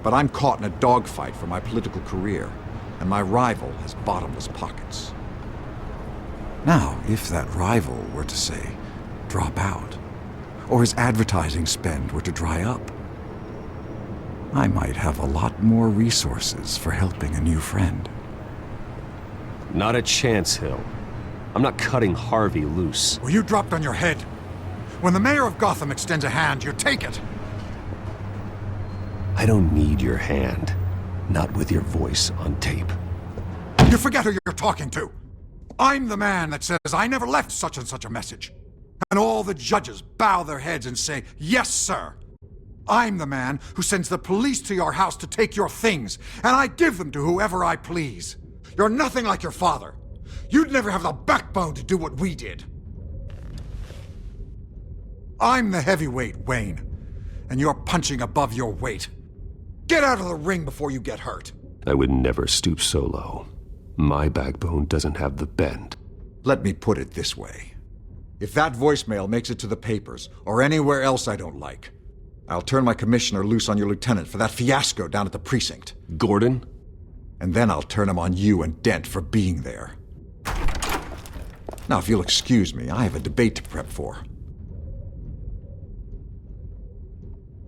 But I'm caught in a dogfight for my political career, and my rival has bottomless pockets. Now, if that rival were to say, drop out, or his advertising spend were to dry up, I might have a lot more resources for helping a new friend. Not a chance, Hill. I'm not cutting Harvey loose. Well, you dropped on your head. When the mayor of Gotham extends a hand, you take it. I don't need your hand. Not with your voice on tape. You forget who you're talking to. I'm the man that says I never left such and such a message. And all the judges bow their heads and say, yes, sir. I'm the man who sends the police to your house to take your things, and I give them to whoever I please. You're nothing like your father. You'd never have the backbone to do what we did. I'm the heavyweight, Wayne, and you're punching above your weight. Get out of the ring before you get hurt. I would never stoop so low. My backbone doesn't have the bend. Let me put it this way. If that voicemail makes it to the papers, or anywhere else I don't like, I'll turn my commissioner loose on your lieutenant for that fiasco down at the precinct. Gordon? And then I'll turn him on you and Dent for being there. Now, if you'll excuse me, I have a debate to prep for.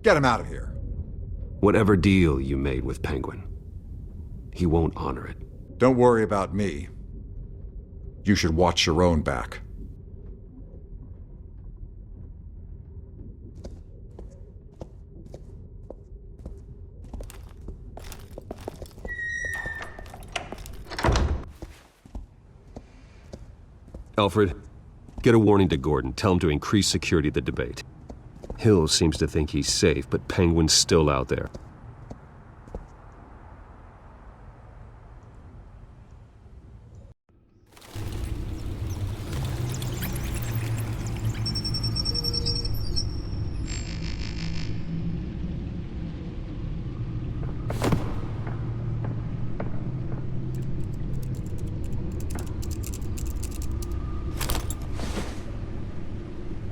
Get him out of here. Whatever deal you made with Penguin, he won't honor it. Don't worry about me. You should watch your own back. Alfred, get a warning to Gordon. Tell him to increase security at the debate. Hill seems to think he's safe, but Penguin's still out there.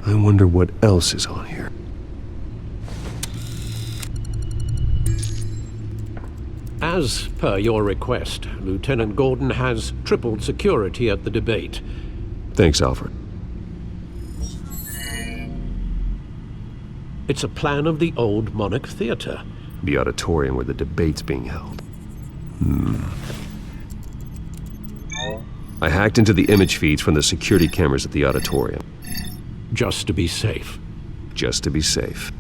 I wonder what else is on here. As per your request, Lieutenant Gordon has tripled security at the debate. Thanks, Alfred. It's a plan of the old Monarch Theater. The auditorium where the debate's being held. I hacked into the image feeds from the security cameras at the auditorium. Just to be safe. Just to be safe.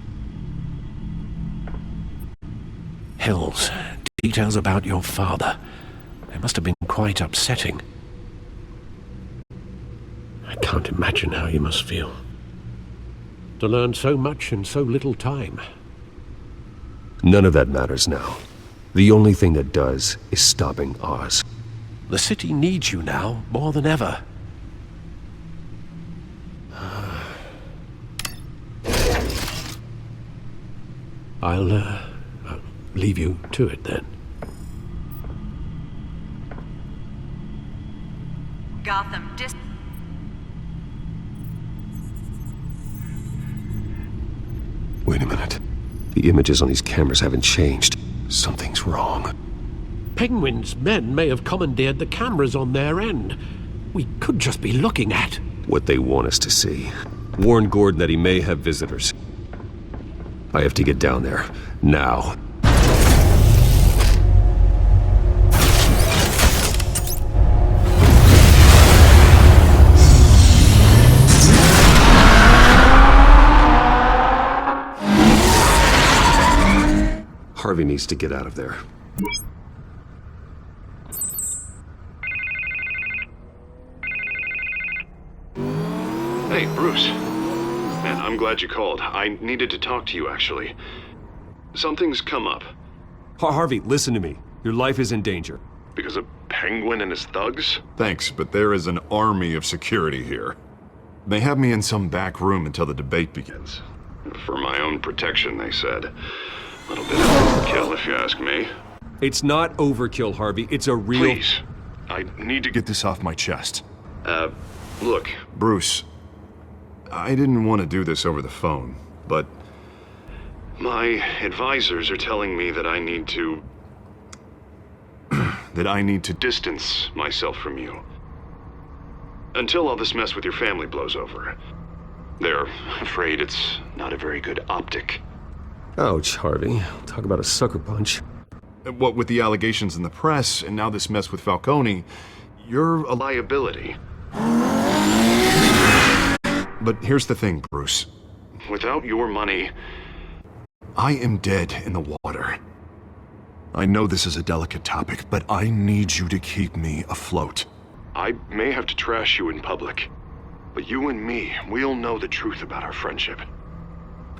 Hills, details about your father. They must have been quite upsetting. I can't imagine how you must feel. To learn so much in so little time. None of that matters now. The only thing that does is stopping Oz. The city needs you now more than ever. I'll leave you to it then. Gotham Wait a minute. The images on these cameras haven't changed. Something's wrong. Penguin's men may have commandeered the cameras on their end. We could just be looking at what they want us to see. Warn Gordon that he may have visitors. I have to get down there. Now. Harvey needs to get out of there. Hey, Bruce. Man, I'm glad you called. I needed to talk to you, actually. Something's come up. Harvey, listen to me. Your life is in danger. Because of Penguin and his thugs? Thanks, but there is an army of security here. They have me in some back room until the debate begins. For my own protection, they said. A little bit of overkill, if you ask me. It's not overkill, Harvey. It's a real... Please. I need to Get this off my chest. Look. Bruce, I didn't want to do this over the phone, but... My advisors are telling me that I need to... that I need to distance myself from you. Until all this mess with your family blows over. They're afraid it's not a very good optic. Ouch, Harvey. Talk about a sucker punch. What with the allegations in the press, and now this mess with Falcone, you're a liability. But here's the thing, Bruce. Without your money... I am dead in the water. I know this is a delicate topic, but I need you to keep me afloat. I may have to trash you in public, but you and me, we'll know the truth about our friendship.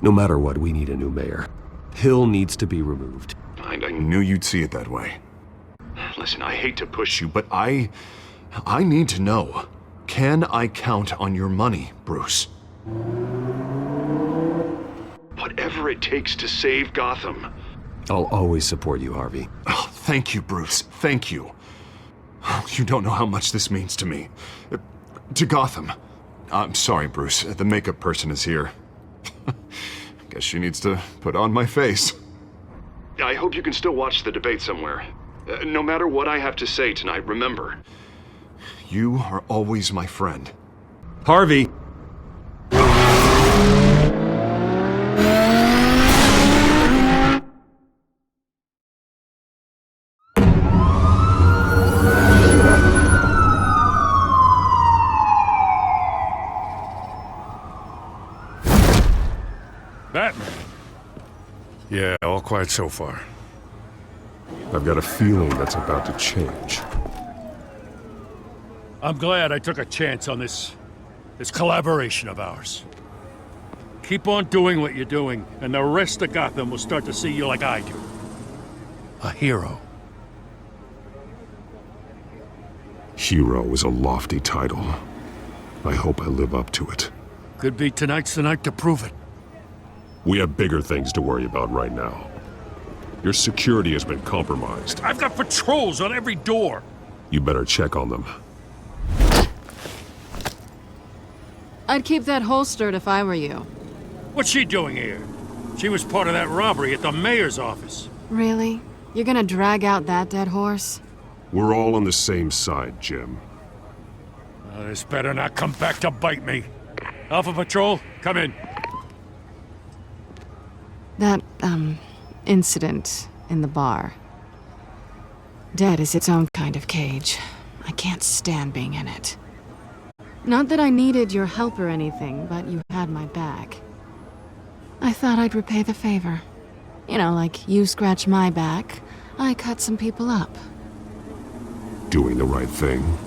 No matter what, we need a new mayor. Hill needs to be removed. I knew you'd see it that way. Listen, I hate to push you, but I need to know. Can I count on your money, Bruce? Whatever it takes to save Gotham. I'll always support you, Harvey. Oh, thank you, Bruce. Thank you. You don't know how much this means to me. To Gotham. I'm sorry, Bruce. The makeup person is here. Guess she needs to put on my face. I hope you can still watch the debate somewhere. No matter what I have to say tonight, remember. You are always my friend. Harvey! Batman? Yeah, all quiet so far. I've got a feeling that's about to change. I'm glad I took a chance on this collaboration of ours. Keep on doing what you're doing, and the rest of Gotham will start to see you like I do. A hero. Hero is a lofty title. I hope I live up to it. Could be tonight's the night to prove it. We have bigger things to worry about right now. Your security has been compromised. I've got patrols on every door. You better check on them. I'd keep that holstered if I were you. What's she doing here? She was part of that robbery at the mayor's office. Really? You're gonna drag out that dead horse? We're all on the same side, Jim. This better not come back to bite me. Alpha Patrol, come in. That, incident in the bar. Dead is its own kind of cage. I can't stand being in it. Not that I needed your help or anything, but you had my back. I thought I'd repay the favor. You know, like you scratch my back, I cut some people up. Doing the right thing.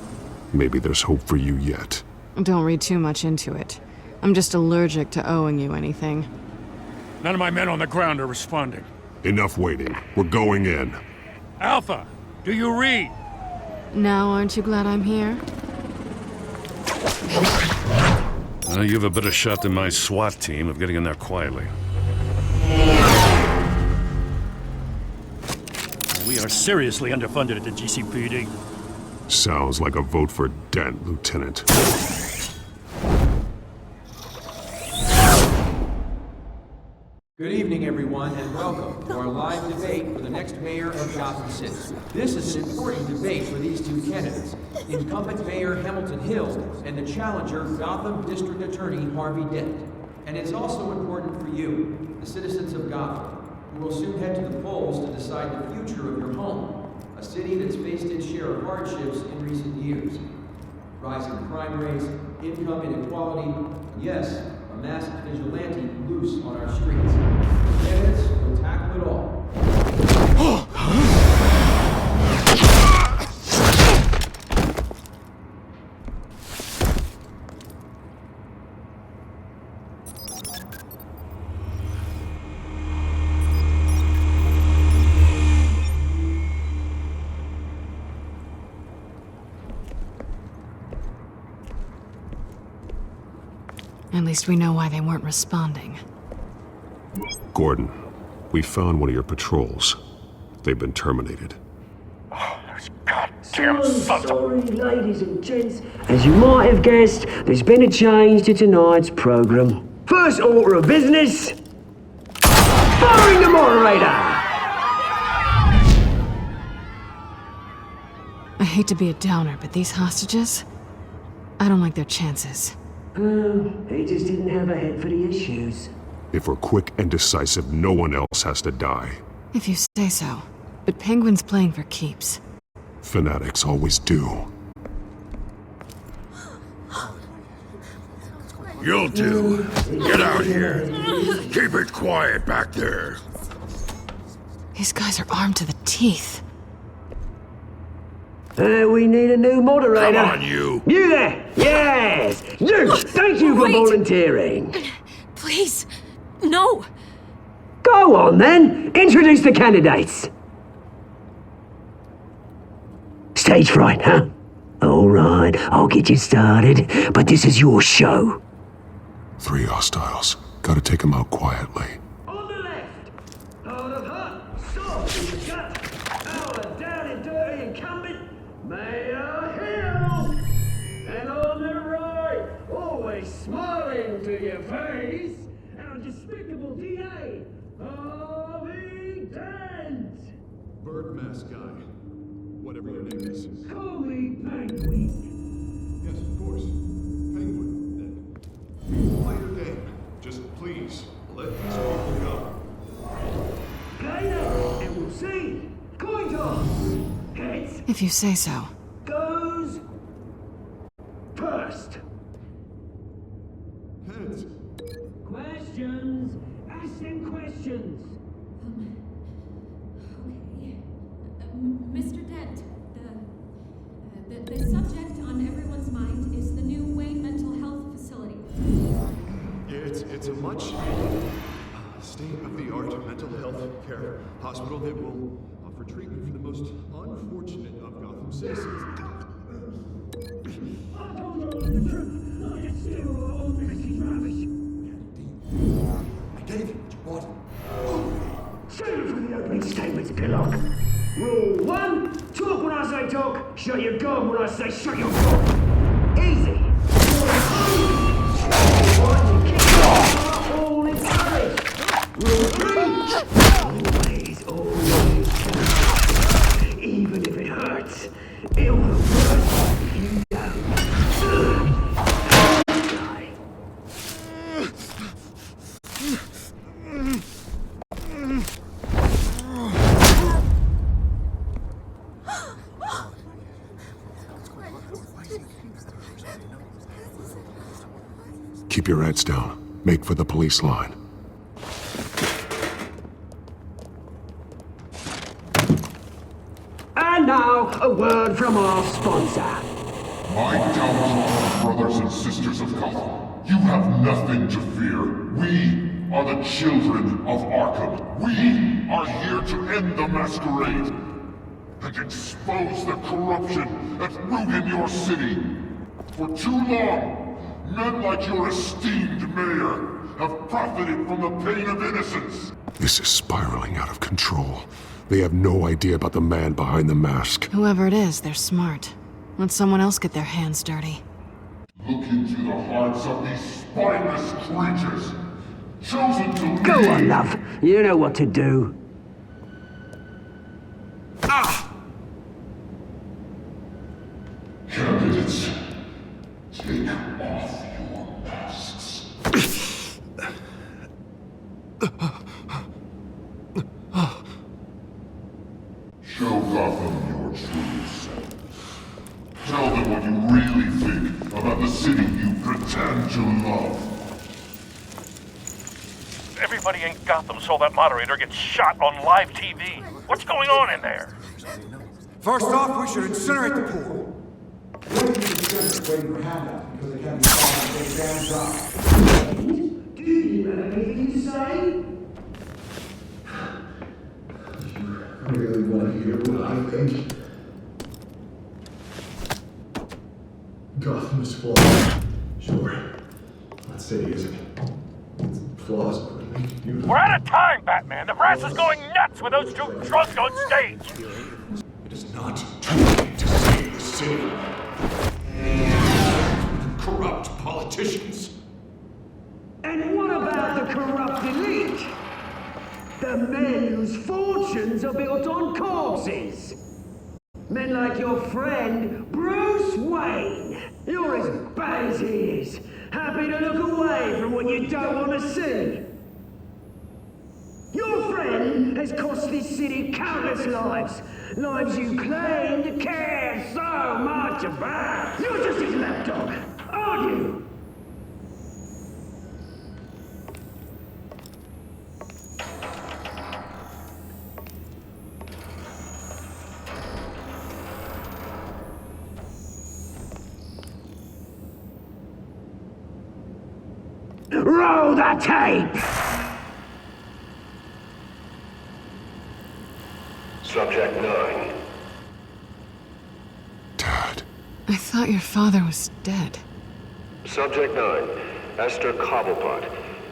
Maybe there's hope for you yet. Don't read too much into it. I'm just allergic to owing you anything. None of my men on the ground are responding. Enough waiting. We're going in. Alpha, do you read? Now aren't you glad I'm here? You have a better shot than my SWAT team of getting in there quietly. We are seriously underfunded at the GCPD. Sounds like a vote for Dent, Lieutenant. Good evening, everyone, and welcome to our live debate for the next mayor of Gotham City. This is an important debate for these two candidates, incumbent Mayor Hamilton Hill and the challenger, Gotham District Attorney Harvey Dent. And it's also important for you, the citizens of Gotham, who will soon head to the polls to decide the future of your home, a city that's faced its share of hardships in recent years. Rising crime rates, income inequality, and yes, a masked vigilante loose on our streets. The candidates will tackle it all. At least we know why they weren't responding. Gordon, we found one of your patrols. They've been terminated. So sorry, ladies and gents. As you might have guessed, there's been a change to tonight's program. First order of business, firing the moderator! I hate to be a downer, but these hostages? I don't like their chances. He just didn't have a head for the issues. If we're quick and decisive, no one else has to die. If you say so. But Penguin's playing for keeps. Fanatics always do. You'll do. Get out here. Keep it quiet back there. These guys are armed to the teeth. We need a new moderator. Come on, you. You there! Yes! You! Thank you for volunteering. Please, no. Go on then. Introduce the candidates. Stage fright, huh? All right, I'll get you started, but this is your show. 3 hostiles. Gotta take them out quietly. On the left, out of her, sword in the gut, our down and dirty incumbent, Mayor Hill. And on the right, always smiling to your face, our despicable DA, Harvey Dent. Bird mask guy. Whatever your name is. Call me Penguin. Yes, of course. Penguin. Then. Play your game. Just please, let these people go. Play now, and we'll see. Coin toss. Heads. If you say so. Goes first. Heads. Questions! Ask them questions! Mr. Dent, the subject on everyone's mind is the new Wayne Mental Health Facility. It's a much state-of-the-art mental health care hospital that will offer treatment for the most unfortunate of Gotham citizens. I gave you what you wanted. Save it for the opening statements, Pillock. Rule 1, talk when I say talk, shut your gob when I say shut your gob. Easy. All encouraged. Rule 3, always, even if it hurts, it'll hurt worse if you don't. Keep your heads down. Make for the police line. And now, a word from our sponsor. My downtrodden brothers and sisters of Gotham, you have nothing to fear. We are the children of Arkham. We are here to end the masquerade and expose the corruption that's rooted in your city. For too long, men like your esteemed mayor have profited from the pain of innocence. This is spiraling out of control. They have no idea about the man behind the mask. Whoever it is, they're smart. Let someone else get their hands dirty. Look into the hearts of these spineless creatures, chosen to Go on, love. You know what to do. Candidates, take off your masks. Show Gotham your true selves. Tell them what you really think about the city you pretend to love. Everybody in Gotham saw that moderator get shot on live TV. What's going on in there? First off, we should incinerate the pool. Waiting for handout because they can't be found to take damn job. Do you have anything to say? You really want to hear what I think? Gotham is flawed. Sure. That city isn't. Its flaws are really beautiful. We're out of time, Batman! The brass is going nuts with those two drunks on stage! It is not too late to save the city. Corrupt politicians. And what about the corrupt elite? The men whose fortunes are built on corpses. Men like your friend, Bruce Wayne. You're as bad as he is. Happy to look away from what you don't want to see. Your friend has cost this city countless lives. Lives you claim to care so much about. You're just his lapdog, aren't you? Roll the tape! Subject 9. I thought your father was dead. Subject 9. Esther Cobblepot.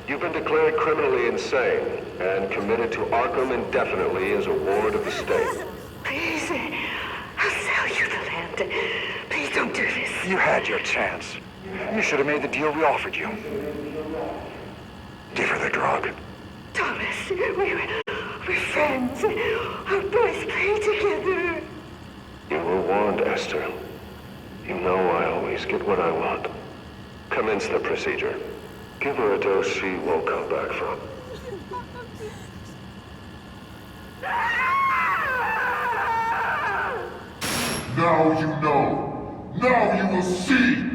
You've been declared criminally insane and committed to Arkham indefinitely as a ward of the state. Please, I'll sell you the land. Please don't do this. You had your chance. You should have made the deal we offered you. Give her the drug. Thomas, we're friends. Our boys play together. You were warned, Esther. You know I always get what I want. Commence the procedure. Give her a dose she won't come back from. Now you know. Now you will see.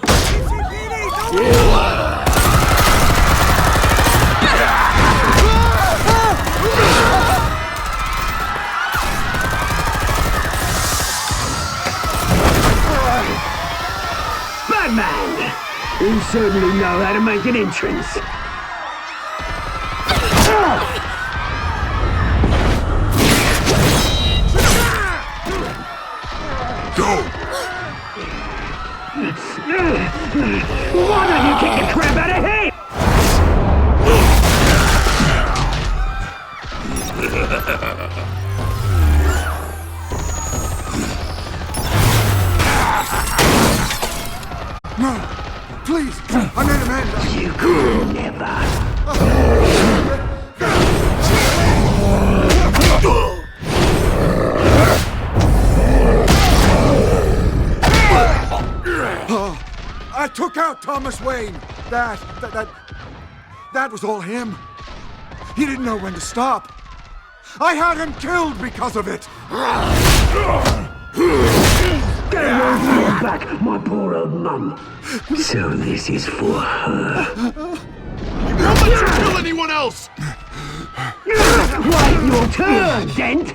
It's Batman! You certainly know how to make an entrance. Go! Why don't you kick the crap out of him? No! Please! I made Amanda! You could never. I took out Thomas Wayne! That was all him. He didn't know when to stop. I had him killed because of it! Get your back, my poor old mum. So this is for her. Don't let you kill anyone else! Wait your turn, Dent!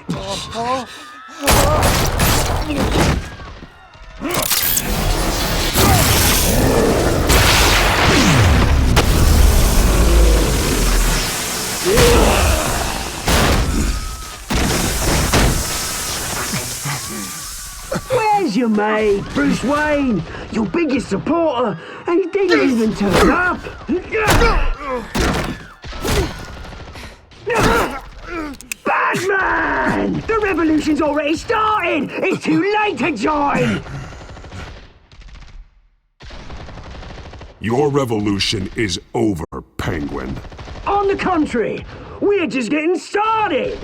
Where's your mate, Bruce Wayne? Your biggest supporter, and he didn't even turn up! Batman! The revolution's already started! It's too late to join! Your revolution is over, Penguin. On the contrary, we're just getting started!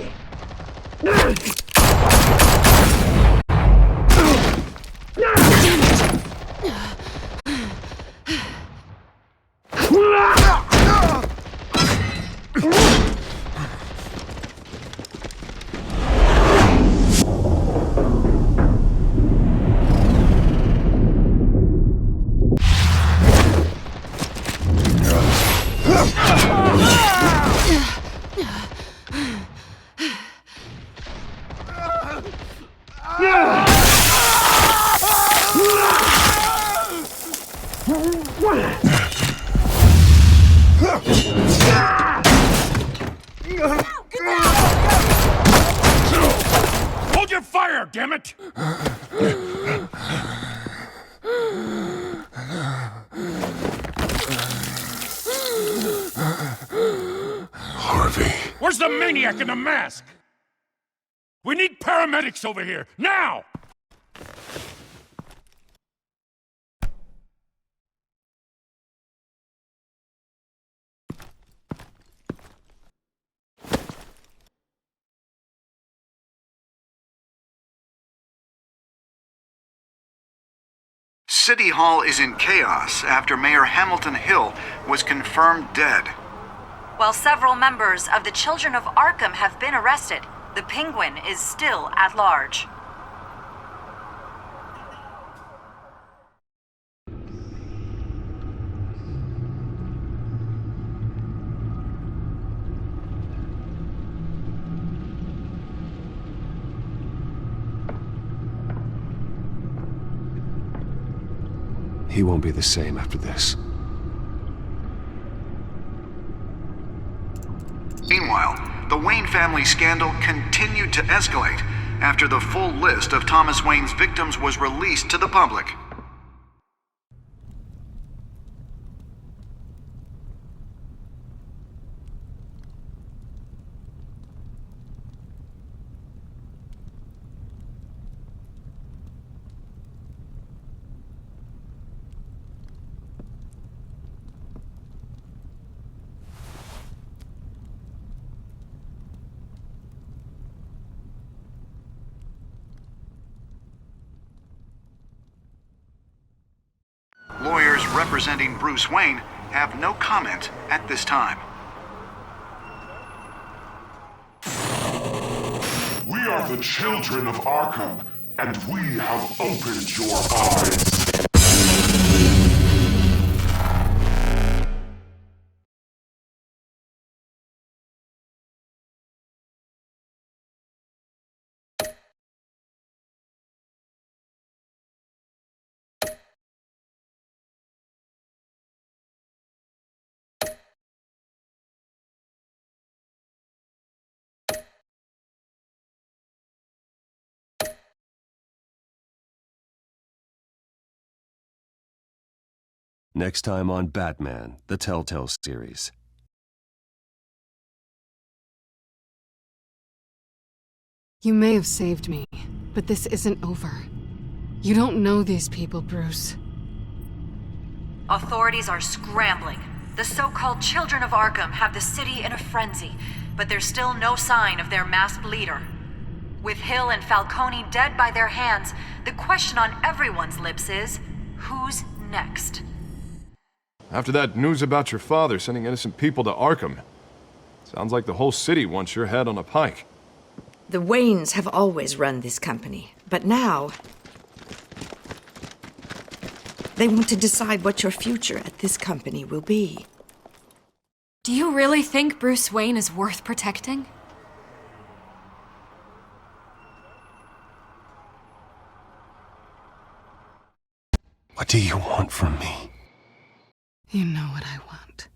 Hold your fire, damn it! Harvey. Where's the maniac in the mask? We need paramedics over here, now! City Hall is in chaos after Mayor Hamilton Hill was confirmed dead. While several members of the Children of Arkham have been arrested, the Penguin is still at large. He won't be the same after this. Meanwhile, the Wayne family scandal continued to escalate after the full list of Thomas Wayne's victims was released to the public. Lawyers representing Bruce Wayne have no comment at this time. We are the children of Arkham, and we have opened your eyes. Next time on Batman, the TellTale series. You may have saved me, but this isn't over. You don't know these people, Bruce. Authorities are scrambling. The so-called Children of Arkham have the city in a frenzy, but there's still no sign of their masked leader. With Hill and Falcone dead by their hands, the question on everyone's lips is, who's next? After that news about your father sending innocent people to Arkham, sounds like the whole city wants your head on a pike. The Waynes have always run this company, but now they want to decide what your future at this company will be. Do you really think Bruce Wayne is worth protecting? What do you want from me? You know what I want.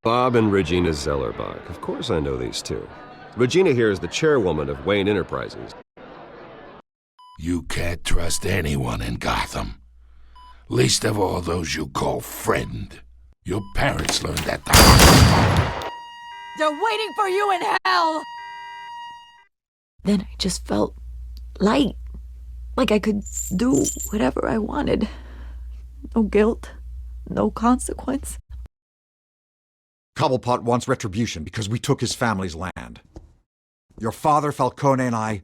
Bob and Regina Zellerbach. Of course I know these two. Regina here is the chairwoman of Wayne Enterprises. You can't trust anyone in Gotham. Least of all those you call friend. Your parents learned that the hard way. They're waiting for you in hell! Then I just felt light. Like I could do whatever I wanted. No guilt, no consequence. Cobblepot wants retribution because we took his family's land. Your father, Falcone, and I,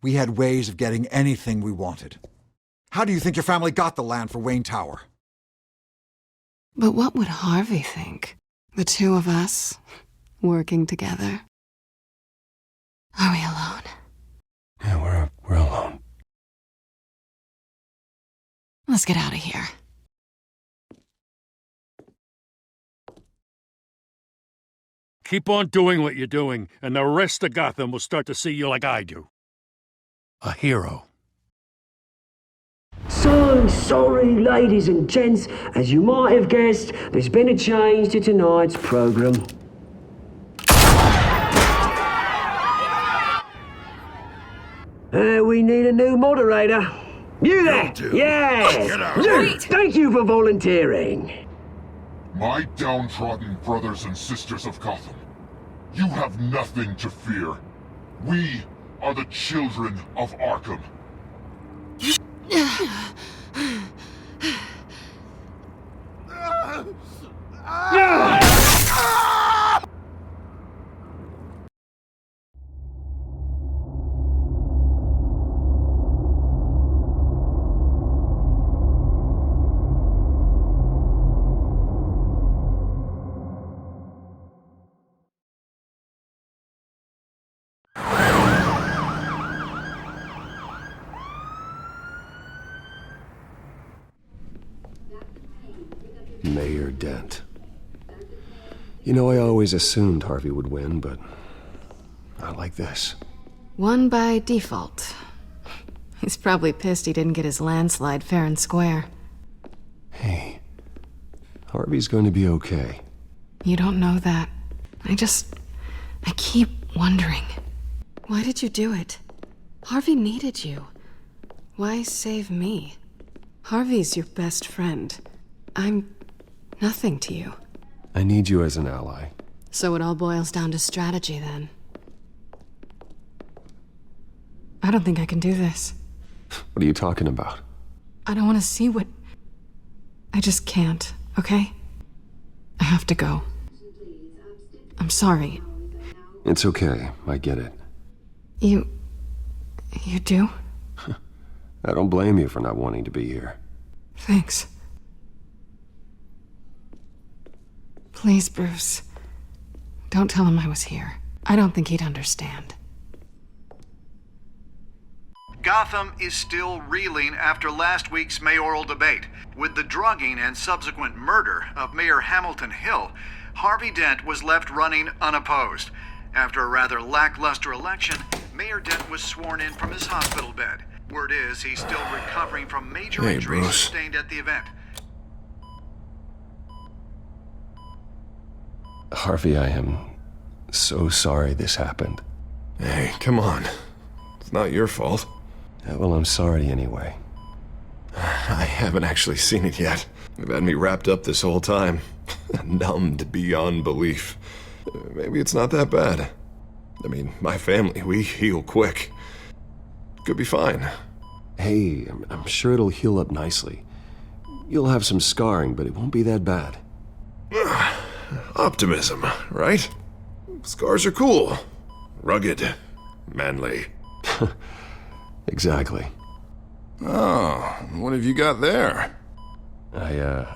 we had ways of getting anything we wanted. How do you think your family got the land for Wayne Tower? But what would Harvey think? The two of us, working together? Are we alone? Yeah, we're alone. Let's get out of here. Keep on doing what you're doing, and the rest of Gotham will start to see you like I do. A hero. So sorry, ladies and gents. As you might have guessed, there's been a change to tonight's program. We need a new moderator. You there? Yes! You! Thank you for volunteering. My downtrodden brothers and sisters of Gotham, you have nothing to fear. We are the children of Arkham. Mayor Dent. You know, I always assumed Harvey would win, but not like this. Won by default. He's probably pissed he didn't get his landslide fair and square. Hey, Harvey's going to be okay. You don't know that. I keep wondering. Why did you do it? Harvey needed you. Why save me? Harvey's your best friend. I'm nothing to you. I need you as an ally. So it all boils down to strategy, then. I don't think I can do this. What are you talking about? I don't want to see what... I just can't, okay? I have to go. I'm sorry. It's okay. I get it. You do? I don't blame you for not wanting to be here. Thanks. Please, Bruce. Don't tell him I was here. I don't think he'd understand. Gotham is still reeling after last week's mayoral debate. With the drugging and subsequent murder of Mayor Hamilton Hill, Harvey Dent was left running unopposed. After a rather lackluster election, Mayor Dent was sworn in from his hospital bed. Word is he's still recovering from major injuries sustained at the event. Harvey, I am so sorry this happened. Hey, come on. It's not your fault. Well, I'm sorry anyway. I haven't actually seen it yet. They've had me wrapped up this whole time. Numbed beyond belief. Maybe it's not that bad. I mean, my family, we heal quick. Could be fine. Hey, I'm sure it'll heal up nicely. You'll have some scarring, but it won't be that bad. Optimism, right? Scars are cool. Rugged. Manly. Exactly. Oh, what have you got there? I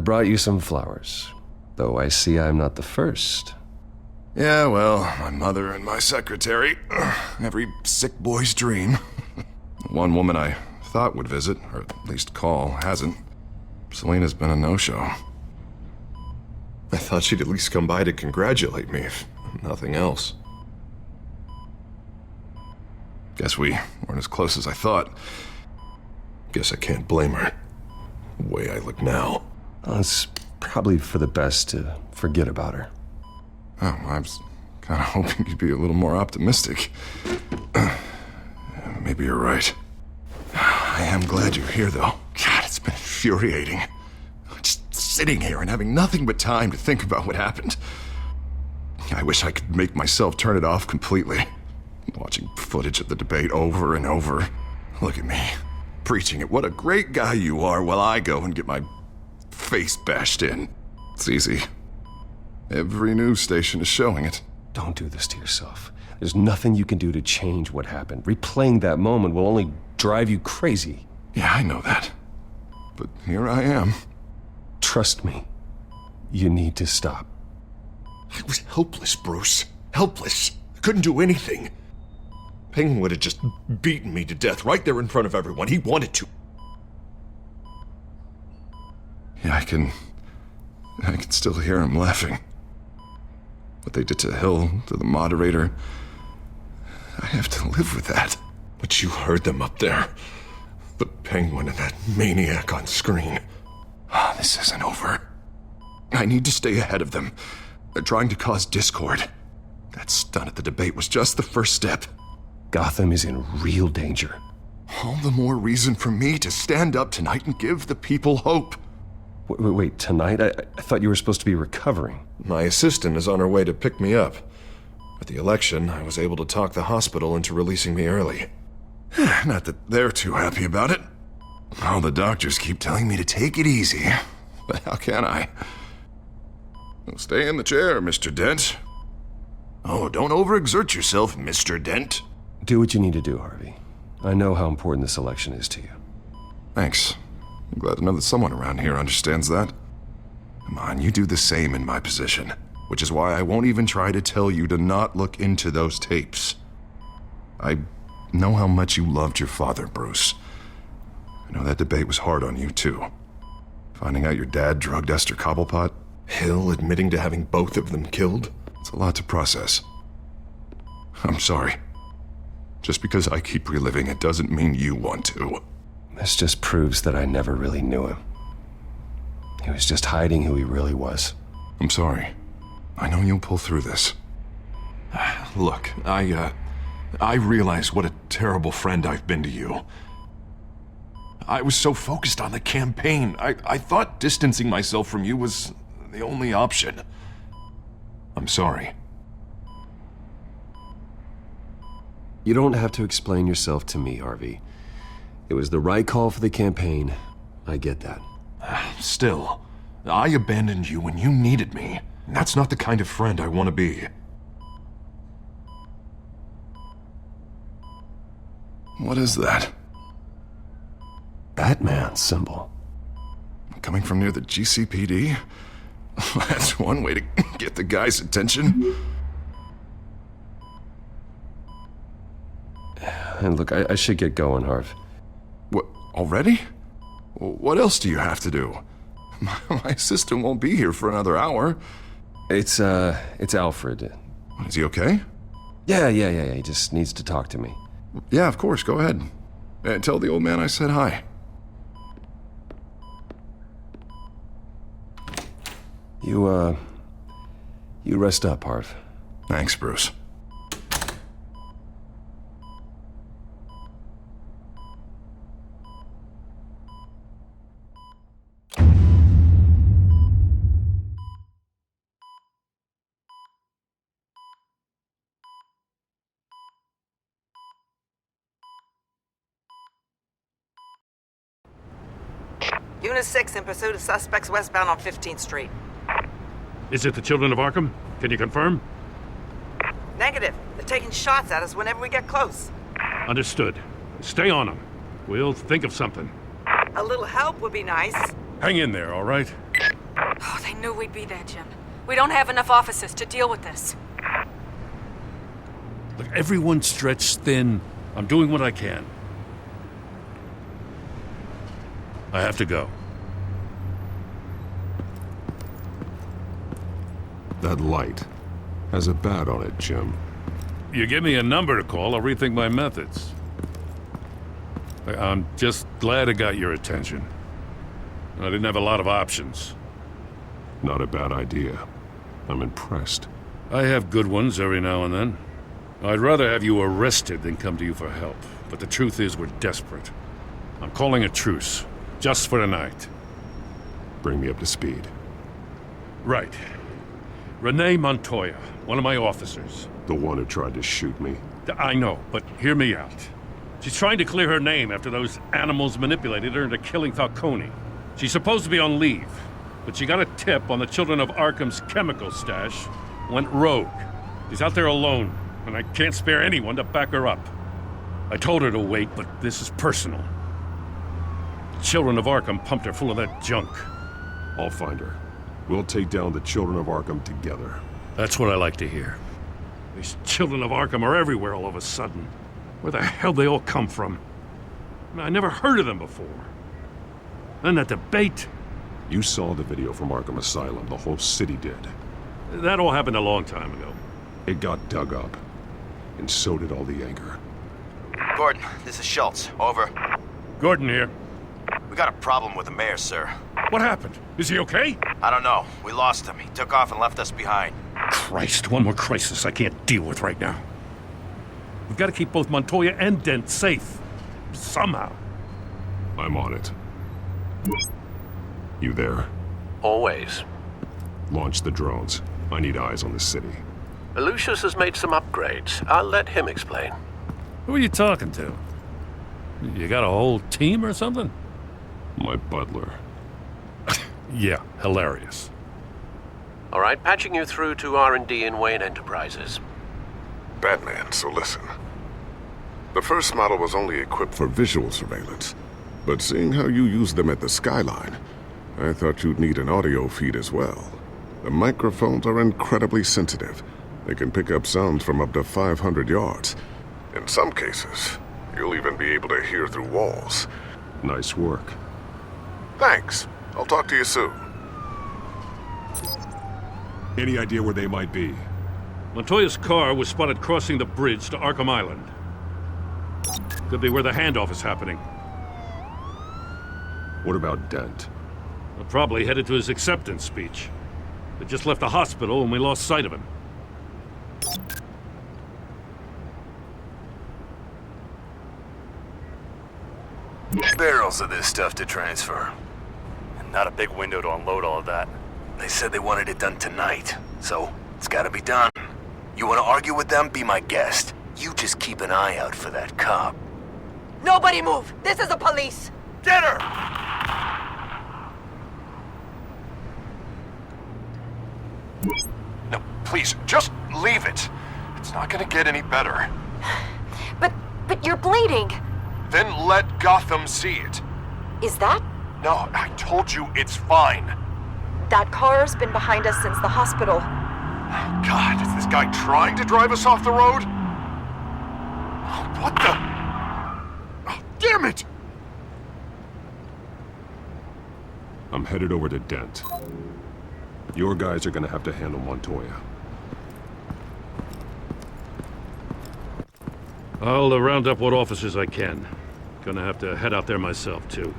brought you some flowers. Though I see I'm not the first. Yeah, well, my mother and my secretary. Every sick boy's dream. One woman I thought would visit, or at least call, hasn't. Selena's been a no-show. I thought she'd at least come by to congratulate me, if nothing else. Guess we weren't as close as I thought. Guess I can't blame her. The way I look now. It's probably for the best to forget about her. Oh, I was kind of hoping you'd be a little more optimistic. Maybe you're right. I am glad you're here, though. God, it's been infuriating. Just sitting here and having nothing but time to think about what happened. I wish I could make myself turn it off completely. Watching footage of the debate over and over. Look at me, preaching at what a great guy you are while I go and get my face bashed in. It's easy. Every news station is showing it. Don't do this to yourself. There's nothing you can do to change what happened. Replaying that moment will only drive you crazy. Yeah, I know that. But here I am. Trust me. You need to stop. I was helpless, Bruce. Helpless. I couldn't do anything. Penguin would have just beaten me to death right there in front of everyone. He wanted to. Yeah, I can still hear him laughing. What they did to Hill, to the moderator. I have to live with that. But you heard them up there. The Penguin and that maniac on screen. This isn't over. I need to stay ahead of them. They're trying to cause discord. That stunt at the debate was just the first step. Gotham is in real danger. All the more reason for me to stand up tonight and give the people hope. Wait, tonight? I thought you were supposed to be recovering. My assistant is on her way to pick me up. With the election, I was able to talk the hospital into releasing me early. Not that they're too happy about it. All the doctors keep telling me to take it easy. But how can I? Well, stay in the chair, Mr. Dent. Oh, don't overexert yourself, Mr. Dent. Do what you need to do, Harvey. I know how important this election is to you. Thanks. I'm glad to know that someone around here understands that. Come on, you do the same in my position. Which is why I won't even try to tell you to not look into those tapes. I know how much you loved your father, Bruce. I know that debate was hard on you, too. Finding out your dad drugged Esther Cobblepot, Hill admitting to having both of them killed, it's a lot to process. I'm sorry. Just because I keep reliving it doesn't mean you want to. This just proves that I never really knew him. He was just hiding who he really was. I'm sorry. I know you'll pull through this. Look, I realize what a terrible friend I've been to you. I was so focused on the campaign. I thought distancing myself from you was the only option. I'm sorry. You don't have to explain yourself to me, Harvey. It was the right call for the campaign. I get that. Still, I abandoned you when you needed me. That's not the kind of friend I want to be. What is that? Batman symbol. Coming from near the GCPD? That's one way to get the guy's attention. And look, I should get going, Harv. What, already? What else do you have to do? My assistant won't be here for another hour. It's Alfred. Is he okay? Yeah. He just needs to talk to me. Yeah, of course. Go ahead. Tell the old man I said hi. You rest up, Harv. Thanks, Bruce. Unit 6 in pursuit of suspects westbound on 15th Street. Is it the Children of Arkham? Can you confirm? Negative. They're taking shots at us whenever we get close. Understood. Stay on them. We'll think of something. A little help would be nice. Hang in there, all right? Oh, they knew we'd be there, Jim. We don't have enough officers to deal with this. Look, everyone's stretched thin. I'm doing what I can. I have to go. That light has a bat on it, Jim. You give me a number to call, I'll rethink my methods. I'm just glad I got your attention. I didn't have a lot of options. Not a bad idea. I'm impressed. I have good ones every now and then. I'd rather have you arrested than come to you for help. But the truth is we're desperate. I'm calling a truce. Just for tonight. Bring me up to speed. Right. Renee Montoya, one of my officers. The one who tried to shoot me. I know, but hear me out. She's trying to clear her name after those animals manipulated her into killing Falcone. She's supposed to be on leave, but she got a tip on the Children of Arkham's chemical stash, went rogue. She's out there alone, and I can't spare anyone to back her up. I told her to wait, but this is personal. The Children of Arkham pumped her full of that junk. I'll find her. We'll take down the Children of Arkham together. That's what I like to hear. These Children of Arkham are everywhere all of a sudden. Where the hell they all come from? I never heard of them before. Then that debate. You saw the video from Arkham Asylum. The whole city did. That all happened a long time ago. It got dug up. And so did all the anger. Gordon, this is Schultz. Over. Gordon here. We got a problem with the mayor, sir. What happened? Is he okay? I don't know. We lost him. He took off and left us behind. Christ, one more crisis I can't deal with right now. We've got to keep both Montoya and Dent safe. Somehow. I'm on it. You there? Always. Launch the drones. I need eyes on the city. Lucius has made some upgrades. I'll let him explain. Who are you talking to? You got a whole team or something? My butler. Yeah, hilarious. All right, patching you through to R&D in Wayne Enterprises. Batman, so listen. The first model was only equipped for visual surveillance, but seeing how you use them at the Skyline, I thought you'd need an audio feed as well. The microphones are incredibly sensitive. They can pick up sounds from up to 500 yards. In some cases, you'll even be able to hear through walls. Nice work. Thanks. I'll talk to you soon. Any idea where they might be? Montoya's car was spotted crossing the bridge to Arkham Island. Could be where the handoff is happening. What about Dent? Well, probably headed to his acceptance speech. They just left the hospital and we lost sight of him. Barrels of this stuff to transfer. And not a big window to unload all of that. They said they wanted it done tonight, so it's gotta be done. You wanna argue with them? Be my guest. You just keep an eye out for that cop. Nobody move! This is the police! Get her! No, please, just leave it. It's not gonna get any better. But you're bleeding! Then let Gotham see it. Is that? No, I told you it's fine. That car's been behind us since the hospital. God, is this guy trying to drive us off the road? What the? Oh, damn it! I'm headed over to Dent. Your guys are gonna have to handle Montoya. I'll round up what officers I can. Gonna have to head out there myself, too.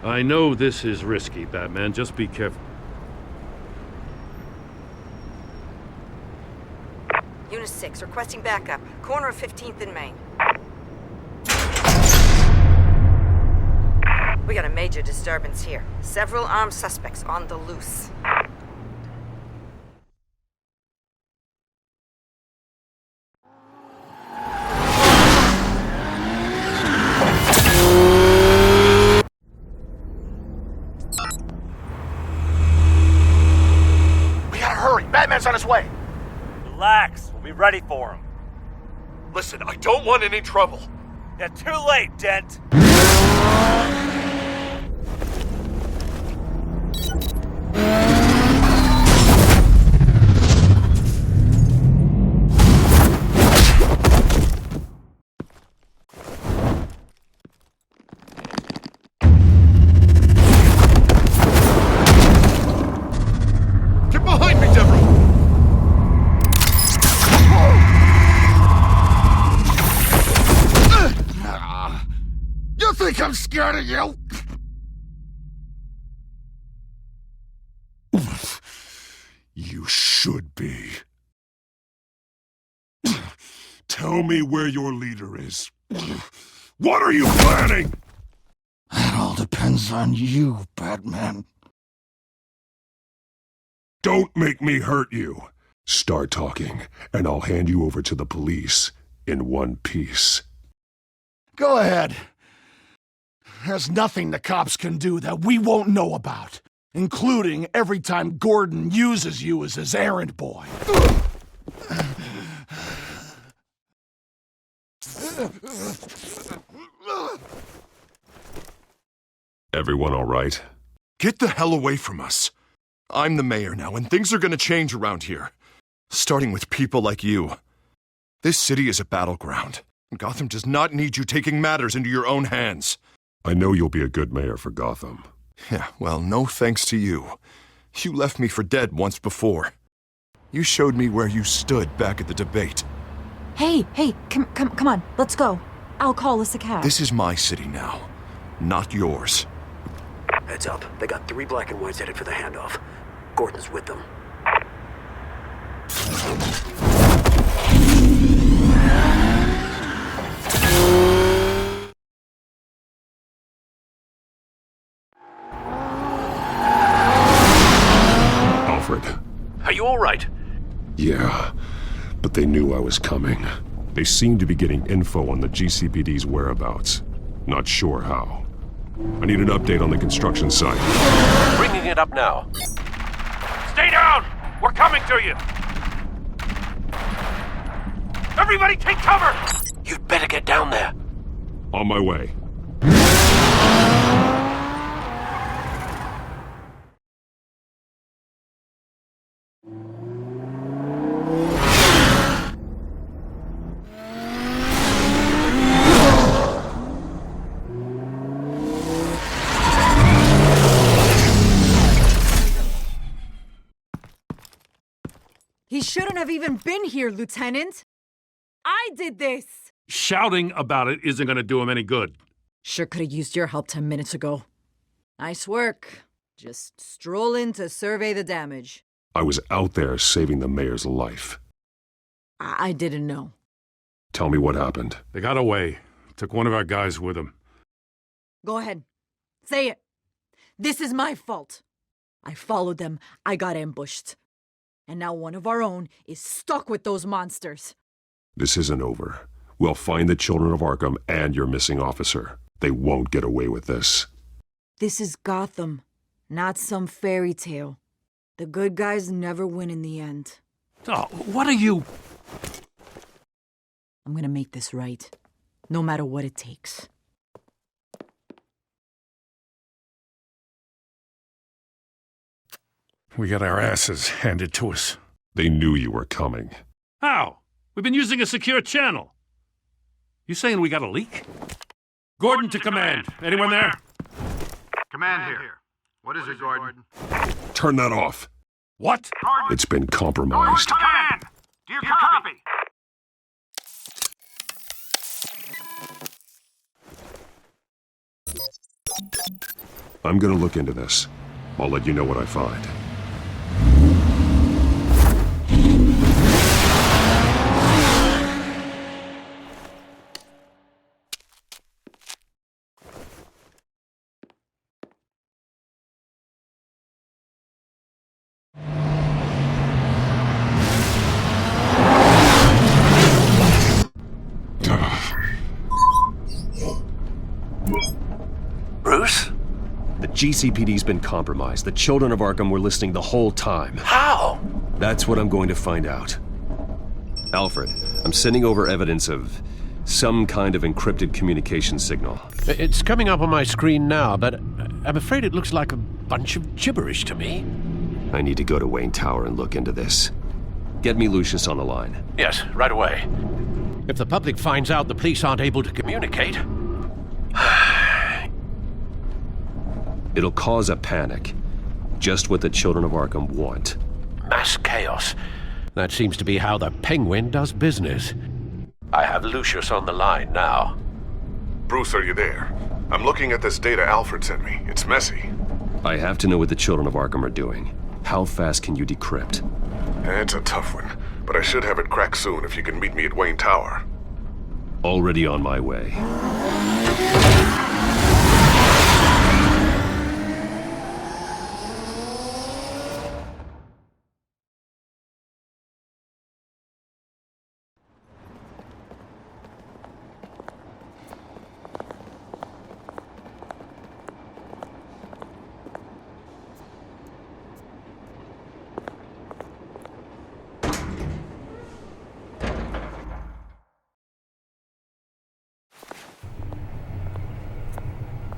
I know this is risky, Batman. Just be careful. Unit 6, requesting backup. Corner of 15th and Main. We got a major disturbance here. Several armed suspects on the loose. We gotta hurry. Batman's on his way. Relax. We'll be ready for him. Listen, I don't want any trouble. You're too late, Dent. Get behind me, Deborah! You think I'm scared of you? should be. Tell me where your leader is. What are you planning? That all depends on you, Batman. Don't make me hurt you. Start talking, and I'll hand you over to the police in one piece. Go ahead. There's nothing the cops can do that we won't know about, including every time Gordon uses you as his errand boy. Everyone all right? Get the hell away from us. I'm the mayor now, and things are gonna change around here. Starting with people like you. This city is a battleground. Gotham does not need you taking matters into your own hands. I know you'll be a good mayor for Gotham. Yeah, well, no thanks to you. You left me for dead once before. You showed me where you stood back at the debate. Hey, come on, let's go. I'll call us a cab. This is my city now, not yours. Heads up. They got 3 black and whites headed for the handoff. Gordon's with them. Alfred. Are you all right? Yeah, but they knew I was coming. They seemed to be getting info on the GCPD's whereabouts. Not sure how. I need an update on the construction site. Bringing it up now. Stay down! We're coming to you! Everybody take cover! You'd better get down there. On my way. He shouldn't have even been here, Lieutenant. I did this. Shouting about it isn't gonna do him any good. Sure could have used your help 10 minutes ago. Nice work. Just stroll in to survey the damage. I was out there saving the mayor's life. I didn't know. Tell me what happened. They got away. Took one of our guys with them. Go ahead. Say it. This is my fault. I followed them. I got ambushed. And now one of our own is stuck with those monsters. This isn't over. We'll find the children of Arkham and your missing officer. They won't get away with this. This is Gotham, not some fairy tale. The good guys never win in the end. Oh, what are you... I'm gonna make this right, no matter what it takes. We got our asses handed to us. They knew you were coming. How? We've been using a secure channel. You saying we got a leak? Gordon to command. Anyone there? Command here. What is it, Gordon? Turn that off. What? It's been compromised. Command! Do you copy? I'm gonna look into this. I'll let you know what I find. Bruce? The GCPD's been compromised. The children of Arkham were listening the whole time. How? That's what I'm going to find out. Alfred, I'm sending over evidence of some kind of encrypted communication signal. It's coming up on my screen now, but I'm afraid it looks like a bunch of gibberish to me. I need to go to Wayne Tower and look into this. Get me Lucius on the line. Yes, right away. If the public finds out the police aren't able to communicate... It'll cause a panic. Just what the children of Arkham want. Mass chaos. That seems to be how the Penguin does business. I have Lucius on the line now. Bruce, are you there? I'm looking at this data Alfred sent me. It's messy. I have to know what the children of Arkham are doing. How fast can you decrypt? It's a tough one, but I should have it cracked soon if you can meet me at Wayne Tower. Already on my way.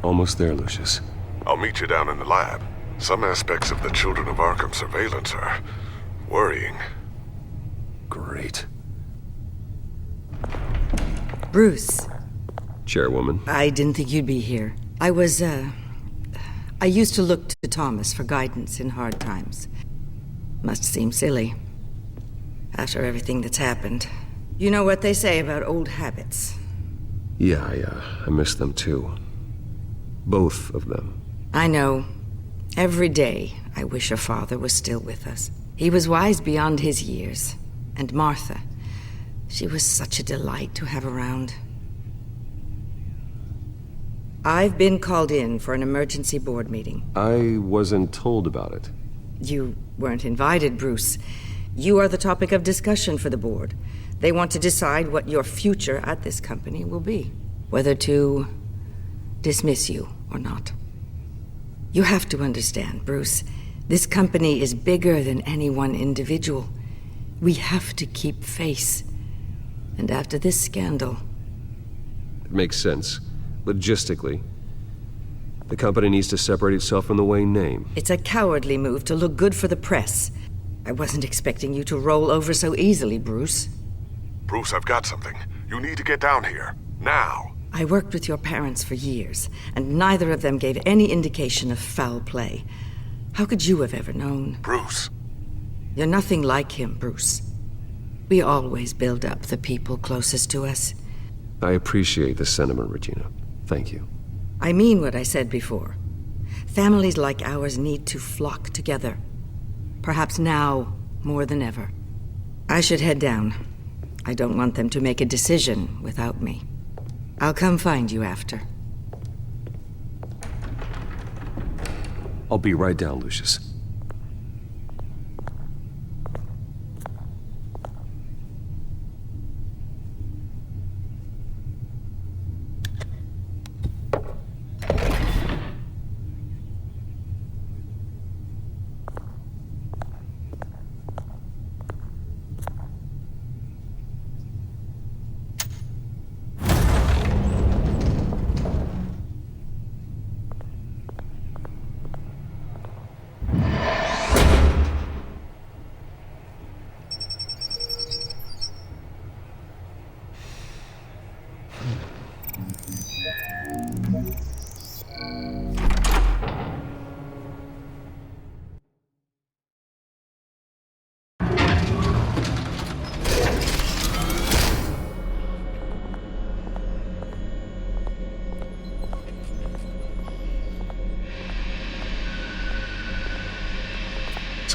Almost there, Lucius. I'll meet you down in the lab. Some aspects of the Children of Arkham surveillance are worrying. Great. Bruce. Chairwoman. I didn't think you'd be here. I used to look to Thomas for guidance in hard times. Must seem silly. After everything that's happened. You know what they say about old habits. Yeah, I miss them too. Both of them. I know. Every day, I wish your father was still with us. He was wise beyond his years. And Martha, she was such a delight to have around. I've been called in for an emergency board meeting. I wasn't told about it. You weren't invited, Bruce. You are the topic of discussion for the board. They want to decide what your future at this company will be. Whether to dismiss you or not. You have to understand, Bruce. This company is bigger than any one individual. We have to keep face. And after this scandal... It makes sense. Logistically. The company needs to separate itself from the Wayne name. It's a cowardly move to look good for the press. I wasn't expecting you to roll over so easily, Bruce. Bruce, I've got something. You need to get down here. Now. I worked with your parents for years, and neither of them gave any indication of foul play. How could you have ever known? Bruce. You're nothing like him, Bruce. We always build up the people closest to us. I appreciate the sentiment, Regina. Thank you. I mean what I said before. Families like ours need to flock together. Perhaps now more than ever. I should head down. I don't want them to make a decision without me. I'll come find you after. I'll be right down, Lucius.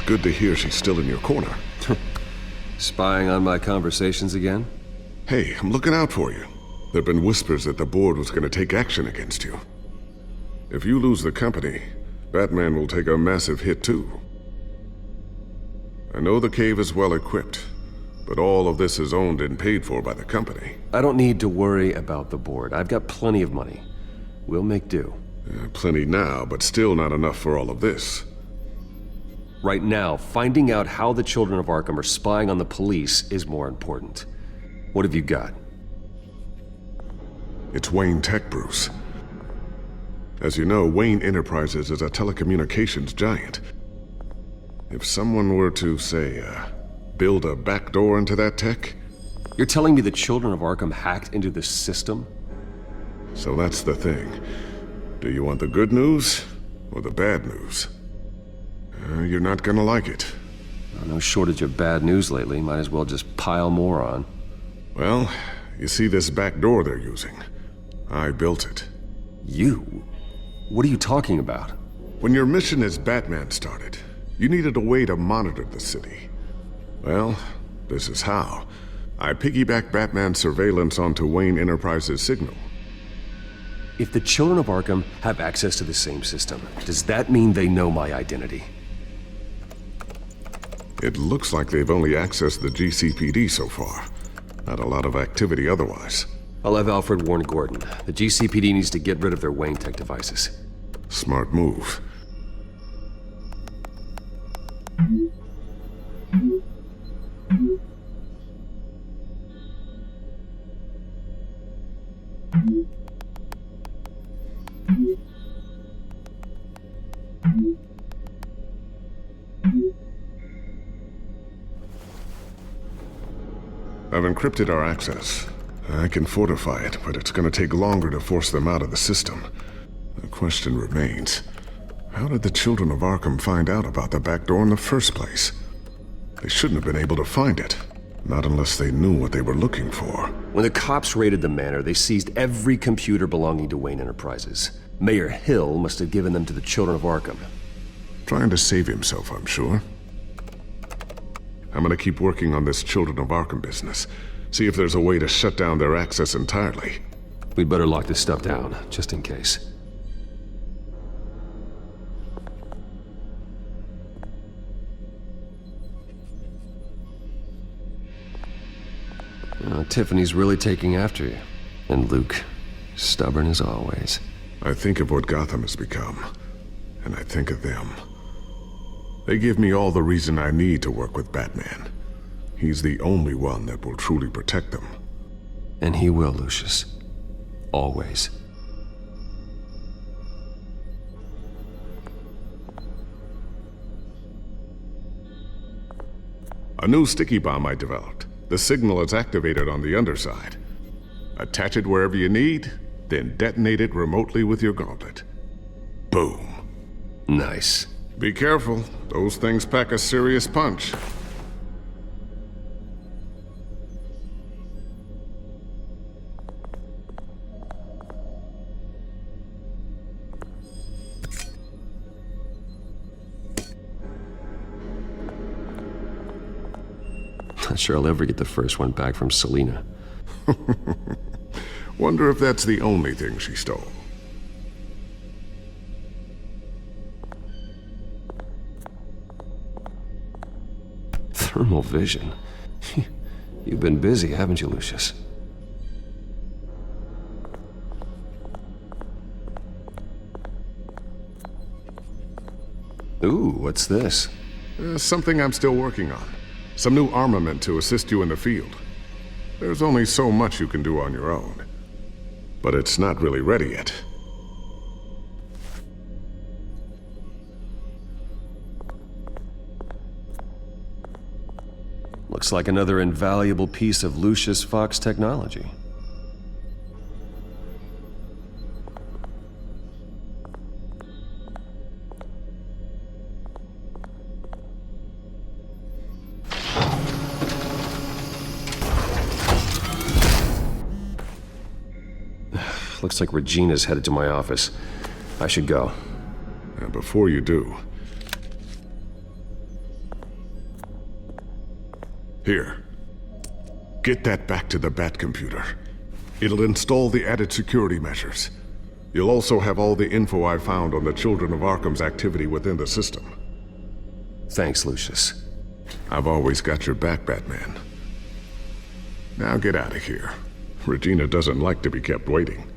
Good to hear she's still in your corner. Spying on my conversations again? Hey, I'm looking out for you. There've been whispers that the board was going to take action against you. If you lose the company, Batman will take a massive hit too. I know the cave is well equipped, but all of this is owned and paid for by the company. I don't need to worry about the board. I've got plenty of money. We'll make do. Plenty now, but still not enough for all of this. Right now, finding out how the Children of Arkham are spying on the police is more important. What have you got? It's Wayne Tech, Bruce. As you know, Wayne Enterprises is a telecommunications giant. If someone were to, say, build a backdoor into that tech... You're telling me the Children of Arkham hacked into this system? So that's the thing. Do you want the good news or the bad news? You're not gonna like it. No shortage of bad news lately. Might as well just pile more on. Well, you see this back door they're using? I built it. You? What are you talking about? When your mission as Batman started, You needed a way to monitor the city. Well, this is how. I piggybacked Batman's surveillance onto Wayne Enterprises' signal. If the children of Arkham have access to the same system, does that mean they know my identity? It looks like they've only accessed the GCPD so far. Not a lot of activity otherwise. I'll have Alfred warn Gordon. The GCPD needs to get rid of their Wayne Tech devices. Smart move. I've encrypted our access. I can fortify it, but it's gonna take longer to force them out of the system. The question remains, how did the children of Arkham find out about the back door in the first place? They shouldn't have been able to find it. Not unless they knew what they were looking for. When the cops raided the manor, they seized every computer belonging to Wayne Enterprises. Mayor Hill must have given them to the children of Arkham. Trying to save himself, I'm sure. I'm gonna keep working on this Children of Arkham business. See if there's a way to shut down their access entirely. We'd better lock this stuff down, just in case. Tiffany's really taking after you. And Luke, stubborn as always. I think of what Gotham has become, and I think of them. They give me all the reason I need to work with Batman. He's the only one that will truly protect them. And he will, Lucius. Always. A new sticky bomb I developed. The signal is activated on the underside. Attach it wherever you need, then detonate it remotely with your gauntlet. Boom. Nice. Be careful. Those things pack a serious punch. Not sure I'll ever get the first one back from Selina. Wonder if that's the only thing she stole. Thermal vision. You've been busy, haven't you, Lucius? Ooh, what's this? Something I'm still working on. Some new armament to assist you in the field. There's only so much you can do on your own. But it's not really ready yet. Looks like another invaluable piece of Lucius Fox technology. Looks like Regina's headed to my office. I should go. And before you do... Here. Get that back to the Bat computer. It'll install the added security measures. You'll also have all the info I found on the Children of Arkham's activity within the system. Thanks, Lucius. I've always got your back, Batman. Now get out of here. Regina doesn't like to be kept waiting.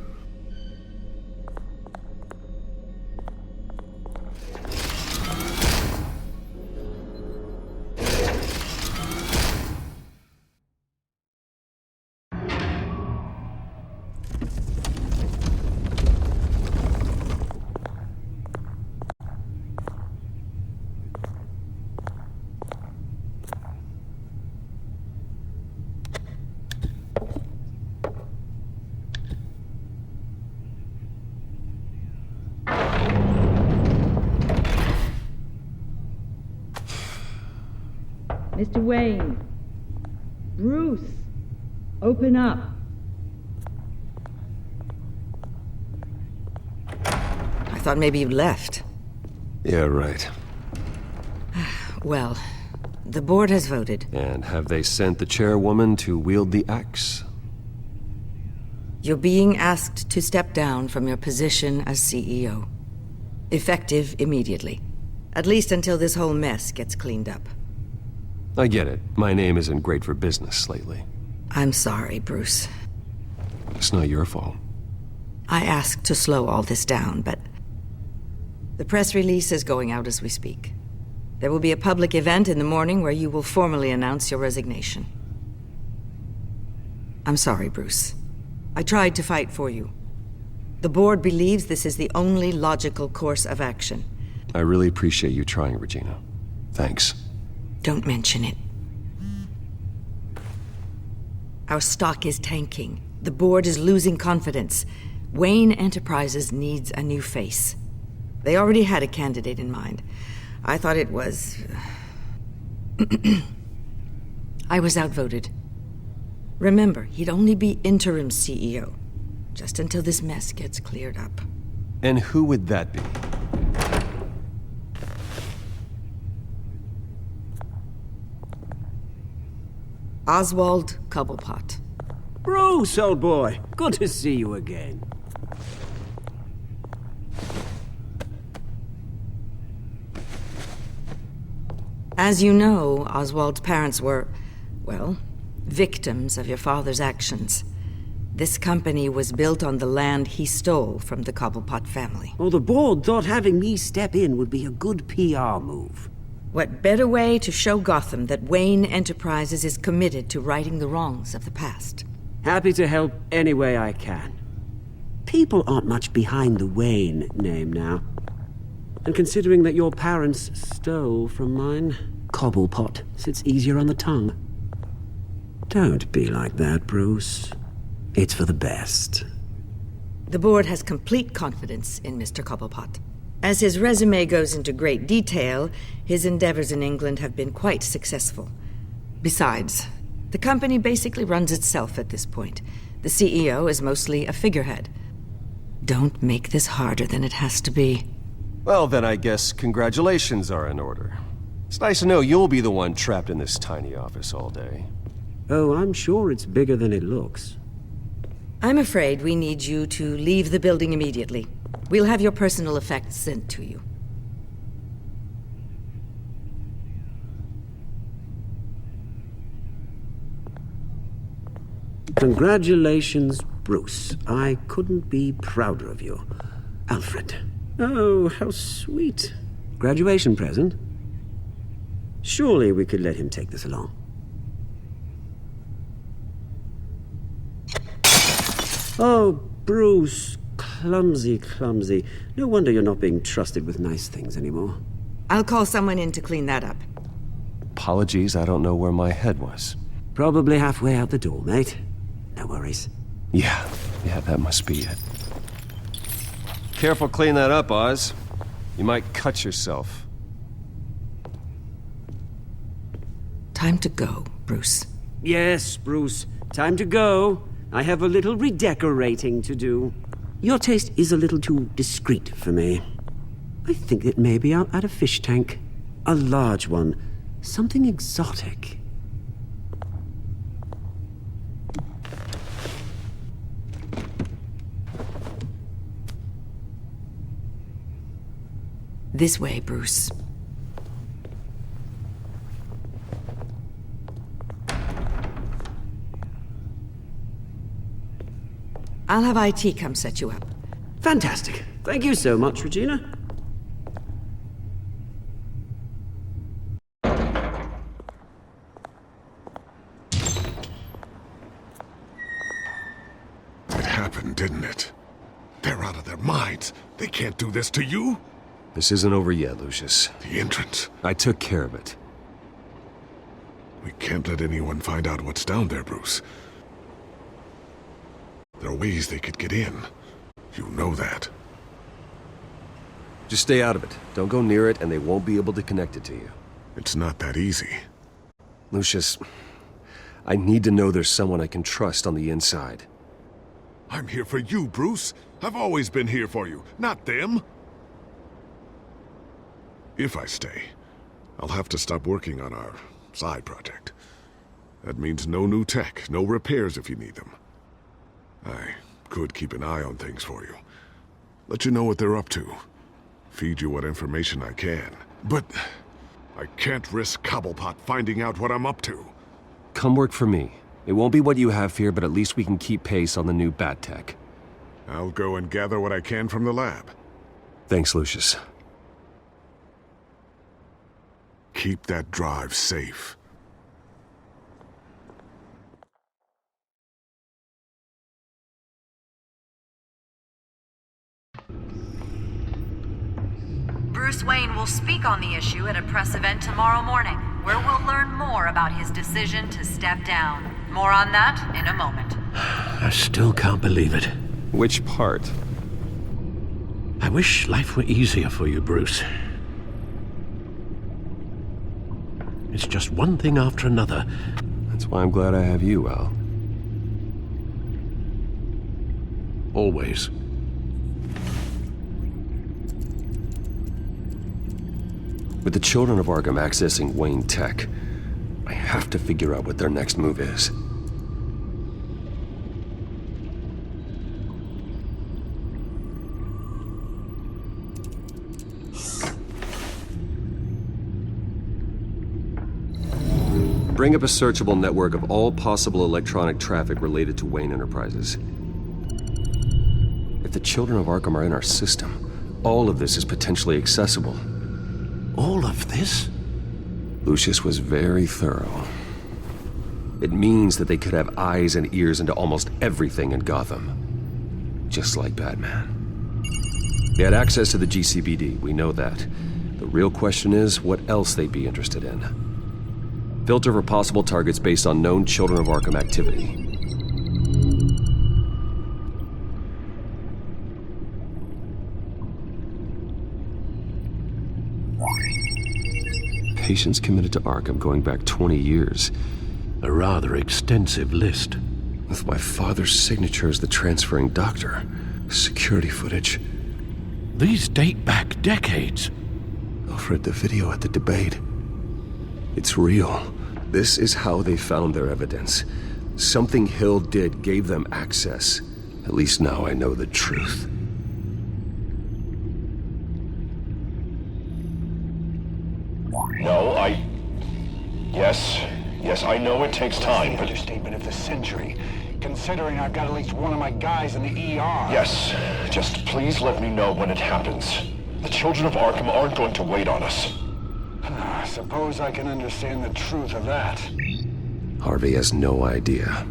Mr. Wayne. Bruce. Open up. I thought maybe you'd left. Yeah, right. Well, the board has voted. And have they sent the chairwoman to wield the axe? You're being asked to step down from your position as CEO. Effective immediately. At least until this whole mess gets cleaned up. I get it. My name isn't great for business lately. I'm sorry, Bruce. It's not your fault. I asked to slow all this down, but the press release is going out as we speak. There will be a public event in the morning where you will formally announce your resignation. I'm sorry, Bruce. I tried to fight for you. The board believes this is the only logical course of action. I really appreciate you trying, Regina. Thanks. Don't mention it. Our stock is tanking. The board is losing confidence. Wayne Enterprises needs a new face. They already had a candidate in mind. I thought it was... I was outvoted. Remember, he'd only be interim CEO, just until this mess gets cleared up. And who would that be? Oswald Cobblepot. Bruce, old boy. Good to see you again. As you know, Oswald's parents were, well, victims of your father's actions. This company was built on the land he stole from the Cobblepot family. Well, the board thought having me step in would be a good PR move. What better way to show Gotham that Wayne Enterprises is committed to righting the wrongs of the past? Happy to help any way I can. People aren't much behind the Wayne name now. And considering that your parents stole from mine, Cobblepot sits easier on the tongue. Don't be like that, Bruce. It's for the best. The board has complete confidence in Mr. Cobblepot. As his resume goes into great detail, his endeavors in England have been quite successful. Besides, the company basically runs itself at this point. The CEO is mostly a figurehead. Don't make this harder than it has to be. Well, then I guess congratulations are in order. It's nice to know you'll be the one trapped in this tiny office all day. Oh, I'm sure it's bigger than it looks. I'm afraid we need you to leave the building immediately. We'll have your personal effects sent to you. Congratulations, Bruce. I couldn't be prouder of you. Alfred. Oh, how sweet. Graduation present? Surely we could let him take this along. Oh, Bruce. Clumsy, clumsy. No wonder you're not being trusted with nice things anymore. I'll call someone in to clean that up. Apologies, I don't know where my head was. Probably halfway out the door, mate. No worries. Yeah, that must be it. Careful clean that up, Oz. You might cut yourself. Time to go, Bruce. Yes, Bruce. Time to go. I have a little redecorating to do. Your taste is a little too discreet for me. I think that maybe I'll add a fish tank. A large one. Something exotic. This way, Bruce. I'll have IT come set you up. Fantastic. Thank you so much, Regina. It happened, didn't it? They're out of their minds. They can't do this to you. This isn't over yet, Lucius. The entrance. I took care of it. We can't let anyone find out what's down there, Bruce. There are ways they could get in. You know that. Just stay out of it. Don't go near it, and they won't be able to connect it to you. It's not that easy. Lucius, I need to know there's someone I can trust on the inside. I'm here for you, Bruce. I've always been here for you, not them. If I stay, I'll have to stop working on our side project. That means no new tech, no repairs if you need them. I could keep an eye on things for you. Let you know what they're up to. Feed you what information I can. But I can't risk Cobblepot finding out what I'm up to. Come work for me. It won't be what you have here, but at least we can keep pace on the new bat tech. I'll go and gather what I can from the lab. Thanks, Lucius. Keep that drive safe. Bruce Wayne will speak on the issue at a press event tomorrow morning, where we'll learn more about his decision to step down. More on that in a moment. I still can't believe it. Which part? I wish life were easier for you, Bruce. It's just one thing after another. That's why I'm glad I have you, Al. Always. With the children of Arkham accessing Wayne Tech, I have to figure out what their next move is. Bring up a searchable network of all possible electronic traffic related to Wayne Enterprises. If the children of Arkham are in our system, all of this is potentially accessible. All of this? Lucius was very thorough. It means that they could have eyes and ears into almost everything in Gotham. Just like Batman. They had access to the GCPD, we know that. The real question is what else they'd be interested in. Filter for possible targets based on known Children of Arkham activity. Patients committed to Arkham going back 20 years. A rather extensive list. With my father's signature as the transferring doctor. Security footage. These date back decades. Alfred, the video at the debate. It's real. This is how they found their evidence. Something Hill did gave them access. At least now I know the truth. No, Yes, I know it takes time, but... Understatement of the century, considering I've got at least one of my guys in the ER. Yes, just please let me know when it happens. The children of Arkham aren't going to wait on us. Suppose I can understand the truth of that. Harvey has no idea.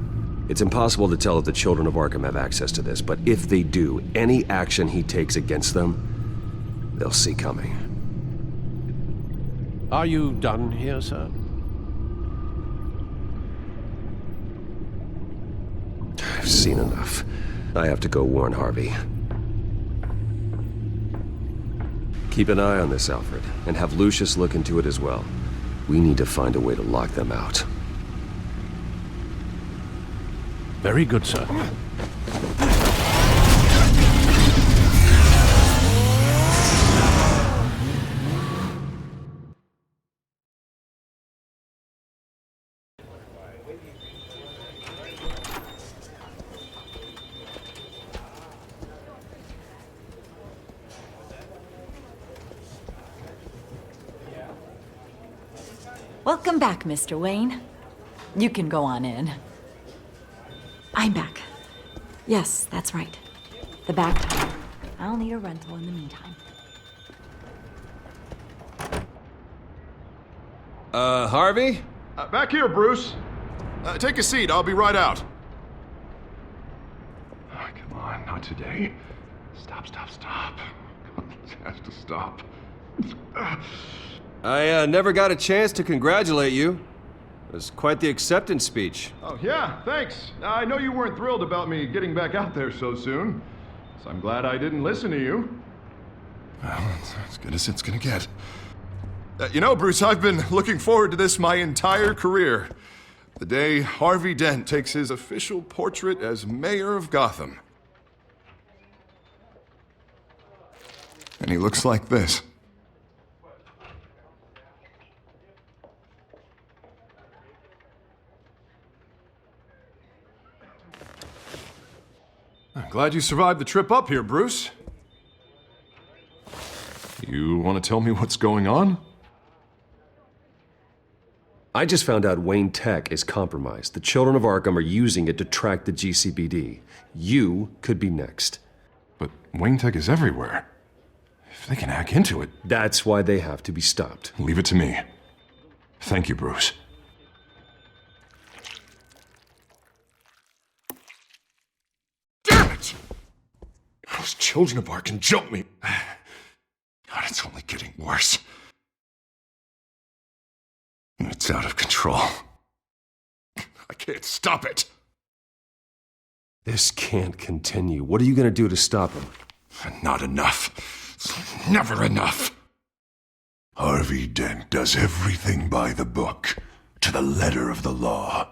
It's impossible to tell if the children of Arkham have access to this, but if they do, any action he takes against them, they'll see coming. Are you done here, sir? I've seen enough. I have to go warn Harvey. Keep an eye on this, Alfred, and have Lucius look into it as well. We need to find a way to lock them out. Very good, sir. Welcome back, Mr. Wayne. You can go on in. I'm back. Yes, that's right. The back tire. I'll need a rental in the meantime. Harvey? Back here, Bruce. Take a seat. I'll be right out. Oh, come on, not today. Stop. It has to stop. I never got a chance to congratulate you. It was quite the acceptance speech. Oh, yeah, thanks. I know you weren't thrilled about me getting back out there so soon, so I'm glad I didn't listen to you. Well, it's as good as it's gonna get. You know, Bruce, I've been looking forward to this my entire career. The day Harvey Dent takes his official portrait as mayor of Gotham. And he looks like this. Glad you survived the trip up here, Bruce. You want to tell me what's going on? I just found out Wayne Tech is compromised. The children of Arkham are using it to track the GCPD. You could be next. But Wayne Tech is everywhere. If they can hack into it... That's why they have to be stopped. Leave it to me. Thank you, Bruce. Damn it! Those children of Arkham jumped me. God, it's only getting worse. It's out of control. I can't stop it. This can't continue. What are you gonna do to stop him? Not enough. Never enough. Harvey Dent does everything by the book, to the letter of the law.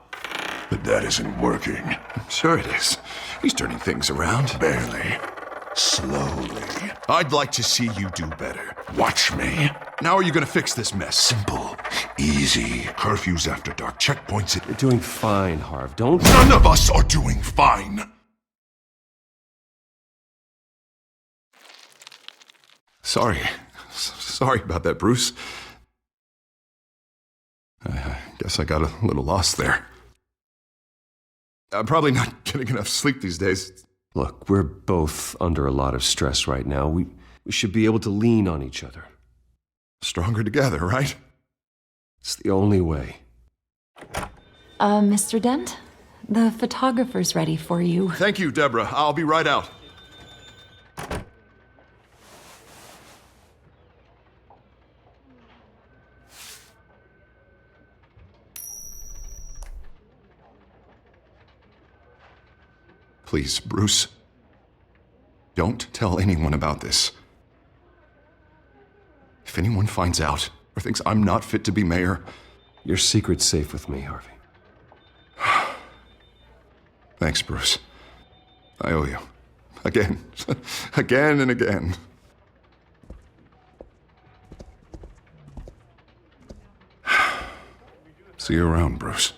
But that isn't working. Sure it is. He's turning things around. Barely. Slowly. I'd like to see you do better. Watch me. Now are you gonna fix this mess? Simple. Easy. Curfews after dark. Checkpoints. You're doing fine, Harv. Don't... None of us are doing fine. Sorry. Sorry about that, Bruce. I guess I got a little lost there. I'm probably not getting enough sleep these days. Look, we're both under a lot of stress right now. We should be able to lean on each other. Stronger together, right? It's the only way. Mr. Dent? The photographer's ready for you. Thank you, Deborah. I'll be right out. Please, Bruce. Don't tell anyone about this. If anyone finds out or thinks I'm not fit to be mayor... Your secret's safe with me, Harvey. Thanks, Bruce. I owe you. Again. Again and again. See you around, Bruce.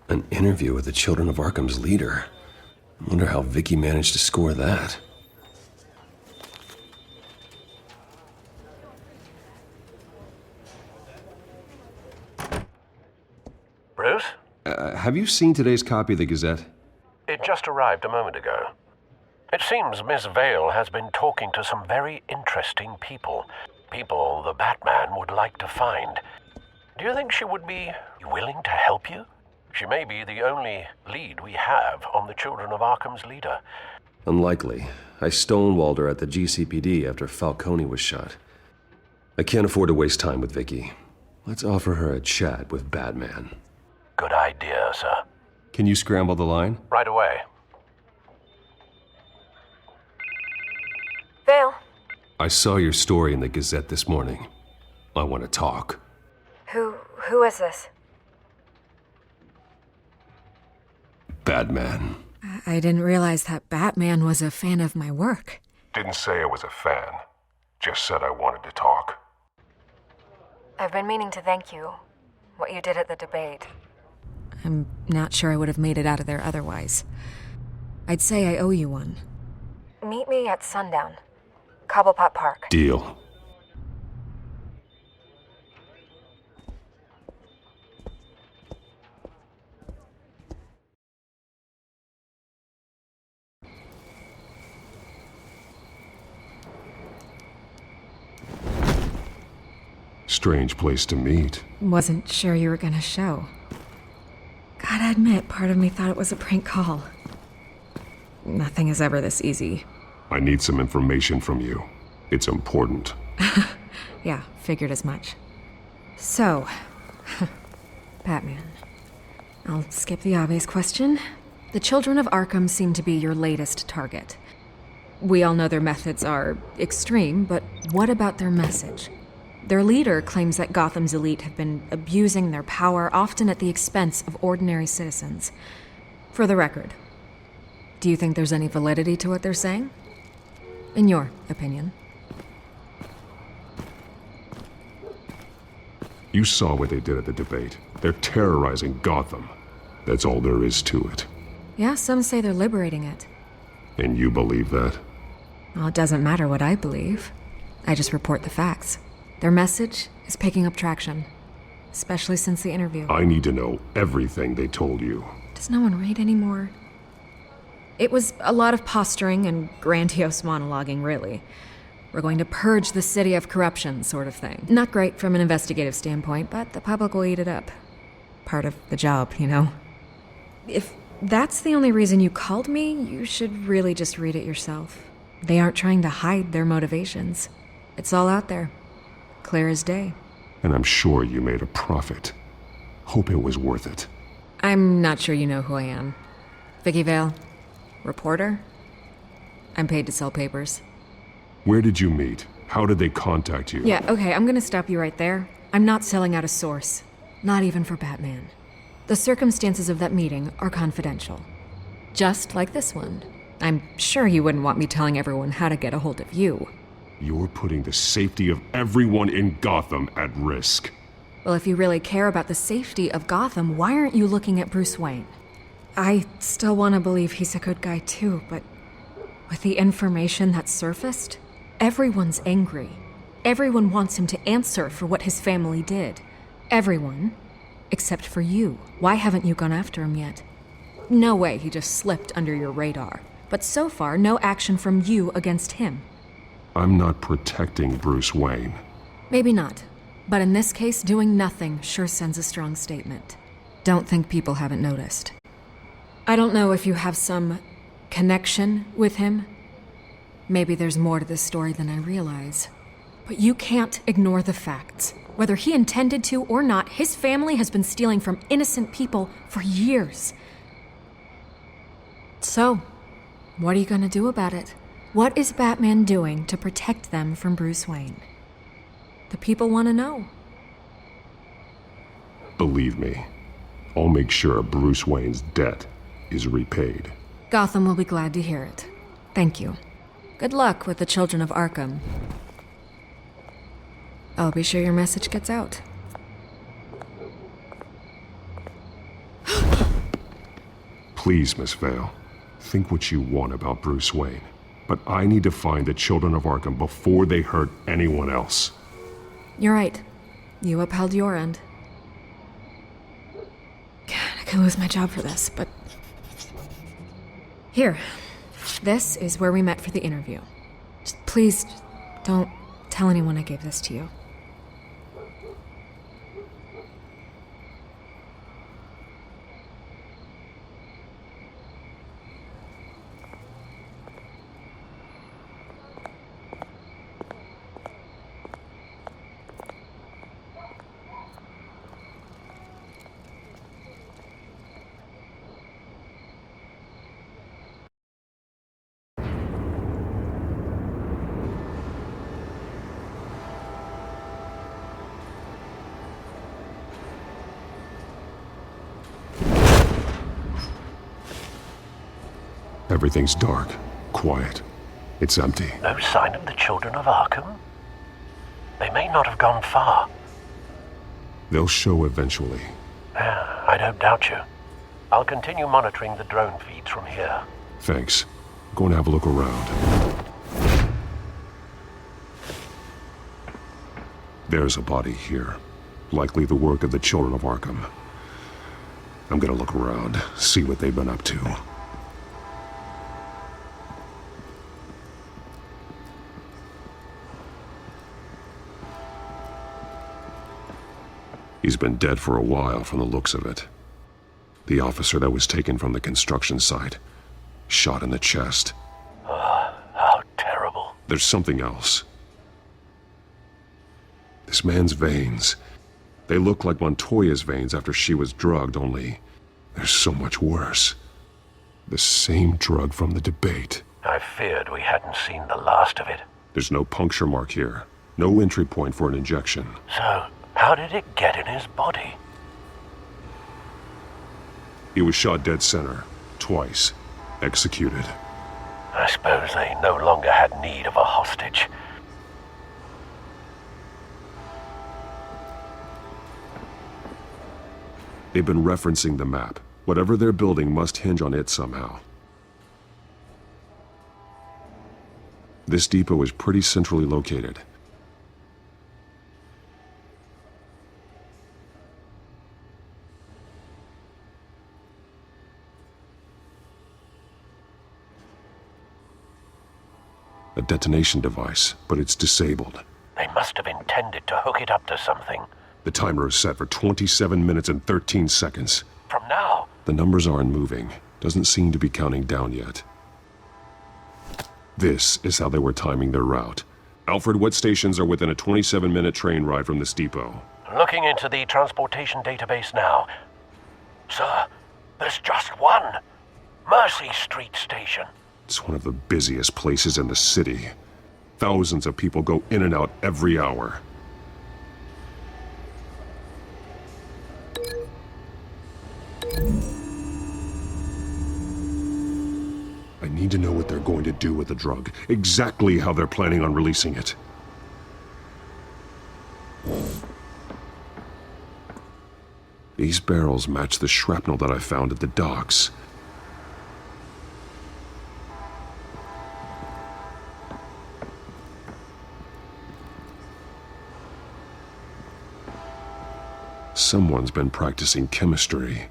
An interview with the Children of Arkham's leader. I wonder how Vicky managed to score that. Bruce? Have you seen today's copy of the Gazette? It just arrived a moment ago. It seems Miss Vale has been talking to some very interesting people. People the Batman would like to find. Do you think she would be willing to help you? She may be the only lead we have on the Children of Arkham's leader. Unlikely. I stonewalled her at the GCPD after Falcone was shot. I can't afford to waste time with Vicky. Let's offer her a chat with Batman. Good idea, sir. Can you scramble the line? Right away. Vale. I saw your story in the Gazette this morning. I want to talk. Who is this? Batman. I didn't realize that Batman was a fan of my work. Didn't say I was a fan. Just said I wanted to talk. I've been meaning to thank you. What you did at the debate. I'm not sure I would have made it out of there otherwise. I'd say I owe you one. Meet me at sundown. Cobblepot Park. Deal. Strange place to meet. Wasn't sure you were gonna show. Gotta admit, part of me thought it was a prank call. Nothing is ever this easy. I need some information from you. It's important. Yeah, figured as much. So, Batman. I'll skip the obvious question. The Children of Arkham seem to be your latest target. We all know their methods are extreme, but what about their message? Their leader claims that Gotham's elite have been abusing their power, often at the expense of ordinary citizens. For the record, Do you think there's any validity to what they're saying? In your opinion? You saw what they did at the debate. They're terrorizing Gotham. That's all there is to it. Yeah, some say they're liberating it. And you believe that? Well, it doesn't matter what I believe. I just report the facts. Their message is picking up traction, especially since the interview. I need to know everything they told you. Does no one read anymore? It was a lot of posturing and grandiose monologuing, really. We're going to purge the city of corruption, sort of thing. Not great from an investigative standpoint, but the public will eat it up. Part of the job, you know? If that's the only reason you called me, you should really just read it yourself. They aren't trying to hide their motivations. It's all out there. Clear as day. And I'm sure you made a profit. Hope it was worth it. I'm not sure you know who I am. Vicky Vale. Reporter. I'm paid to sell papers. Where did you meet? How did they contact you? Yeah, okay, I'm gonna stop you right there. I'm not selling out a source. Not even for Batman. The circumstances of that meeting are confidential. Just like this one. I'm sure you wouldn't want me telling everyone how to get a hold of you. You're putting the safety of everyone in Gotham at risk. Well, if you really care about the safety of Gotham, why aren't you looking at Bruce Wayne? I still want to believe he's a good guy too, but with the information that surfaced, everyone's angry. Everyone wants him to answer for what his family did. Everyone, except for you. Why haven't you gone after him yet? No way he just slipped under your radar. But so far, no action from you against him. I'm not protecting Bruce Wayne. Maybe not. But in this case, doing nothing sure sends a strong statement. Don't think people haven't noticed. I don't know if you have some connection with him. Maybe there's more to this story than I realize. But you can't ignore the facts. Whether he intended to or not, his family has been stealing from innocent people for years. So, what are you gonna do about it? What is Batman doing to protect them from Bruce Wayne? The people want to know. Believe me, I'll make sure Bruce Wayne's debt is repaid. Gotham will be glad to hear it. Thank you. Good luck with the children of Arkham. I'll be sure your message gets out. Please, Miss Vale, think what you want about Bruce Wayne. But I need to find the children of Arkham before they hurt anyone else. You're right. You upheld your end. God, I could lose my job for this, but... Here. This is where we met for the interview. Just please, don't tell anyone I gave this to you. Everything's dark, quiet. It's empty. No sign of the children of Arkham? They may not have gone far. They'll show eventually. I don't doubt you. I'll continue monitoring the drone feeds from here. Thanks. Go and have a look around. There's a body here. Likely the work of the children of Arkham. I'm gonna look around, see what they've been up to. He's been dead for a while from the looks of it. The officer that was taken from the construction site. Shot in the chest. How terrible. There's something else. This man's veins. They look like Montoya's veins after she was drugged, only they're so much worse. The same drug from the debate. I feared we hadn't seen the last of it. There's no puncture mark here. No entry point for an injection. So, how did it get in his body? He was shot dead center, twice. executed. I suppose they no longer had need of a hostage. They've been referencing the map. Whatever they're building must hinge on it somehow. This depot is pretty centrally located. A detonation device, but it's disabled. They must have intended to hook it up to something. The timer is set for 27 minutes and 13 seconds. From now? The numbers aren't moving. Doesn't seem to be counting down yet. This is how they were timing their route. Alfred, what stations are within a 27-minute train ride from this depot? Looking into the transportation database now. Sir, there's just one. Mercy Street Station. It's one of the busiest places in the city. Thousands of people go in and out every hour. I need to know what they're going to do with the drug. Exactly how they're planning on releasing it. These barrels match the shrapnel that I found at the docks. Someone's been practicing chemistry.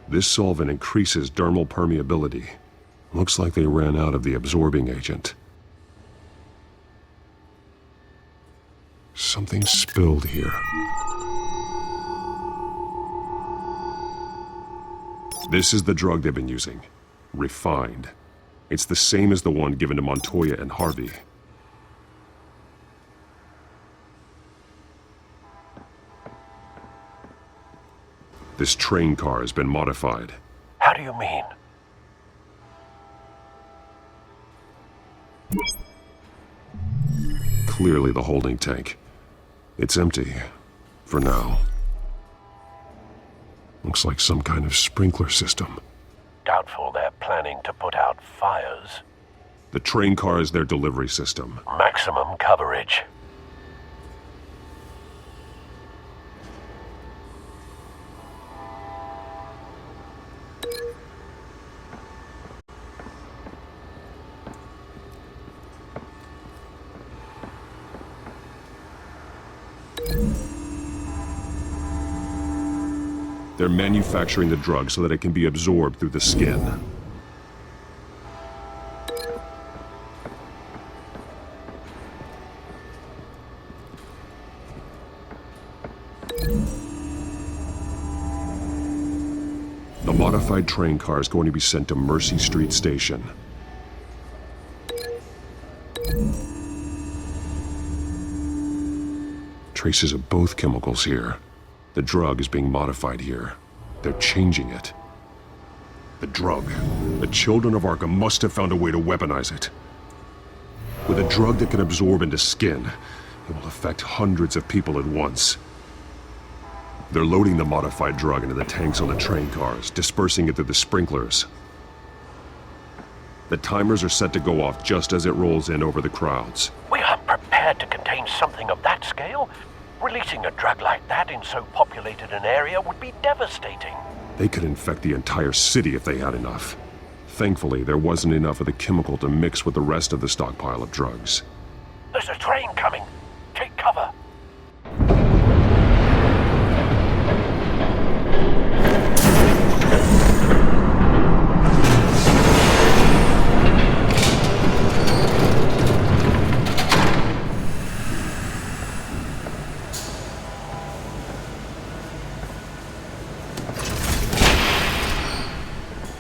This solvent increases dermal permeability. Looks like they ran out of the absorbing agent. Something spilled here. This is the drug they've been using. Refined. It's the same as the one given to Montoya and Harvey. This train car has been modified. How do you mean? Clearly the holding tank. It's empty. For now. Looks like some kind of sprinkler system. Doubtful they're planning to put out fires. The train car is their delivery system. Maximum coverage. They're manufacturing the drug so that it can be absorbed through the skin. The modified train car is going to be sent to Mercy Street Station. Traces of both chemicals here. The drug is being modified here. They're changing it. The drug. The children of Arkham must have found a way to weaponize it. With a drug that can absorb into skin, it will affect hundreds of people at once. They're loading the modified drug into the tanks on the train cars, dispersing it through the sprinklers. The timers are set to go off just as it rolls in over the crowds. We aren't prepared to contain something of that scale. Releasing a drug like that in so populated an area would be devastating. They could infect the entire city if they had enough. Thankfully, there wasn't enough of the chemical to mix with the rest of the stockpile of drugs. There's a train coming. Take cover.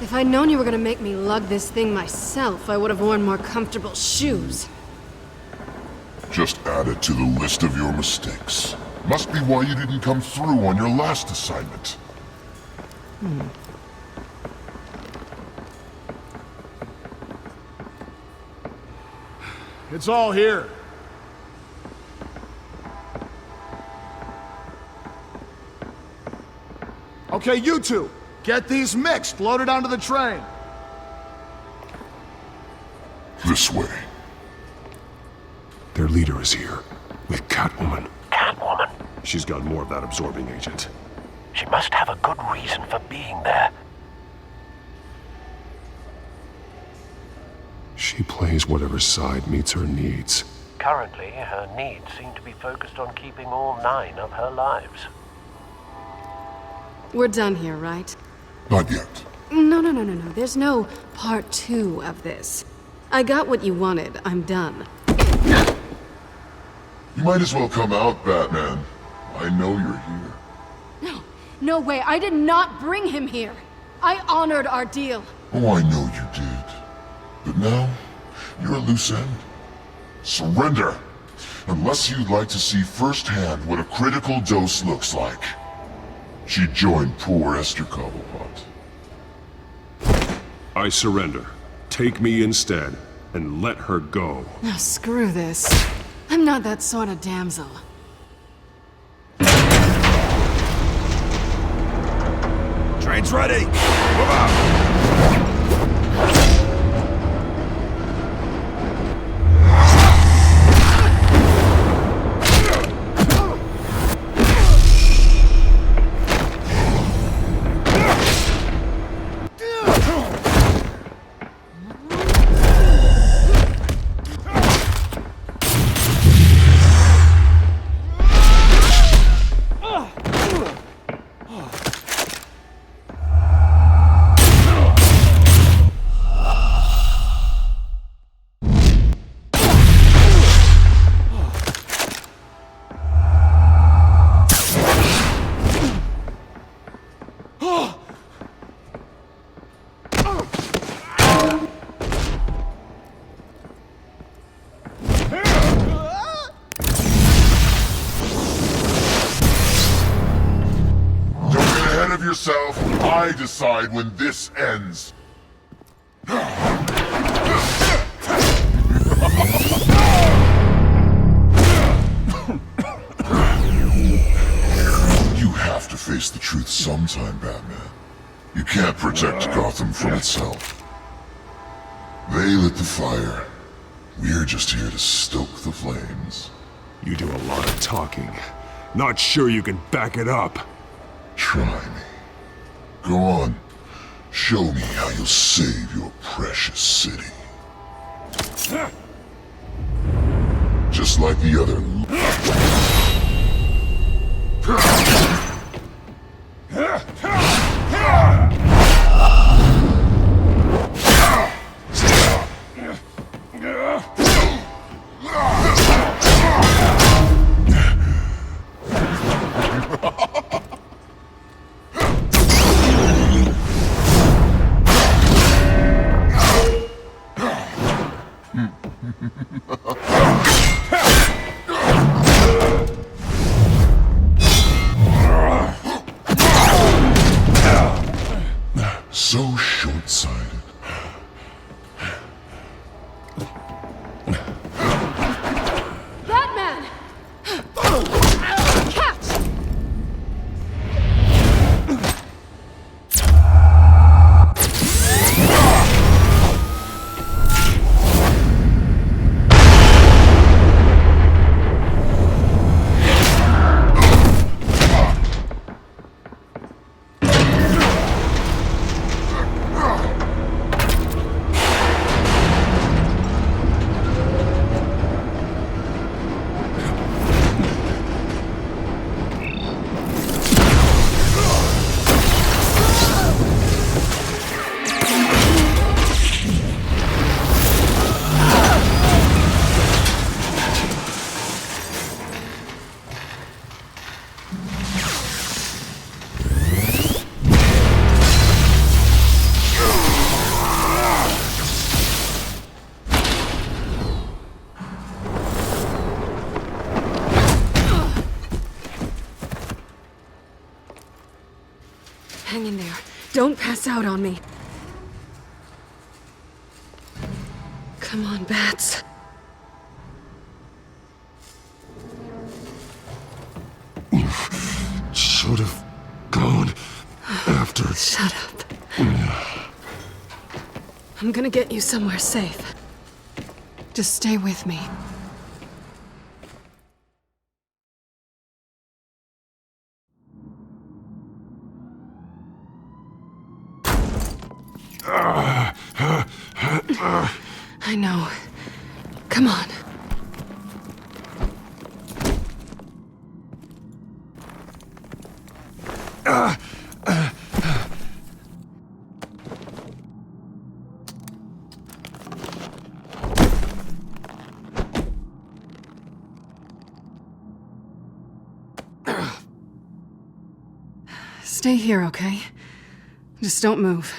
If I'd known you were gonna make me lug this thing myself, I would have worn more comfortable shoes. Just add it to the list of your mistakes. Must be why you didn't come through on your last assignment. It's all here. Okay, you two, get these mixed, loaded onto the train. This way. Their leader is here, with Catwoman. Catwoman? She's got more of that absorbing agent. She must have a good reason for being there. She plays whatever side meets her needs. Currently, her needs seem to be focused on keeping all 9 of her lives. We're done here, right? Not yet. No. There's no part 2 of this. I got what you wanted. I'm done. You might as well come out, Batman. I know you're here. No way. I did not bring him here. I honored our deal. Oh, I know you did. But now, you're a loose end. Surrender! Unless you'd like to see firsthand what a critical dose looks like. She joined poor Esther Cobblepot. I surrender. Take me instead, and let her go. Now screw this. I'm not that sort of damsel. Train's ready! Move out! Yourself, I decide when this ends. You have to face the truth sometime, Batman. You can't protect Gotham from itself. They lit the fire. We're just here to stoke the flames. You do a lot of talking. Not sure you can back it up. Try me. Go on. Show me how you'll save your precious city. Just like the other... So short-sighted. Batman! Catch! Hang in there. Don't pass out on me. Come on, Bats. Should have gone bastard. Shut up. I'm gonna get you somewhere safe. Just stay with me. I know. Come on. Stay here, okay? Just don't move.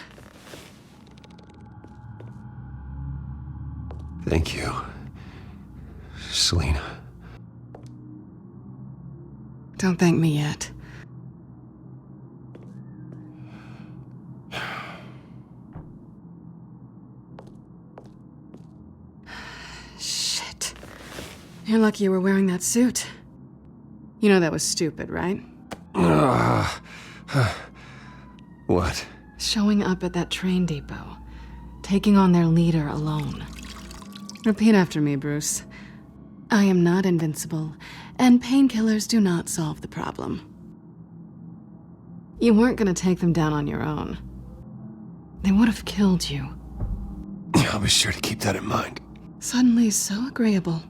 Thank you, Selina. Don't thank me yet. Shit. You're lucky you were wearing that suit. You know that was stupid, right? What? Showing up at that train depot. Taking on their leader alone. Repeat after me, Bruce. I am not invincible, and painkillers do not solve the problem. You weren't gonna take them down on your own. They would have killed you. I'll be sure to keep that in mind. Suddenly so agreeable.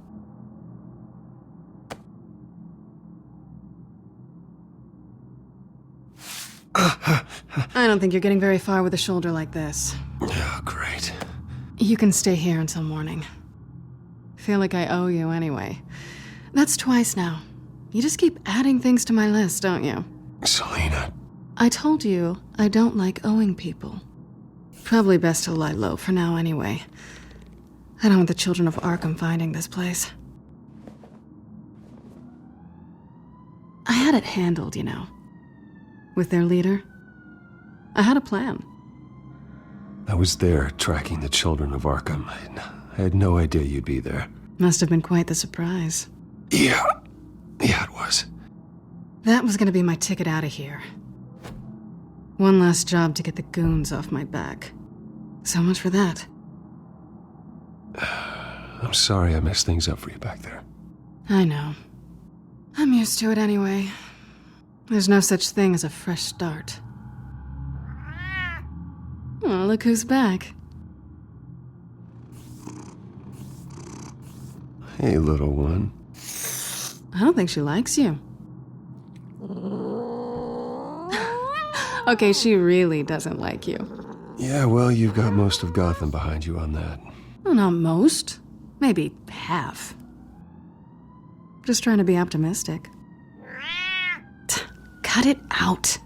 I don't think you're getting very far with a shoulder like this. Oh, great. You can stay here until morning. Feel like I owe you anyway. That's twice now. You just keep adding things to my list, don't you? Selina. I told you I don't like owing people. Probably best to lie low for now anyway. I don't want the children of Arkham finding this place. I had it handled, you know. With their leader. I had a plan. I was there tracking the children of Arkham. I had no idea you'd be there. Must have been quite the surprise. Yeah, it was. That was gonna be my ticket out of here. One last job to get the goons off my back. So much for that. I'm sorry I messed things up for you back there. I know. I'm used to it anyway. There's no such thing as a fresh start. Oh, look who's back. Hey, little one. I don't think she likes you. Okay, she really doesn't like you. Yeah, well, you've got most of Gotham behind you on that. Well, not most. Maybe half. Just trying to be optimistic. Cut it out.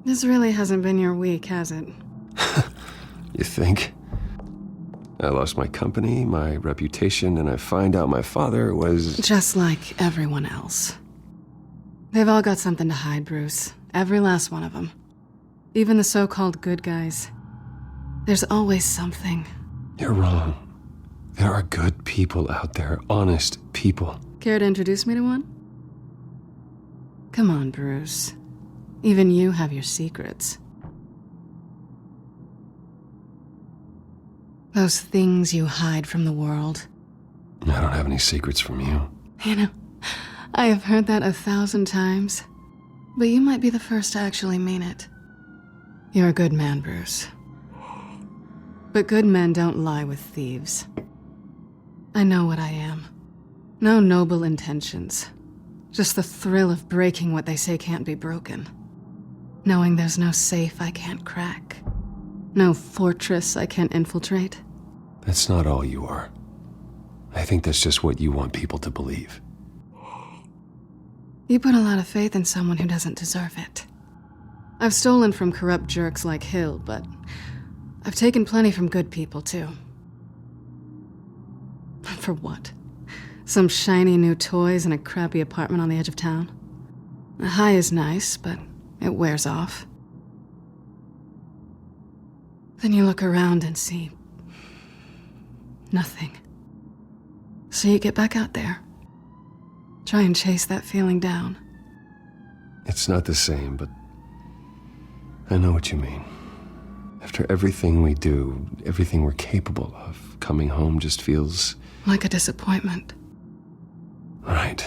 This really hasn't been your week, has it? You think? I lost my company, my reputation, and I find out my father was... Just like everyone else. They've all got something to hide, Bruce. Every last one of them. Even the so-called good guys. There's always something. You're wrong. There are good people out there, honest people. Care to introduce me to one? Come on, Bruce. Even you have your secrets. Those things you hide from the world. I don't have any secrets from you. You know, I have heard that 1,000 times. But you might be the first to actually mean it. You're a good man, Bruce. But good men don't lie with thieves. I know what I am. No noble intentions. Just the thrill of breaking what they say can't be broken. Knowing there's no safe I can't crack. No fortress I can't infiltrate. That's not all you are. I think that's just what you want people to believe. You put a lot of faith in someone who doesn't deserve it. I've stolen from corrupt jerks like Hill, but I've taken plenty from good people, too. For what? Some shiny new toys and a crappy apartment on the edge of town? A high is nice, but it wears off. Then you look around and see Nothing. So you get back out there. Try and chase that feeling down. It's not the same, but I know what you mean. After everything we do, everything we're capable of, coming home just feels... like a disappointment. Right.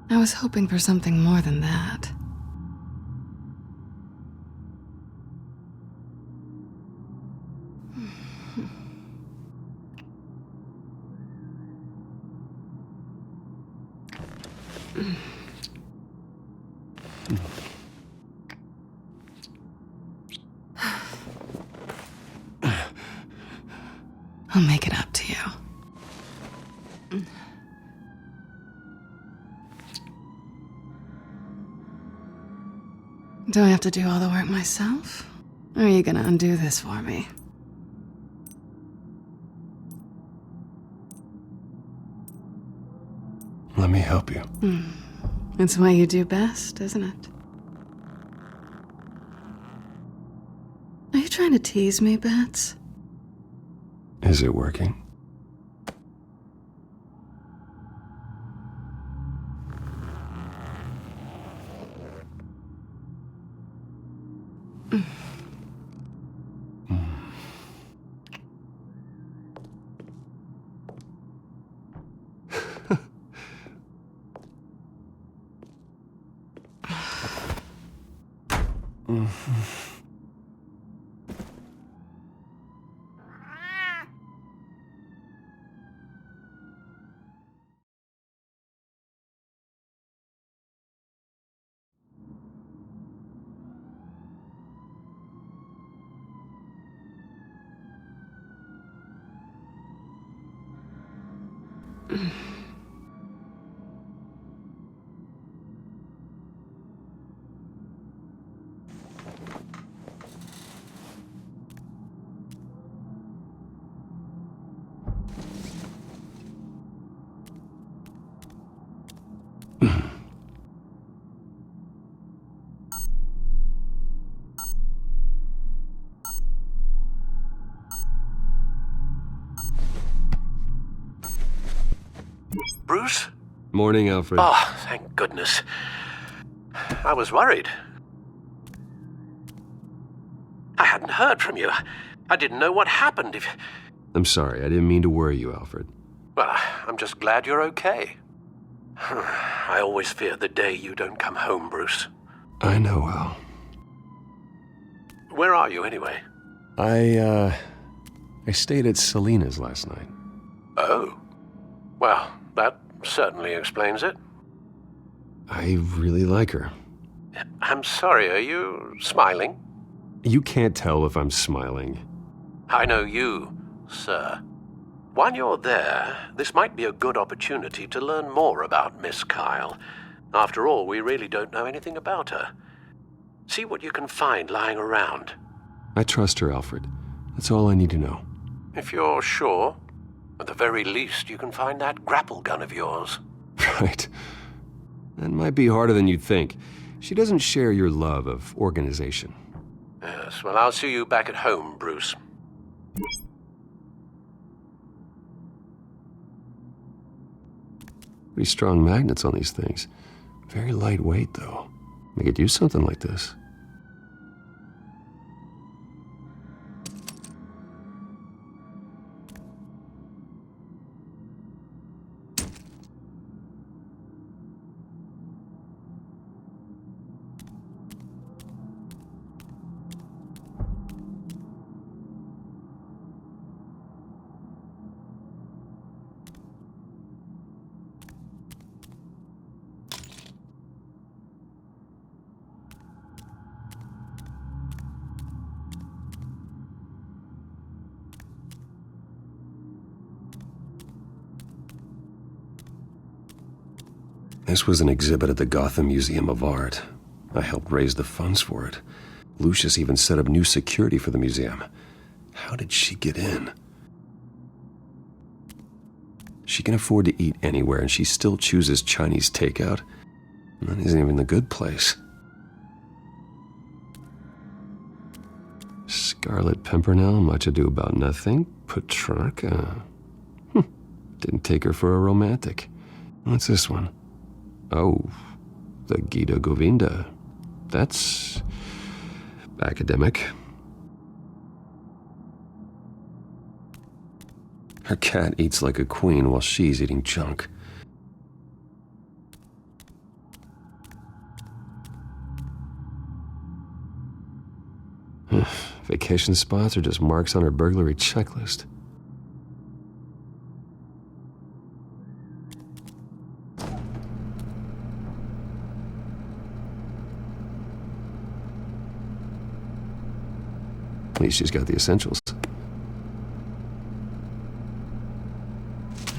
I was hoping for something more than that. I'll make it up to you. Do I have to do all the work myself? Or are you gonna undo this for me? Let me help you. It's what you do best, isn't it? Are you trying to tease me, Bats? Is it working? Bruce? Morning, Alfred. Oh, thank goodness. I was worried. I hadn't heard from you. I didn't know what happened if... I'm sorry, I didn't mean to worry you, Alfred. Well, I'm just glad you're okay. I always fear the day you don't come home, Bruce. I know, Al. Where are you, anyway? I stayed at Selena's last night. Oh. Well, that certainly explains it. I really like her. I'm sorry, are you smiling? You can't tell if I'm smiling. I know you, sir. While you're there, this might be a good opportunity to learn more about Miss Kyle. After all, we really don't know anything about her. See what you can find lying around. I trust her, Alfred. That's all I need to know. If you're sure, at the very least, you can find that grapple gun of yours. Right. That might be harder than you'd think. She doesn't share your love of organization. Yes, well, I'll see you back at home, Bruce. Pretty strong magnets on these things. Very lightweight, though. I could use something like this. This was an exhibit at the Gotham Museum of Art. I helped raise the funds for it. Lucius even set up new security for the museum. How did she get in? She can afford to eat anywhere, and she still chooses Chinese takeout. That isn't even the good place. Scarlet Pimpernel, much ado about nothing. Petrarca. Didn't take her for a romantic. What's this one? Oh, the Gita Govinda. That's academic. Her cat eats like a queen while she's eating junk. Vacation spots are just marks on her burglary checklist. At least she's got the essentials.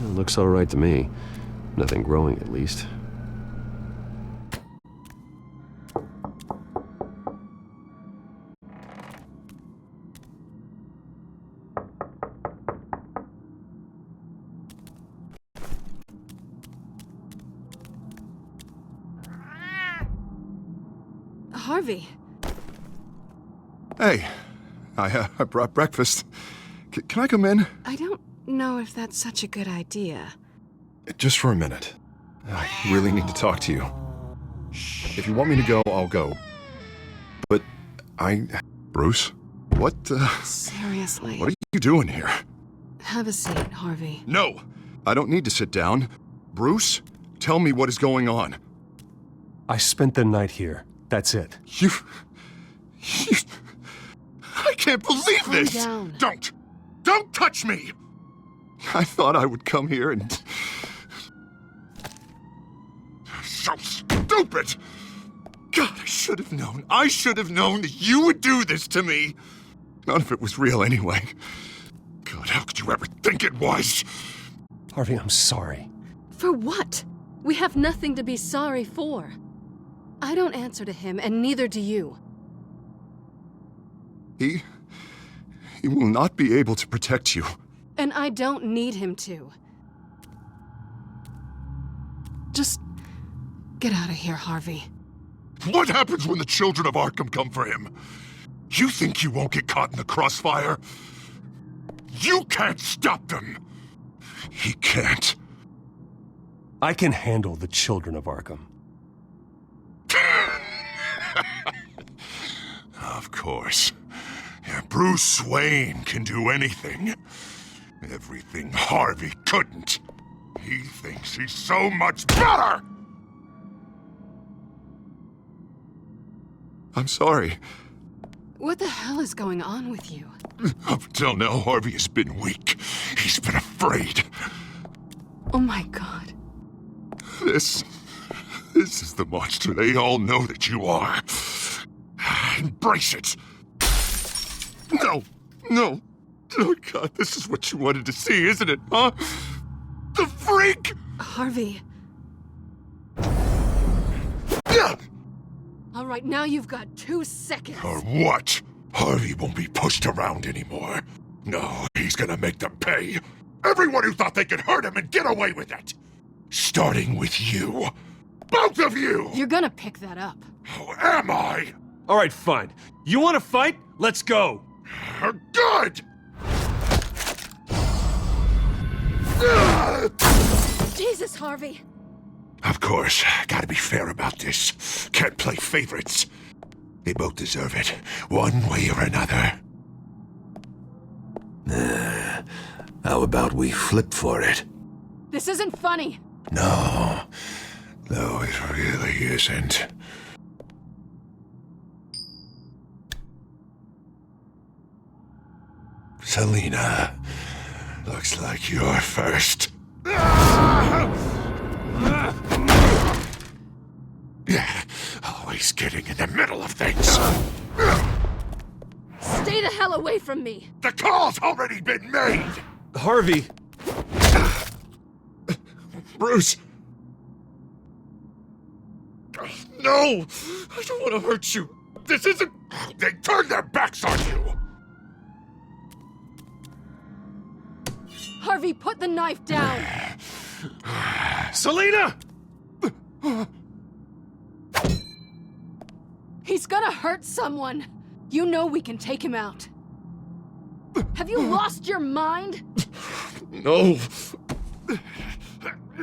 Looks all right to me. Nothing growing, at least. Harvey. Hey, I brought breakfast. Can I come in? I don't know if that's such a good idea. Just for a minute. I really need to talk to you. If you want me to go, I'll go. But Bruce? What, Seriously. What are you doing here? Have a seat, Harvey. No! I don't need to sit down. Bruce, tell me what is going on. I spent the night here. That's it. You... I can't believe Calm this! down. Don't touch me! I thought I would come here and... So stupid! God, I should have known. I should have known that you would do this to me. None of it was real anyway. God, how could you ever think it was? Harvey, I'm sorry. For what? We have nothing to be sorry for. I don't answer to him, and neither do you. He will not be able to protect you. And I don't need him to. Just get out of here, Harvey. What happens when the children of Arkham come for him? You think you won't get caught in the crossfire? You can't stop them! He can't. I can handle the children of Arkham. Of course. Bruce Wayne can do anything. Everything Harvey couldn't. He thinks he's so much better! I'm sorry. What the hell is going on with you? Up until now, Harvey has been weak. He's been afraid. Oh my God. This is the monster they all know that you are. Embrace it. No. Oh God, this is what you wanted to see, isn't it, huh? The freak! Harvey. Yeah. All right, now you've got 2 seconds. Or what? Harvey won't be pushed around anymore. No, he's gonna make them pay. Everyone who thought they could hurt him and get away with it. Starting with you. Both of you! You're gonna pick that up. How am I? All right, fine. You want to fight? Let's go. Good! Jesus, Harvey. Of course, gotta be fair about this. Can't play favorites. They both deserve it, one way or another. How about we flip for it? This isn't funny. No, it really isn't. Selina, looks like you're first. Always getting in the middle of things. Stay the hell away from me. The call's already been made! Harvey! Bruce! No! I don't want to hurt you. This isn't... They turned their backs on you! Harvey, put the knife down! Selena! He's gonna hurt someone! You know we can take him out. Have you lost your mind? No.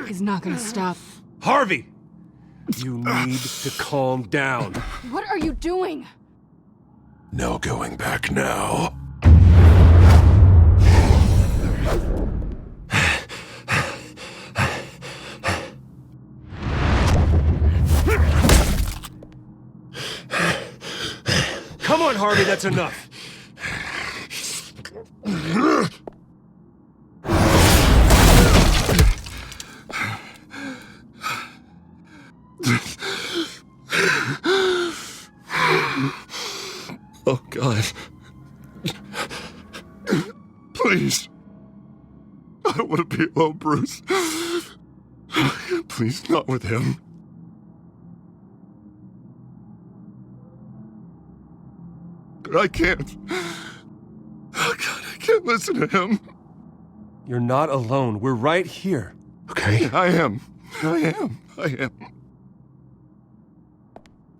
He's not gonna stop. Harvey! You need to calm down. What are you doing? No going back now. Come on, Harvey, that's enough. Oh, God. Please. I don't want to be alone, Bruce. Please, not with him. But I can't. Oh, God, I can't listen to him. You're not alone. We're right here. Okay? I am.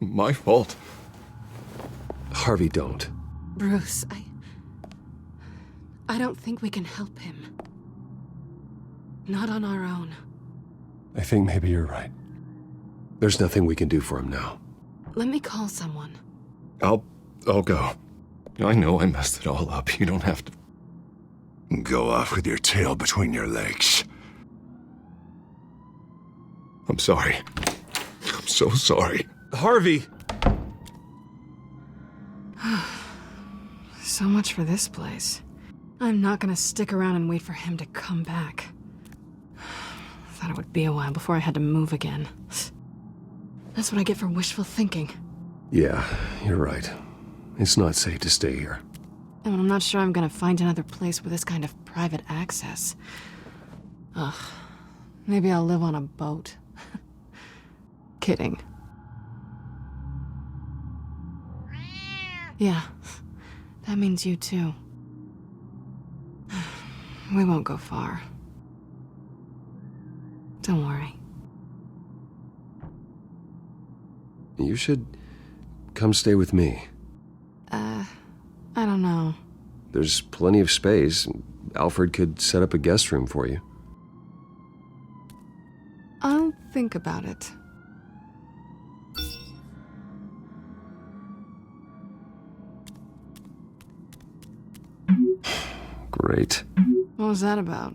My fault. Harvey, don't. Bruce, I don't think we can help him. Not on our own. I think maybe you're right. There's nothing we can do for him now. Let me call someone. I'll go. I know I messed it all up. You don't have to. Go off with your tail between your legs. I'm sorry. I'm so sorry. Harvey! So much for this place. I'm not gonna stick around and wait for him to come back. Thought it would be a while before I had to move again. That's what I get for wishful thinking. Yeah, you're right. It's not safe to stay here. And I'm not sure I'm gonna find another place with this kind of private access. Ugh. Maybe I'll live on a boat. Kidding. Yeah. That means you too. We won't go far. Don't worry. You should come stay with me. I don't know. There's plenty of space. Alfred could set up a guest room for you. I'll think about it. Great. What was that about?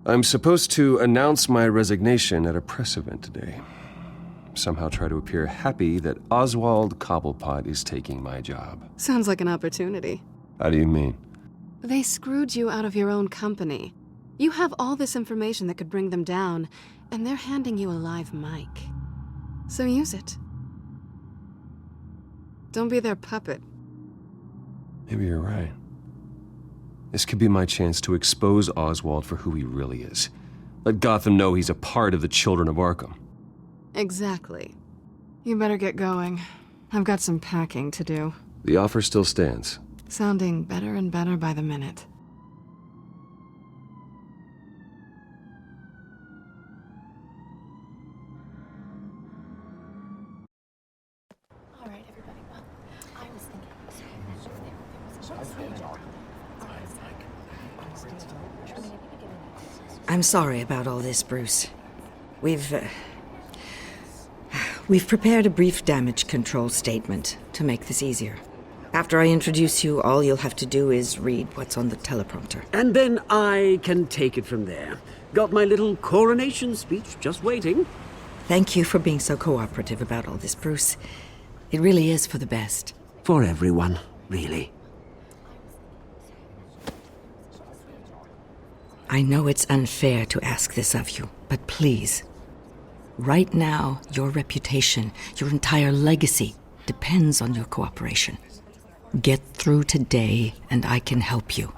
I'm supposed to announce my resignation at a press event today. Somehow try to appear happy that Oswald Cobblepot is taking my job. Sounds like an opportunity. How do you mean? They screwed you out of your own company. You have all this information that could bring them down, and they're handing you a live mic. So use it. Don't be their puppet. Maybe you're right. This could be my chance to expose Oswald for who he really is. Let Gotham know he's a part of the Children of Arkham. Exactly. You better get going. I've got some packing to do. The offer still stands. Sounding better and better by the minute. I'm sorry about all this, Bruce. We've prepared a brief damage control statement to make this easier. After I introduce you, all you'll have to do is read what's on the teleprompter. And then I can take it from there. Got my little coronation speech just waiting. Thank you for being so cooperative about all this, Bruce. It really is for the best. For everyone, really. I know it's unfair to ask this of you, but please. Right now, your reputation, your entire legacy, depends on your cooperation. Get through today, and I can help you.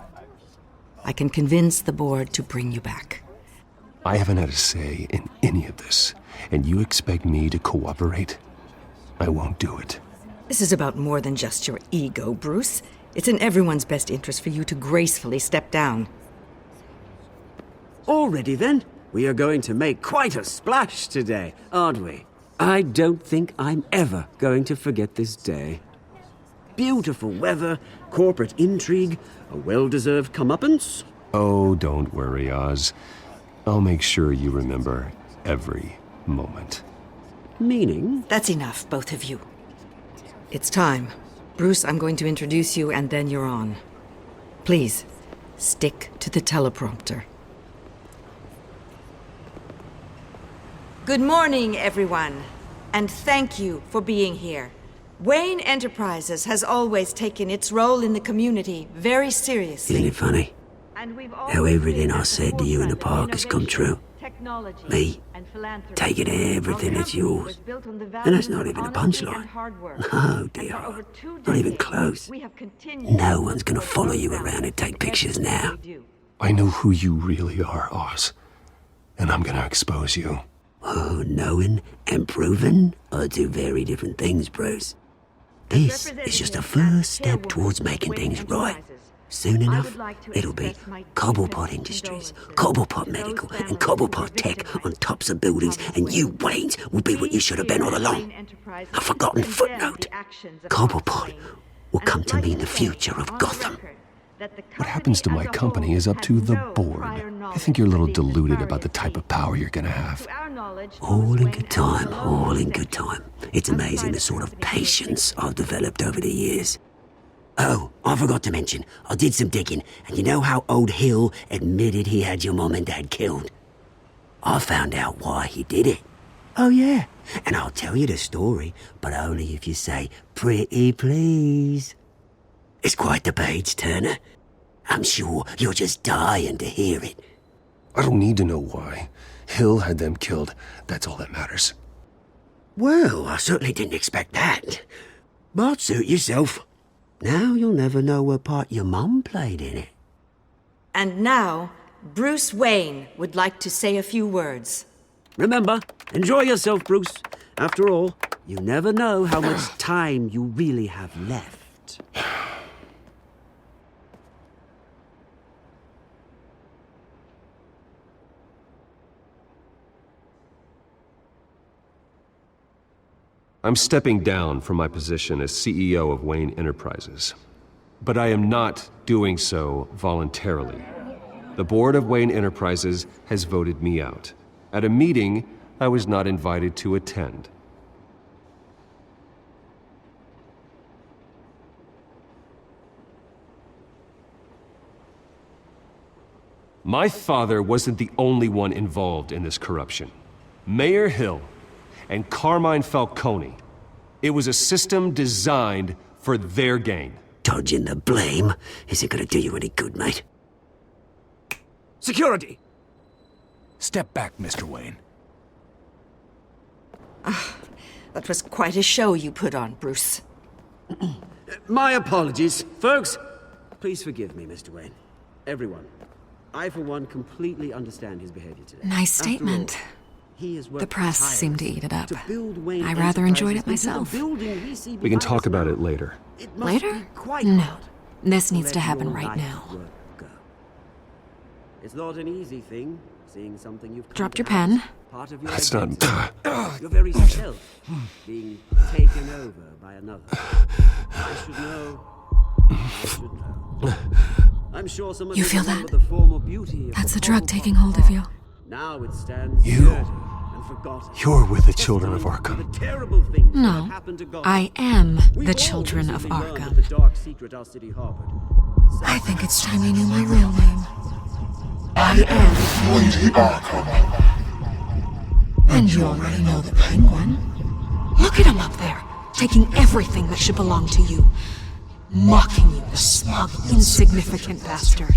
I can convince the board to bring you back. I haven't had a say in any of this, and you expect me to cooperate? I won't do it. This is about more than just your ego, Bruce. It's in everyone's best interest for you to gracefully step down. Already then? We are going to make quite a splash today, aren't we? I don't think I'm ever going to forget this day. Beautiful weather, corporate intrigue, a well-deserved comeuppance. Oh, don't worry, Oz. I'll make sure you remember every moment. Meaning? That's enough, both of you. It's time. Bruce, I'm going to introduce you and then you're on. Please, stick to the teleprompter. Good morning, everyone, and thank you for being here. Wayne Enterprises has always taken its role in the community very seriously. Isn't it funny? How everything I said to you in the park has come true. Me, taking everything that's yours. And that's not even a punchline. No, dear. Not even close. No one's gonna follow you around and take pictures now. I know who you really are, Oz. And I'm gonna expose you. Oh, knowing and proving are two very different things, Bruce. This is just a first step towards making things right. Soon enough, it'll be Cobblepot Industries, Cobblepot Medical, and Cobblepot Tech on tops of buildings, and you, Waynes, will be what you should have been all along. A forgotten footnote. Cobblepot will come to mean the future of Gotham. What happens to my company is up to the board. I think you're a little deluded about the type of power you're gonna have. All in good time, all in good time. It's amazing the sort of patience I've developed over the years. Oh, I forgot to mention, I did some digging, and you know how old Hill admitted he had your mom and dad killed? I found out why he did it. Oh yeah, and I'll tell you the story, but only if you say, pretty please. It's quite the page, Turner. I'm sure you're just dying to hear it. I don't need to know why. Hill had them killed. That's all that matters. Well, I certainly didn't expect that. But suit yourself. Now you'll never know what part your mum played in it. And now, Bruce Wayne would like to say a few words. Remember, enjoy yourself, Bruce. After all, you never know how much time you really have left. I'm stepping down from my position as CEO of Wayne Enterprises. But I am not doing so voluntarily. The board of Wayne Enterprises has voted me out, at a meeting I was not invited to attend. My father wasn't the only one involved in this corruption. Mayor Hill and Carmine Falcone. It was a system designed for their gain. Dodging the blame isn't gonna do you any good, mate. Security! Step back, Mr. Wayne. That was quite a show you put on, Bruce. My apologies. Folks, please forgive me, Mr. Wayne. Everyone. I, for one, completely understand his behavior today. Nice statement. The press seemed to eat it up. I rather enjoyed it myself. We can talk about it later. Later? No. This needs to happen right now. It's not an easy thing, seeing something you've Dropped your pen. Part of your That's not... your very self being taken over by another. I should know. I should know. I'm sure some of You feel that? the former beauty of That's the drug taking hold of you. Now it stands You're with the children of Arkham. No, I am the children of Arkham. I think it's time you knew my real name. I am Lady Arkham. And you already know the Penguin. Look at him up there, taking everything that should belong to you. Mocking you, the smug, insignificant bastard.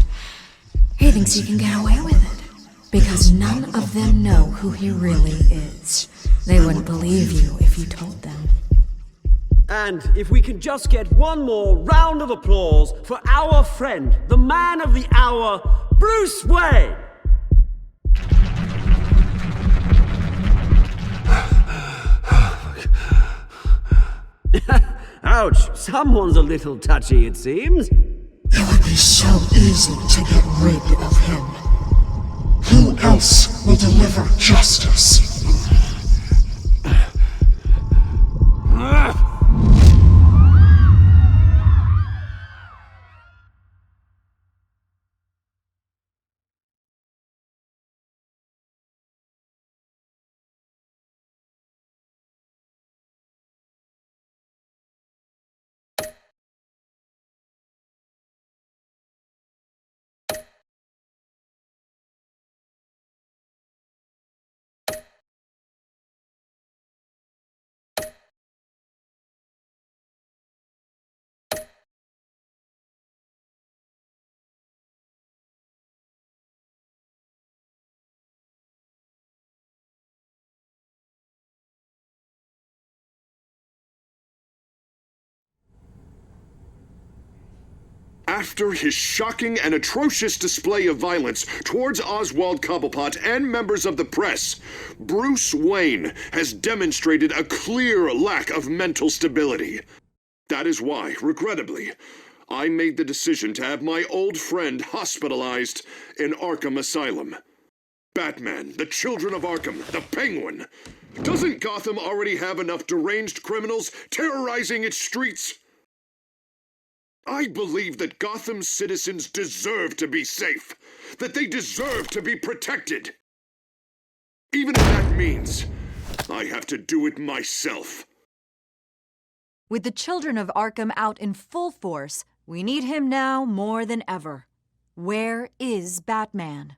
He thinks he can get away with it. Because none of them know who he really is. They wouldn't believe you if you told them. And if we can just get one more round of applause for our friend, the man of the hour, Bruce Wayne! Ouch, someone's a little touchy, it seems. It would be so easy to get rid of him. He for justice. After his shocking and atrocious display of violence towards Oswald Cobblepot and members of the press, Bruce Wayne has demonstrated a clear lack of mental stability. That is why, regrettably, I made the decision to have my old friend hospitalized in Arkham Asylum. Batman, the Children of Arkham, the Penguin. Doesn't Gotham already have enough deranged criminals terrorizing its streets? I believe that Gotham's citizens deserve to be safe, that they deserve to be protected. Even if that means I have to do it myself. With the Children of Arkham out in full force, we need him now more than ever. Where is Batman?